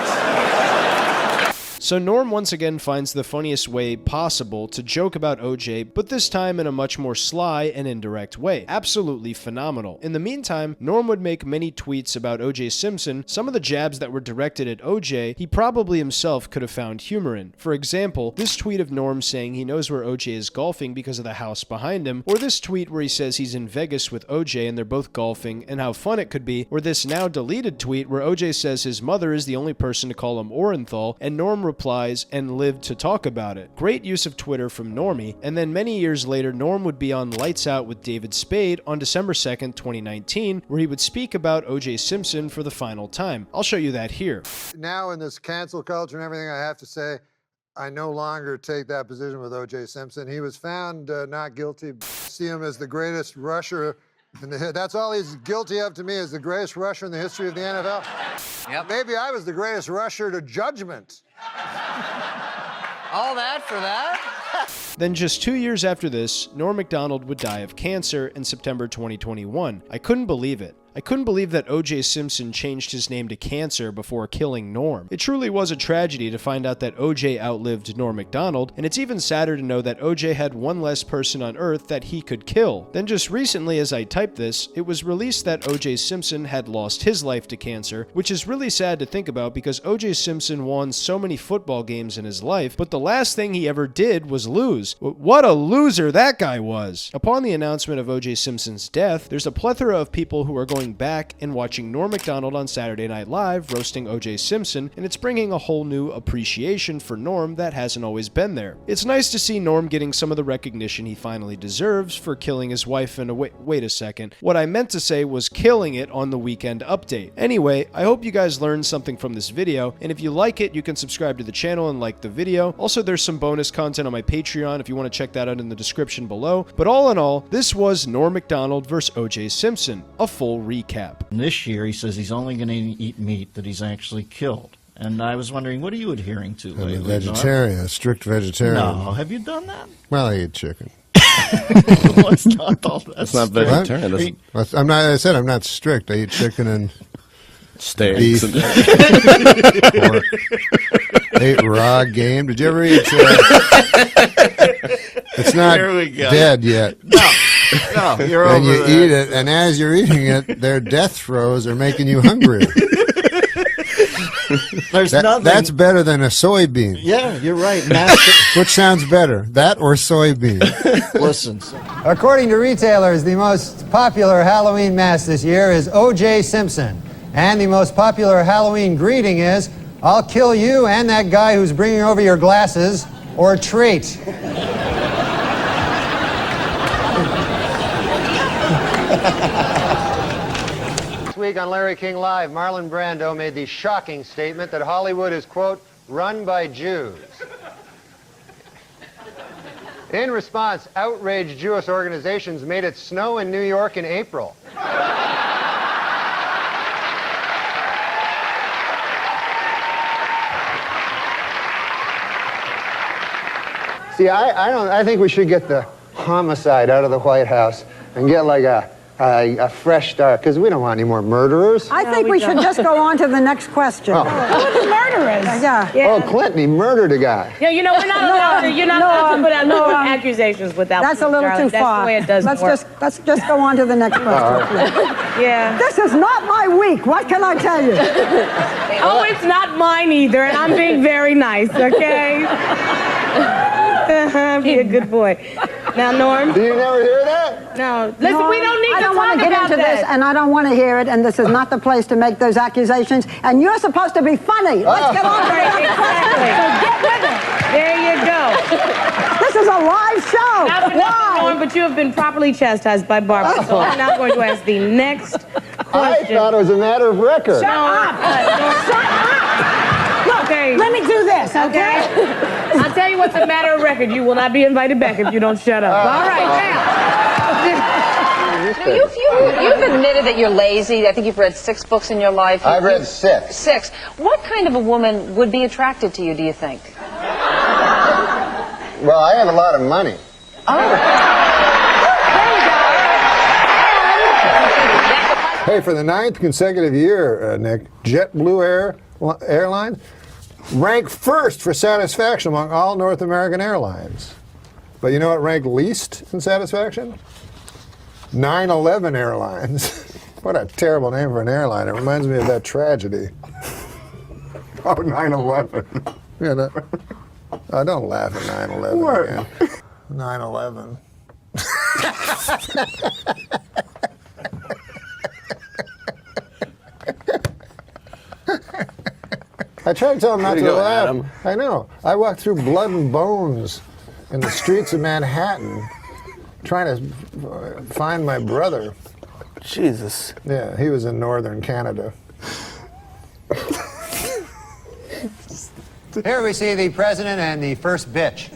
So Norm once again finds the funniest way possible to joke about O.J., but this time in a much more sly and indirect way. Absolutely phenomenal. In the meantime, Norm would make many tweets about O.J. Simpson. Some of the jabs that were directed at O.J., he probably himself could have found humor in. For example, this tweet of Norm saying he knows where O.J. is golfing because of the house behind him, or this tweet where he says he's in Vegas with O.J. and they're both golfing and how fun it could be, or this now deleted tweet where O.J. says his mother is the only person to call him Orenthal, and Norm replies, and lived to talk about it. Great use of Twitter from Normie, and then many years later, Norm would be on Lights Out with David Spade on December 2nd, 2019, where he would speak about O.J. Simpson for the final time. I'll show you that here. Now in this cancel culture and everything, I have to say, I no longer take that position with O.J. Simpson. He was found not guilty. See him as the greatest rusher in the that's all he's guilty of to me, is the greatest rusher in the history of the NFL. Yep. Maybe I was the greatest rusher to judgment. All that for that? Then just 2 years after this, Norm Macdonald would die of cancer in September 2021. I couldn't believe it. I couldn't believe that O.J. Simpson changed his name to Cancer before killing Norm. It truly was a tragedy to find out that O.J. outlived Norm Macdonald, and it's even sadder to know that O.J. had one less person on Earth that he could kill. Then just recently, as I typed this, it was released that O.J. Simpson had lost his life to cancer, which is really sad to think about because O.J. Simpson won so many football games in his life, but the last thing he ever did was lose. What a loser that guy was! Upon the announcement of O.J. Simpson's death, there's a plethora of people who are going back and watching Norm Macdonald on Saturday Night Live roasting O.J. Simpson, and it's bringing a whole new appreciation for Norm that hasn't always been there. It's nice to see Norm getting some of the recognition he finally deserves for killing his wife and wait a second. What I meant to say was killing it on the Weekend Update. Anyway, I hope you guys learned something from this video, and if you like it, you can subscribe to the channel and like the video. Also, there's some bonus content on my Patreon if you want to check that out in the description below. But all in all, this was Norm Macdonald vs. O.J. Simpson, a full recap. This year, he says he's only going to eat meat that he's actually killed. And I was wondering, what are you adhering to lately? I'm a vegetarian, a strict vegetarian. No, have you done that? Well, I eat chicken. Let's not all that. That's not vegetarian. I'm not. I said I'm not strict. I eat chicken and steaks beef. Pork. I ate raw game. Did you ever eat? It's not dead yet. No, you're and over you that. eat it, and as you're eating it, their death throes are making you hungrier. There's nothing. That's better than a soybean. Yeah, you're right. Which sounds better, that or soybean? Listen. According to retailers, the most popular Halloween mask this year is O.J. Simpson. And the most popular Halloween greeting is, "I'll kill you and that guy who's bringing over your glasses," or treat. This week on Larry King Live, Marlon Brando made the shocking statement that Hollywood is, quote, run by Jews. In response, outraged Jewish organizations made it snow in New York in April. See, I think we should get the homicide out of the White House and get like a fresh start, because we don't want any more murderers. I think we should just go on to the next question. Oh. Who are the murderers? Oh, Clinton, he murdered a guy. Yeah, you know, we're not allowed to, you're not allowed to put out no accusations without That's a little too far. That's the way it does work. Let's just go on to the next question. Yeah. This is not my week. What can I tell you? Oh, it's not mine either, and I'm being very nice, okay? Be a good boy. Now, Norm. Do you never hear that? No. Listen, we don't need I to don't talk want to get about into that. this, and I don't want to hear it, and this is not the place to make those accusations, and you're supposed to be funny. Let's get on to the other question. So get with it. There you go. This is a live show. Not for nothing, Norm, but you have been properly chastised by Barbara, so I'm now going to ask the next question. I thought it was a matter of record. Shut up. Okay. Let me do this, okay? I'll tell you what's a matter of record. You will not be invited back if you don't shut up. All right, Now, you've admitted that you're lazy. I think you've read 6 books in your life. I've read 6. 6. What kind of a woman would be attracted to you, do you think? Well, I have a lot of money. Hey, for the 9th consecutive year, Nick, JetBlue Airlines ranked first for satisfaction among all North American airlines. But you know what ranked least in satisfaction? 9/11 Airlines. What a terrible name for an airline. It reminds me of that tragedy. Oh, 9/11. You know? Oh, don't laugh at 9/11 again. 9/11. I tried to tell him not to laugh. Adam. I know. I walked through blood and bones in the streets of Manhattan trying to find my brother. Jesus. Yeah, he was in northern Canada. Here we see the president and the first bitch.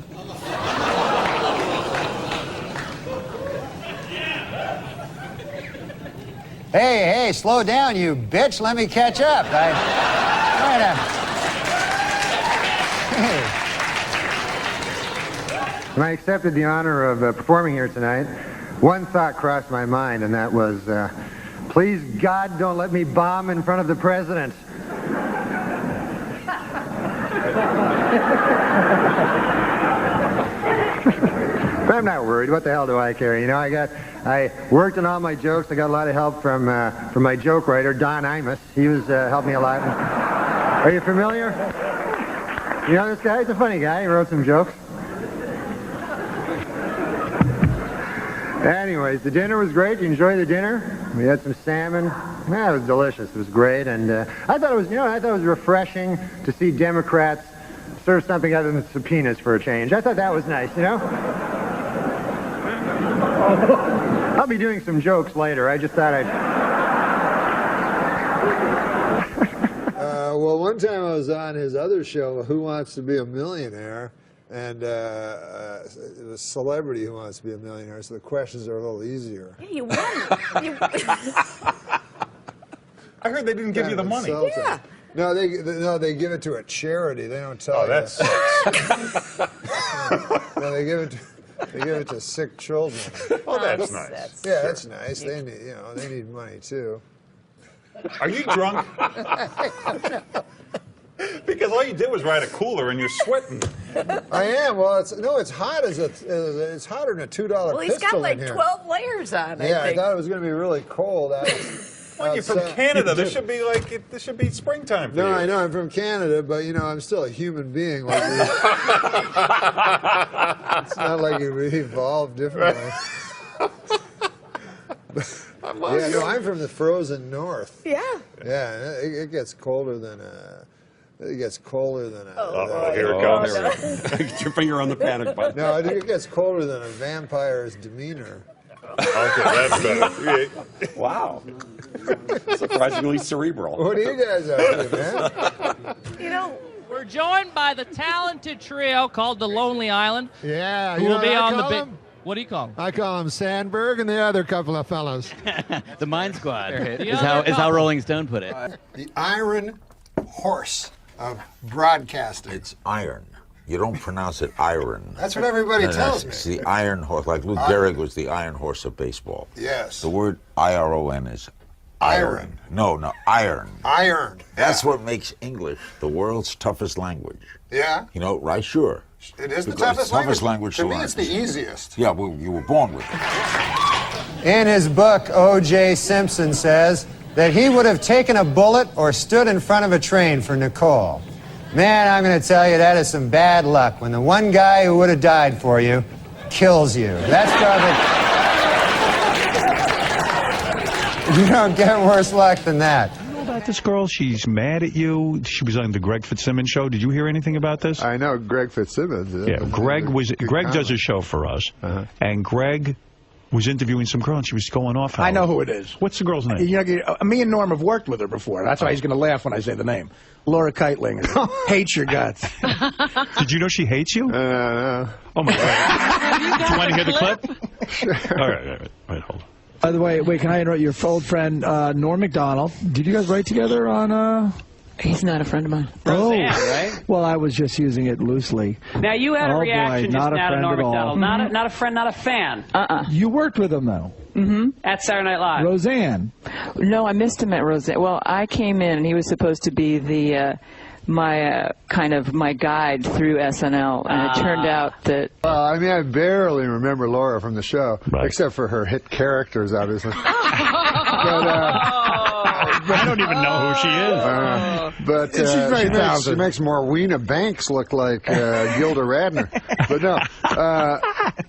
Hey, slow down, you bitch. Let me catch up. When I accepted the honor of performing here tonight, one thought crossed my mind, and that was, please, God, don't let me bomb in front of the president. But I'm not worried. What the hell do I care? You know, I worked on all my jokes. I got a lot of help from my joke writer, Don Imus. He was helped me a lot. Are you familiar? You know this guy? He's a funny guy. He wrote some jokes. Anyways, the dinner was great. You enjoyed the dinner? We had some salmon. Yeah, it was delicious. It was great, and I thought it was refreshing to see Democrats serve something other than subpoenas for a change. I thought that was nice, you know? I'll be doing some jokes later. I just thought I'd... Well, one time I was on his other show, Who Wants to Be a Millionaire, and it was Celebrity Who Wants to Be a Millionaire, so the questions are a little easier. Yeah, you won. I heard they didn't give you the money. Yeah. No, they give it to a charity. They don't tell you. That's No, they give it to sick children. Oh, that's nice. Yeah, that's nice. They need, they need money too. Are you drunk? Because all you did was ride a cooler and you're sweating. I am. Well, it's hot it's hotter than a $2 Well, he's pistol got like in here. 12 layers on, I Yeah, I think. thought it was going to be really cold. Well, you're from Canada. This should be springtime for you. No, I know I'm from Canada, but I'm still a human being. Like it's not like we evolved differently. Yeah, no, I'm from the frozen north. Yeah. Yeah, it gets colder than It gets colder than a... Here it comes. Get your finger on the panic button. No, it gets colder than a vampire's demeanor. Okay, that's better. Wow. Surprisingly cerebral. What are you guys up to, man? We're joined by the talented trio called the Lonely Island. Yeah, who you know will be what I on the call big. them? What do you call them? I call them Sandberg and the other couple of fellows. The Mind Squad The is other how couple. Rolling Stone put it. The iron horse of broadcasting. It's iron. You don't pronounce it iron. That's what everybody tells me. It's the iron horse. Like Lou Gehrig was the iron horse of baseball. Yes. The word I-R-O-N is iron. No, iron. Iron. That's what makes English the world's toughest language. Yeah. You know, right? Sure. It is the Because toughest language. To me, it's the easiest. Yeah, well, you were born with it. In his book, O.J. Simpson says that he would have taken a bullet or stood in front of a train for Nicole. Man, I'm going to tell you, that is some bad luck when the one guy who would have died for you kills you. That's probably... You don't get worse luck than that. You know about this girl? She's mad at you. She was on the Greg Fitzsimmons show. Did you hear anything about this? I know Greg Fitzsimmons. Yeah, Greg does a show for us, and Greg was interviewing some girl, and she was going off. I know who it is. What's the girl's name? You know, me and Norm have worked with her before. That's why he's going to laugh when I say the name. Laura Keitling. Hates your guts. Did you know she hates you? No. Oh, my God. Do you want to hear the clip? Sure. All right, hold on. By the way, can I interrupt your old friend, Norm MacDonald? Did you guys write together on, He's not a friend of mine. Roseanne, right? Well, I was just using it loosely. Now you had a reaction just not a now to friend Norm at all. Macdonald. Not a friend, not a fan. You worked with him, though. At Saturday Night Live. Roseanne. No, I missed him at Roseanne. Well, I came in and he was supposed to be the my guide through SNL, and it turned out that. Well, I mean, I barely remember Laura from the show, except for her hit characters, obviously. I don't even know who she is. But she's very talented. She makes Morweena Banks look like Gilda Radner. But no.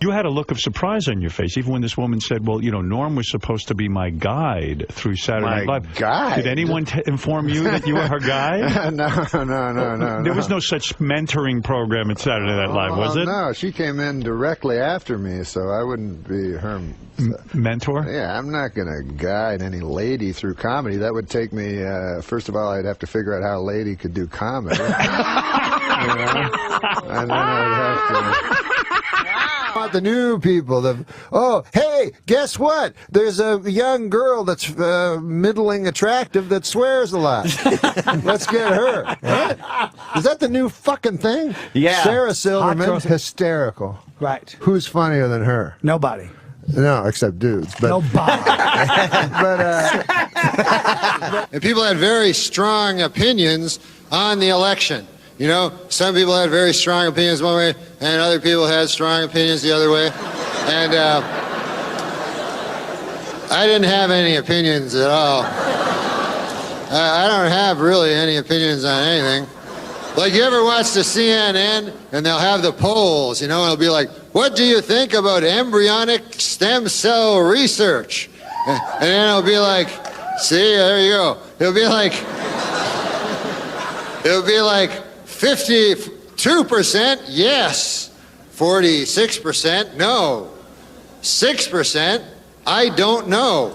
You had a look of surprise on your face, even when this woman said, well, you know, Norm was supposed to be my guide through Saturday Night Live. Guide? Did anyone inform you that you were her guide? No. There was no such mentoring program at Saturday Night Live, was it? No, she came in directly after me, so I wouldn't be her mentor? Yeah, I'm not going to guide any lady through comedy. That would take me, first of all, I'd have to figure out how a lady could do comedy. You know? And then I'd have to... The new people, hey, guess what? There's a young girl that's middling attractive that swears a lot. Let's get her. Right? Is that the new fucking thing? Yeah. Sarah Silverman, hysterical. Right. Who's funnier than her? Nobody. No, except dudes. But, Nobody. And people had very strong opinions on the election. You know, some people had very strong opinions one way, and other people had strong opinions the other way. And I didn't have any opinions at all. I don't have really any opinions on anything. Like, you ever watch the CNN, and they'll have the polls, you know, and it'll be like, what do you think about embryonic stem cell research? And then it'll be like, see, there you go. It'll be like 52% yes, 46% no, 6% I don't know.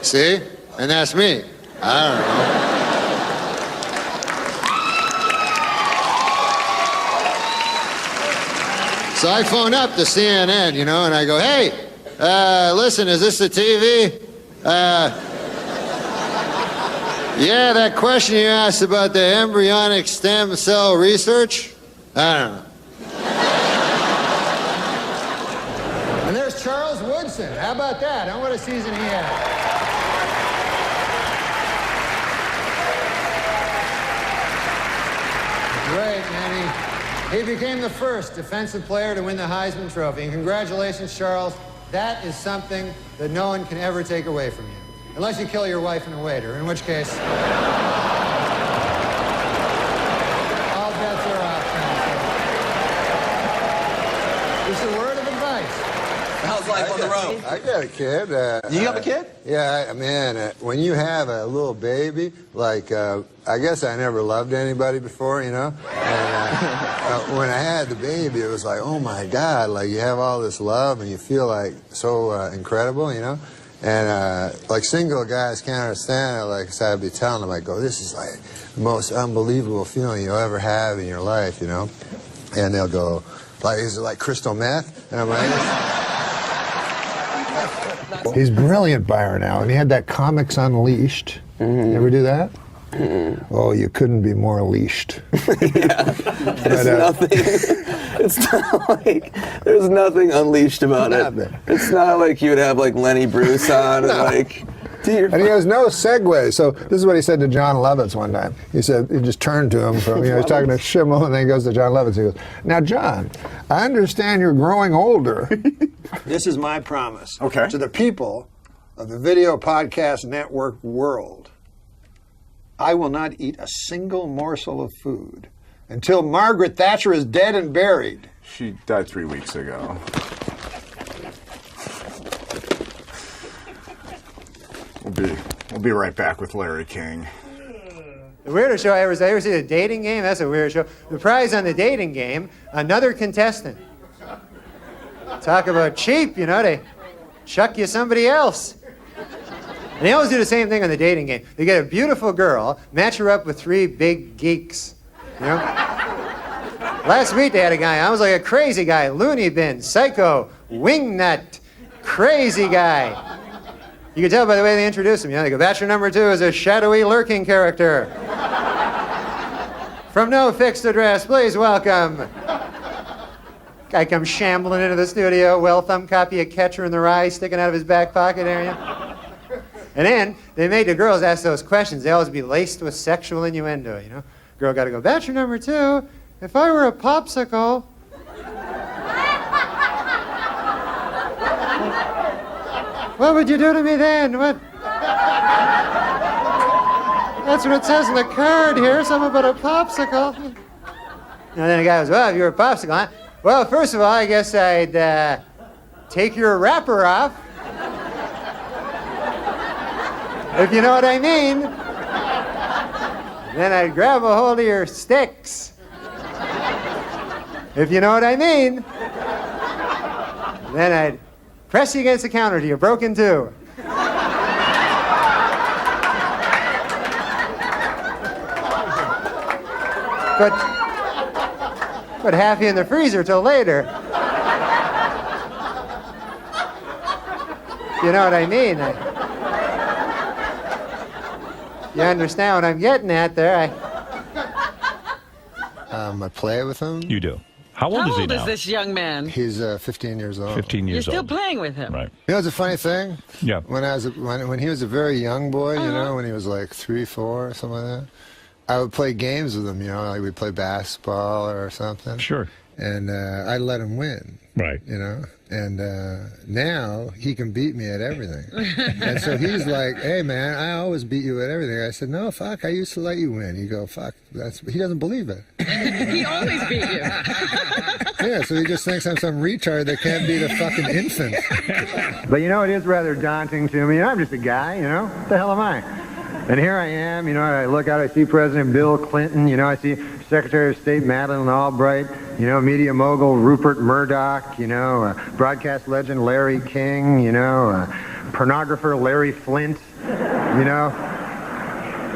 See? And that's me. I don't know. So I phone up the CNN, you know, and I go, hey, listen, is this the TV? Yeah, that question you asked about the embryonic stem cell research? I don't know. And there's Charles Woodson. How about that? How what a season he had. Great, man. He became the first defensive player to win the Heisman Trophy. And congratulations, Charles. That is something that no one can ever take away from you. Unless you kill your wife and a waiter, in which case... all bets are off. Just a word of advice. How's life on the road? I got a kid. You have a kid? Yeah, man, when you have a little baby, like, I guess I never loved anybody before, you know? And when I had the baby, it was like, oh my God, like you have all this love and you feel like so incredible, you know? And like single guys can't understand it. Like, so I'd be telling them, I go, this is like the most unbelievable feeling you'll ever have in your life, you know? And they'll go, like, is it like crystal meth? And I'm like, He's brilliant, Byron Allen. He had that Comics Unleashed. You ever do that? Oh, you couldn't be more leashed. There's nothing. It's not like there's nothing unleashed about it. It's not like you would have like Lenny Bruce on and like. And he has no segue. So this is what he said to John Lovitz one time. He said, he just turned to him from, he's talking to Schimmel, and then he goes to John Lovitz. He goes, now, John, I understand you're growing older. This is my promise to the people of the video podcast network world. I will not eat a single morsel of food until Margaret Thatcher is dead and buried. She died 3 weeks ago. We'll be right back with Larry King. The weirdest show I ever see a dating game? That's a weird show. The prize on the dating game, another contestant. Talk about cheap, you know, they chuck you somebody else. And they always do the same thing on the dating game. They get a beautiful girl, match her up with 3 big geeks, you know? Last week they had a guy, I was like a crazy guy, loony bin, psycho, wingnut, crazy guy. You can tell by the way they introduce him, you know, they go, bachelor number 2 is a shadowy, lurking character. From no fixed address, please welcome. Guy comes shambling into the studio, well-thumbed copy of Catcher in the Rye sticking out of his back pocket area. And then they made the girls ask those questions. They always be laced with sexual innuendo, you know. Girl got to go, bachelor number 2, if I were a popsicle. What would you do to me then? What? That's what it says on the card here, something about a popsicle. And then the guy goes, well, if you were a popsicle, huh? Well, first of all, I guess I'd take your wrapper off. If you know what I mean. Then I'd grab a hold of your sticks. If you know what I mean. Then I'd press you against the counter till you're broken too. Put half in the freezer till later. You know what I mean? You understand what I'm getting at there? I play with him. You do. How old is he now? How old is this young man? He's 15 years old. 15 years You're old. still playing with him. Right. You know, it's a funny thing. Yeah. When he was a very young boy, you know, when he was like 3, 4, or something like that, I would play games with him. You know, like we'd play basketball or something. Sure. And I'd let him win. Right. You know. And now he can beat me at everything. And so he's like, hey, man, I always beat you at everything. I said, no, fuck, I used to let you win. You go, fuck, he doesn't believe it. He always beat you. Yeah, so he just thinks I'm some retard that can't beat a fucking infant. But you know, it is rather daunting to me. I'm just a guy, you know? What the hell am I? And here I am, you know, I look out, I see President Bill Clinton, you know, I see Secretary of State Madeleine Albright, you know, media mogul Rupert Murdoch, you know, broadcast legend Larry King, you know, pornographer Larry Flint, you know,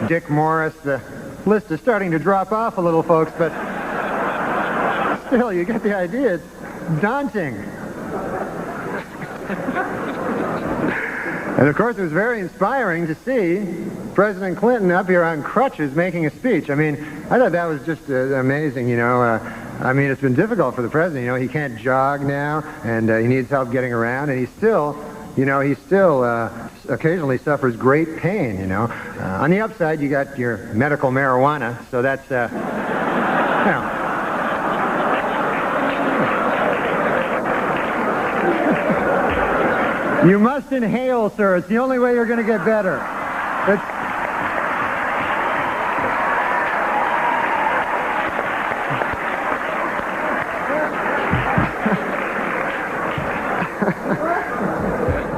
Dick Morris. The list is starting to drop off a little, folks, but still, you get the idea. It's daunting. And of course, it was very inspiring to see President Clinton up here on crutches making a speech. I mean, I thought that was just amazing, you know. I mean, it's been difficult for the president, you know. He can't jog now, and he needs help getting around, and he still occasionally suffers great pain, you know. On the upside, you got your medical marijuana, so that's, you know. You must inhale, sir. It's the only way you're going to get better.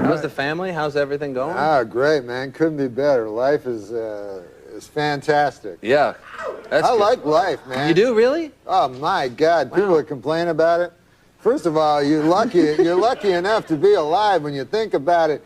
How's the family? How's everything going? Ah, great, man. Couldn't be better. Life is fantastic. Yeah. I like life, man. You do, really? Oh, my God. People that complain about it. First of all, you're lucky enough to be alive when you think about it.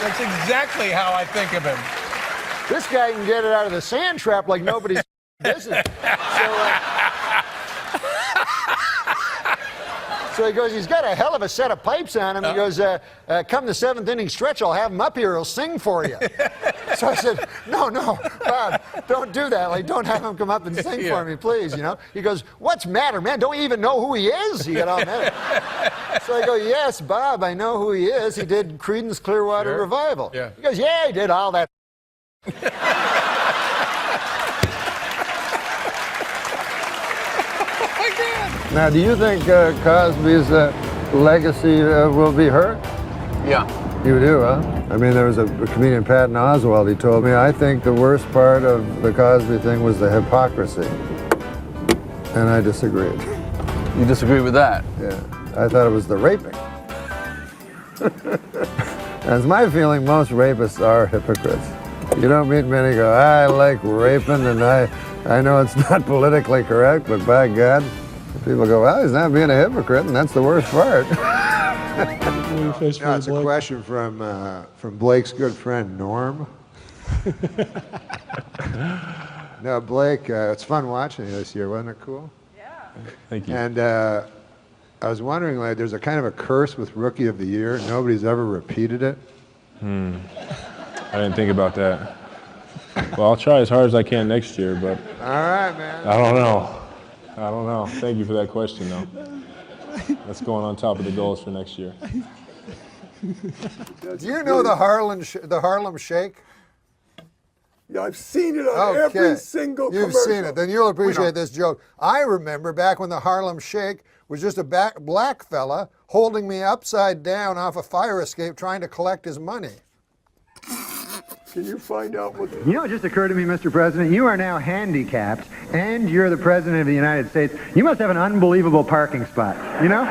That's exactly how I think of him. This guy can get it out of the sand trap like nobody's business. So he goes, he's got a hell of a set of pipes on him. He goes, come the seventh inning stretch, I'll have him up here. He'll sing for you. So I said, no, Bob, don't do that. Like, don't have him come up and sing for me, please, you know. He goes, what's matter, man? Don't you even know who he is? He got all mad. So I go, yes, Bob, I know who he is. He did Creedence Clearwater Revival. Yeah. He goes, yeah, he did all that. Now, do you think Cosby's legacy will be hurt? Yeah. You do, huh? I mean, there was a comedian, Patton Oswalt, he told me, I think the worst part of the Cosby thing was the hypocrisy. And I disagreed. You disagree with that? Yeah. I thought it was the raping. That's my feeling, most rapists are hypocrites. You don't meet many go, I like raping, and I know it's not politically correct, but by God, people go, well, he's not being a hypocrite, and that's the worst part. No, it's a question from Blake's good friend, Norm. No, Blake, it's fun watching you this year. Wasn't it cool? Yeah. Thank you. And I was wondering, like, there's a kind of a curse with Rookie of the Year. Nobody's ever repeated it. I didn't think about that. Well, I'll try as hard as I can next year, but All right, man. I don't know. Thank you for that question, though. That's going on top of the goals for next year. Do you know the Harlem Shake? Yeah, I've seen it on every single commercial. You've seen it. Then you'll appreciate this joke. I remember back when the Harlem Shake was just a black fella holding me upside down off a fire escape trying to collect his money. Can you find out what... You know, it just occurred to me, Mr. President, you are now handicapped, and you're the President of the United States. You must have an unbelievable parking spot, you know?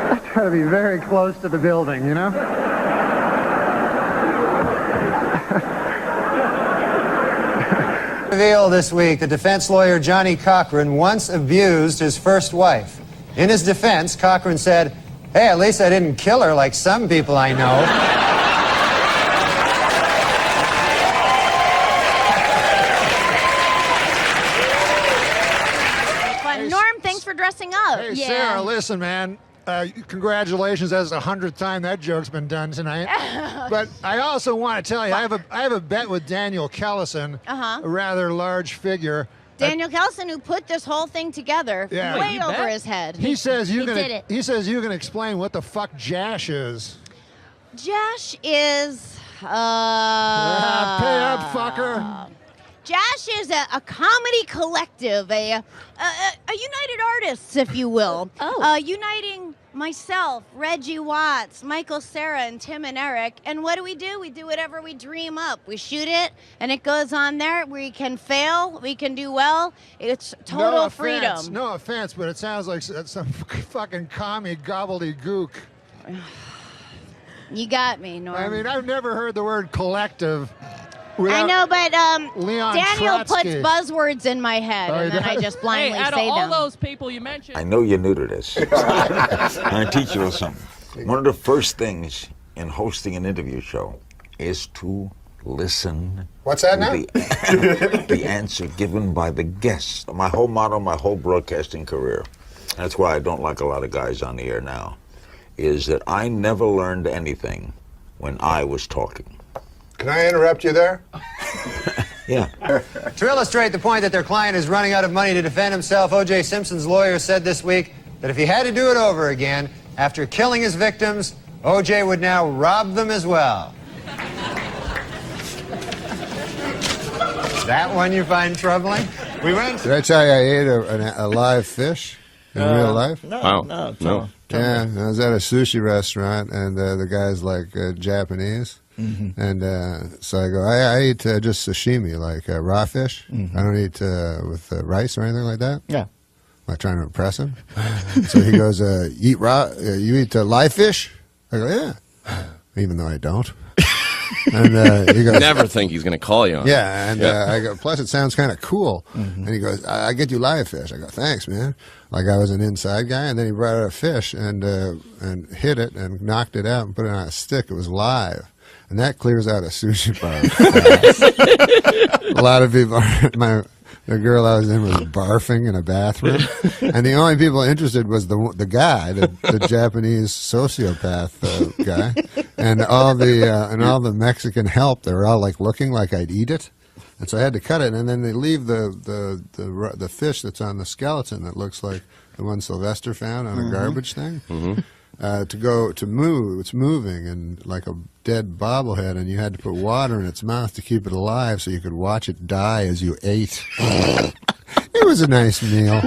That's got to be very close to the building, you know? Reveal this week, the defense lawyer Johnny Cochran once abused his first wife. In his defense, Cochran said, hey, at least I didn't kill her like some people I know. Fun. Norm, thanks for dressing up. Hey, Sarah, listen, man. Congratulations, that's the 100th time that joke's been done tonight. But I also want to tell you, I have a bet with Daniel Kellison, a rather large figure. Daniel Kellison, who put this whole thing together way over his head. He says you did it. He says you can explain what the fuck Jash is. Jash is pay up, fucker. Jash is a comedy collective, a United Artists, if you will. Uniting myself, Reggie Watts, Michael Cera, and Tim and Eric. And what do? We do whatever we dream up. We shoot it, and it goes on there. We can fail, we can do well. It's total freedom. No offense, but it sounds like some fucking commie gobbledygook. You got me, Norm. I mean, I've never heard the word collective. I know, but Leon Daniel Trotsky. puts buzzwords in my head, and then I just blindly Hey, out say of all them. those people you mentioned, I know you're new to this. Can I teach you something? One of the first things in hosting an interview show is to listen. What's that to now? the answer given by the guest. My whole motto, my whole broadcasting career, that's why I don't like a lot of guys on the air now, is that I never learned anything when I was talking. Can I interrupt you there? Yeah. To illustrate the point that their client is running out of money to defend himself, O.J. Simpson's lawyer said this week that if he had to do it over again, after killing his victims, O.J. would now rob them as well. That one you find troubling? We went. Did I tell you I ate a live fish in real life? No. Yeah, I was at a sushi restaurant, and the guy's like Japanese. Mm-hmm. And so I go, I eat just sashimi, like raw fish. Mm-hmm. I don't eat with rice or anything like that. Yeah. Am I trying to impress him? So he goes, you eat live fish? I go, yeah. Even though I don't. And he goes, Never think he's going to call you on it. yeah, and I go, plus it sounds kind of cool. And he goes, I get you live fish. I go, thanks, man. Like I was an inside guy, and then he brought out a fish and hit it and knocked it out and put it on a stick. It was live. And that clears out a sushi bar. A lot of people, the girl I was in was barfing in a bathroom, and the only people interested was the guy, the Japanese sociopath guy, and all the Mexican help. They were all like looking like I'd eat it, and so I had to cut it. And then they leave the fish that's on the skeleton that looks like the one Sylvester found on a garbage thing. To move. It's moving and like a dead bobblehead, and you had to put water in its mouth to keep it alive so you could watch it die as you ate. It was a nice meal.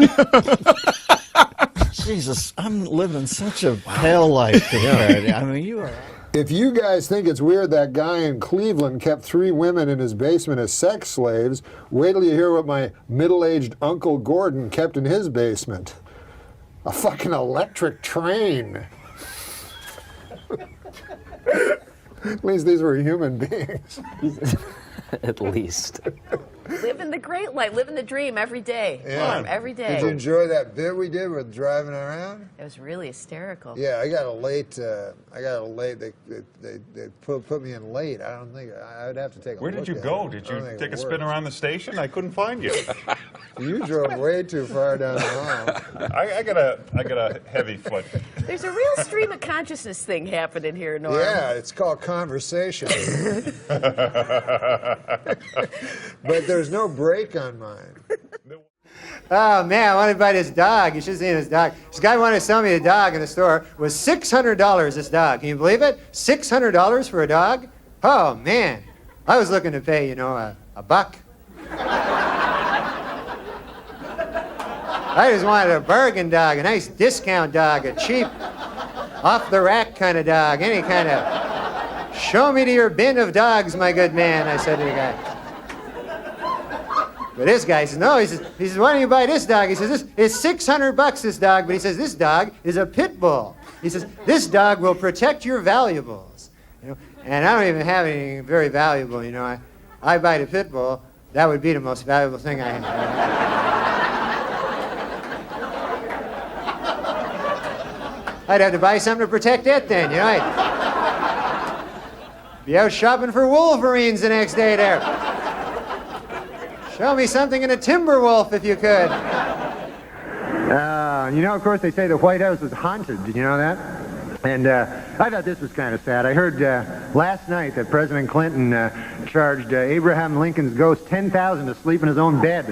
Jesus, I'm living such a hell life compared. I mean, you are. If you guys think it's weird that guy in Cleveland kept 3 women in his basement as sex slaves, wait till you hear what my middle-aged Uncle Gordon kept in his basement. A fucking electric train. At least these were human beings. At least. Living the great life, living the dream every day. Yeah. Norm, every day. Did you enjoy that bit we did with driving around? It was really hysterical. Yeah, I got a late. They put me in late. I don't think I would have to take. Where did you go? Did you take a spin around the station? I couldn't find you. You drove way too far down the hall. I got a heavy foot. There's a real stream of consciousness thing happening here, Norm. Yeah, it's called conversation. But there's no brake on mine. Oh, man, I wanted to buy this dog. You should have seen this dog. This guy wanted to sell me a dog in the store. It was $600, this dog. Can you believe it? $600 for a dog? Oh, man. I was looking to pay, a buck. I just wanted a bargain dog, a nice discount dog, a cheap, off-the-rack kind of dog, any kind of, show me to your bin of dogs, my good man, I said to the guy. But this guy says, no, he says, why don't you buy this dog? He says, it's $600, this dog, but he says, this dog is a pit bull. He says, this dog will protect your valuables. And I don't even have anything very valuable, I buy the pit bull, that would be the most valuable thing I have. I'd have to buy something to protect it then, I'd be out shopping for wolverines the next day there. Show me something in a timber wolf if you could. Of course, they say the White House is haunted. Did you know that? And I thought this was kind of sad. I heard last night that President Clinton charged Abraham Lincoln's ghost $10,000 to sleep in his own bed.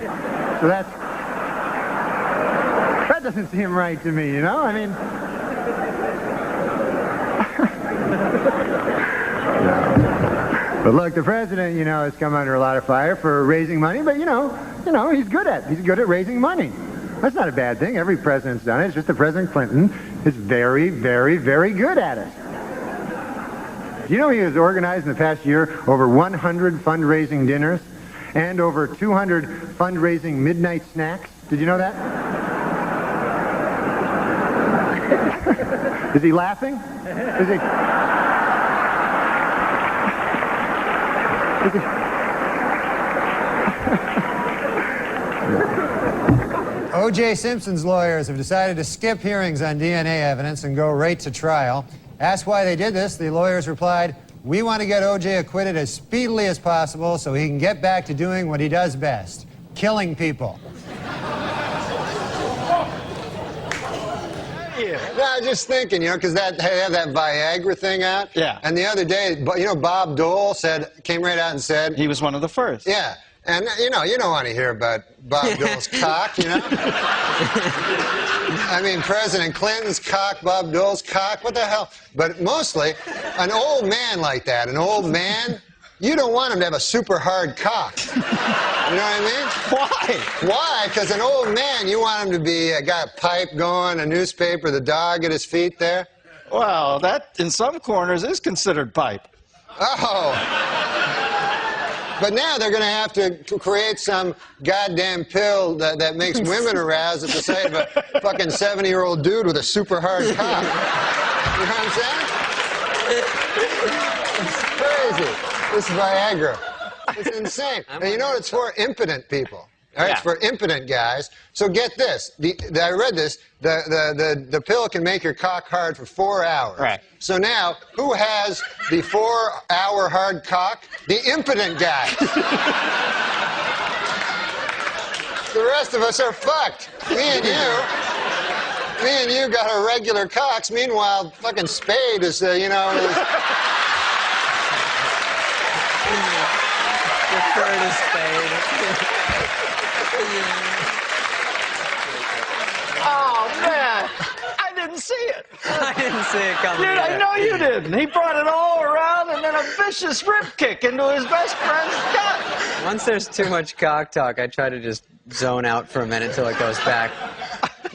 So that doesn't seem right to me, I mean... But look, the president, has come under a lot of fire for raising money, but he's good at raising money. That's not a bad thing. Every president's done it. It's just that President Clinton is very, very, very good at it. He has organized in the past year over 100 fundraising dinners and over 200 fundraising midnight snacks. Did you know that? Is he laughing? Is he... O.J. Simpson's lawyers have decided to skip hearings on DNA evidence and go right to trial. Asked why they did this, the lawyers replied, "We want to get O.J. acquitted as speedily as possible so he can get back to doing what he does best, killing people." No, I was just thinking, because they have that Viagra thing out. Yeah. And the other day, Bob Dole came right out and said... He was one of the first. Yeah. And, you don't want to hear about Bob Dole's cock, I mean, President Clinton's cock, Bob Dole's cock, what the hell? But mostly, an old man like that, you don't want him to have a super hard cock. You know what I mean? Why? Why? Because an old man, you want him to be got a pipe going, a newspaper, the dog at his feet there. Well, that in some corners is considered pipe. Oh. But now they're going to have to create some goddamn pill that makes women aroused at the sight of a fucking 70-year-old dude with a super hard cock. You know what I'm saying? It's crazy. This is Viagra. It's insane. And you know what it's for? Impotent people. All right, it's for impotent guys. So get this. I read this. The pill can make your cock hard for 4 hours. Right. So now, who has the 4-hour hard cock? The impotent guy. The rest of us are fucked. Me and you got our regular cocks. Meanwhile, fucking Spade is, Defer to Spade. Oh, man. I didn't see it. I didn't see it coming. Dude, I either. know you didn't. He brought it all around and then a vicious rip kick into his best friend's gut. Once there's too much cock talk, I try to just zone out for a minute till it goes back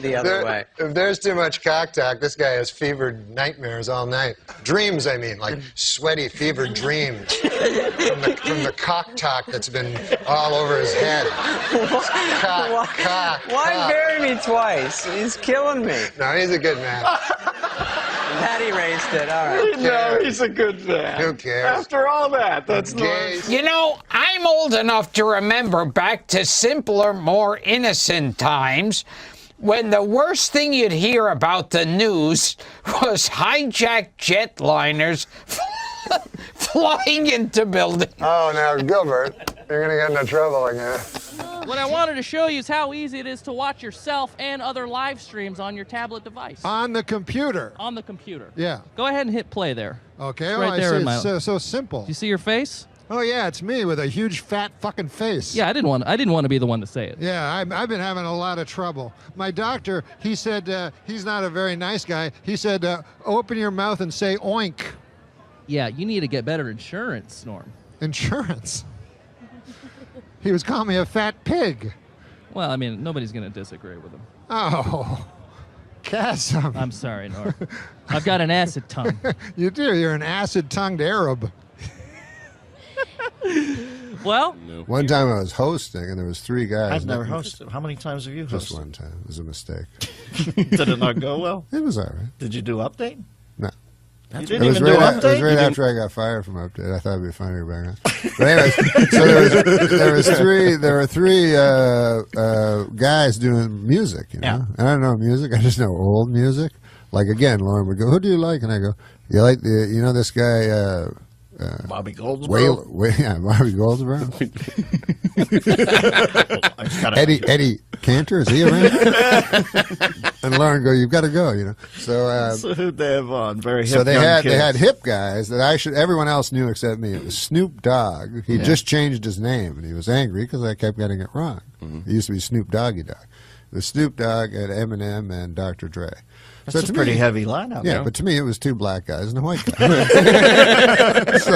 the other way. If there's too much cock talk, this guy has fevered nightmares all night. Dreams, I mean, like sweaty, fevered dreams from the cock talk that's been all over his head. Why bury me twice? He's killing me. No, he's a good man. That erased it. All right. No, he's a good man. Who cares? After all that, that's nice. You know, I'm old enough to remember back to simpler, more innocent times when the worst thing you'd hear about the news was hijacked jetliners flying into buildings. Oh, now, Gilbert, you're going to get into trouble again. What I wanted to show you is how easy it is to watch yourself and other live streams on your tablet device. On the computer. On the computer. Yeah. Go ahead and hit play there. Okay. It's Oh, right I there see. in my. It's so simple. Do you see your face? Oh yeah, it's me with a huge fat fucking face. Yeah, I didn't want to be the one to say it. Yeah, I've been having a lot of trouble. My doctor, he said he's not a very nice guy. He said, open your mouth and say oink. Yeah, you need to get better insurance, Norm. Insurance? He was calling me a fat pig. Well, I mean, nobody's going to disagree with him. Oh, Chasm. I'm sorry, Norm. I've got an acid tongue. You do. You're an acid-tongued Arab. Well, one time I was hosting, and there was 3 guys. I've never hosted. How many times have you hosted? Just one time. It was a mistake. Did it not go well? It was all right. Did you do update? No. You It didn't was even do update? It was right after I got fired from Update. I thought it'd be funnier back then. But anyways, so there were three guys doing music, you know. Yeah. And I don't know music. I just know old music. Like again, Lauren would go, "Who do you like?" And I go, "You like this guy." Bobby Goldsboro. Yeah, Bobby Goldsboro. Eddie Cantor, is he around? And Lauren go, "You've got to go," you know. So who'd they have on? Very hip. So they young kids. had hip guys that everyone else knew except me. It was Snoop Dogg. He just changed his name, and he was angry because I kept getting it wrong. It used to be Snoop Doggy Dogg. It was Snoop Dogg and Eminem and Dr. Dre. That's a pretty heavy lineup. Yeah, but to me it was 2 black guys and a white guy. So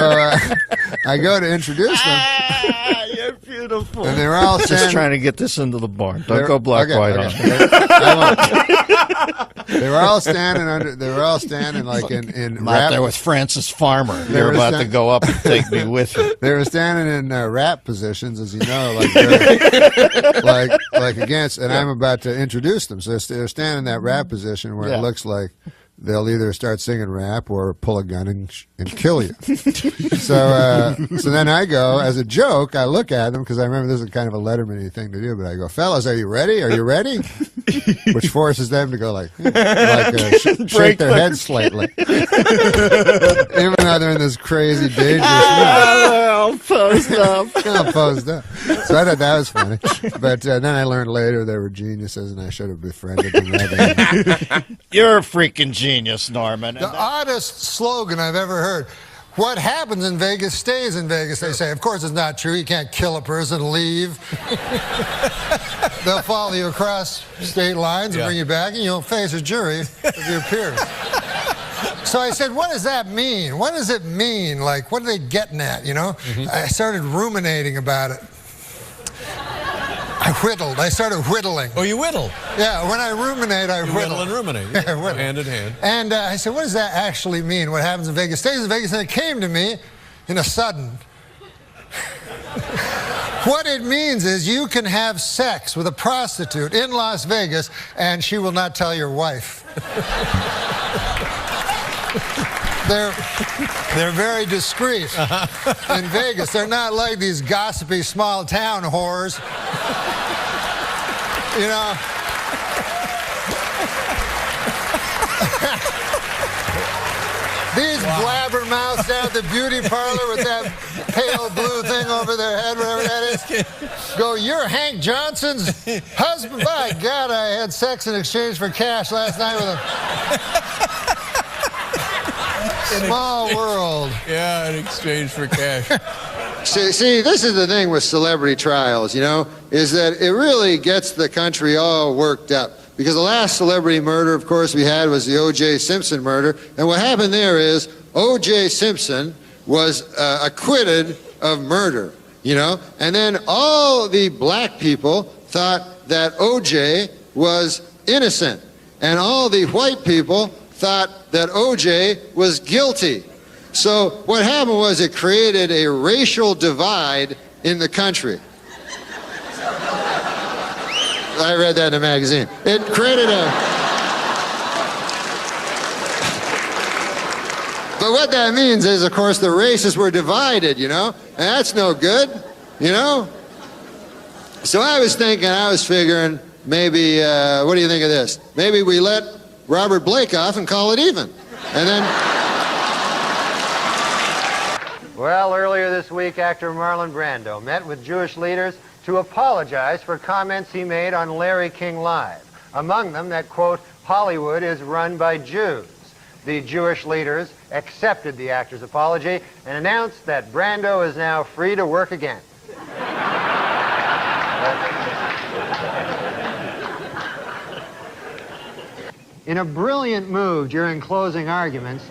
I go to introduce them. You're beautiful. And they were all just trying to get this into the barn. Don't go black white on. They were all standing like in I'm rap. out there with Francis Farmer. You're about to go up and take me with you. They were standing in rap positions, as you know, like against. And I'm about to introduce them, so they're standing in that rap position where it looks like they'll either start singing rap or pull a gun and kill you. So then I go, as a joke, I look at them, because I remember this is kind of a Letterman-y thing to do, but I go, "Fellas, are you ready? Are you ready?" Which forces them to go shake their heads slightly. Even though they're in this crazy dangerous all posed up. All posed up. So I thought that was funny. But then I learned later they were geniuses, and I should have befriended them. You're a freaking genius, Norman. The oddest slogan I've ever heard. What happens in Vegas stays in Vegas, they say. Of course, it's not true. You can't kill a person and leave. They'll follow you across state lines and bring you back, and you'll face a jury of your peers. So I said, what does that mean? What does it mean? Like, what are they getting at, you know? I started ruminating about it. I whittled. I started whittling. Oh, you whittle? Yeah, when I ruminate, I whittle. Whittle and ruminate. Yeah, whittle. Hand in hand. And I said, what does that actually mean? What happens in Vegas stays in Vegas? And it came to me in a sudden. What it means is you can have sex with a prostitute in Las Vegas, and she will not tell your wife. they're very discreet in Vegas. They're not like these gossipy small town whores. You know. These blabbermouths down at the beauty parlor with that pale blue thing over their head, whatever that is, go, you're Hank Johnson's husband? By God, I had sex in exchange for cash last night with him. Small world. Yeah, in exchange for cash. See, this is the thing with celebrity trials, you know, is that it really gets the country all worked up. Because the last celebrity murder, of course, we had was the O.J. Simpson murder. And what happened there is O.J. Simpson was acquitted of murder, you know. And then all the black people thought that O.J. was innocent. And all the white people thought that O.J. was guilty. So what happened was it created a racial divide in the country. I read that in a magazine. It created a... But what that means is, of course, the races were divided, you know? And that's no good, you know? So I was figuring, maybe, what do you think of this? Maybe we let Robert Blake off and call it even. And then... Well, earlier this week, actor Marlon Brando met with Jewish leaders to apologize for comments he made on Larry King Live. Among them, that, quote, Hollywood is run by Jews. The Jewish leaders accepted the actor's apology and announced that Brando is now free to work again. In a brilliant move during closing arguments,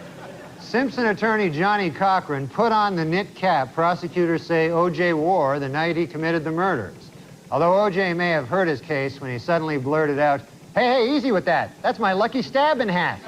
Simpson attorney Johnny Cochran put on the knit cap prosecutors say O.J. wore the night he committed the murders. Although O.J. may have hurt his case when he suddenly blurted out, hey, easy with that. That's my lucky stabbing hat.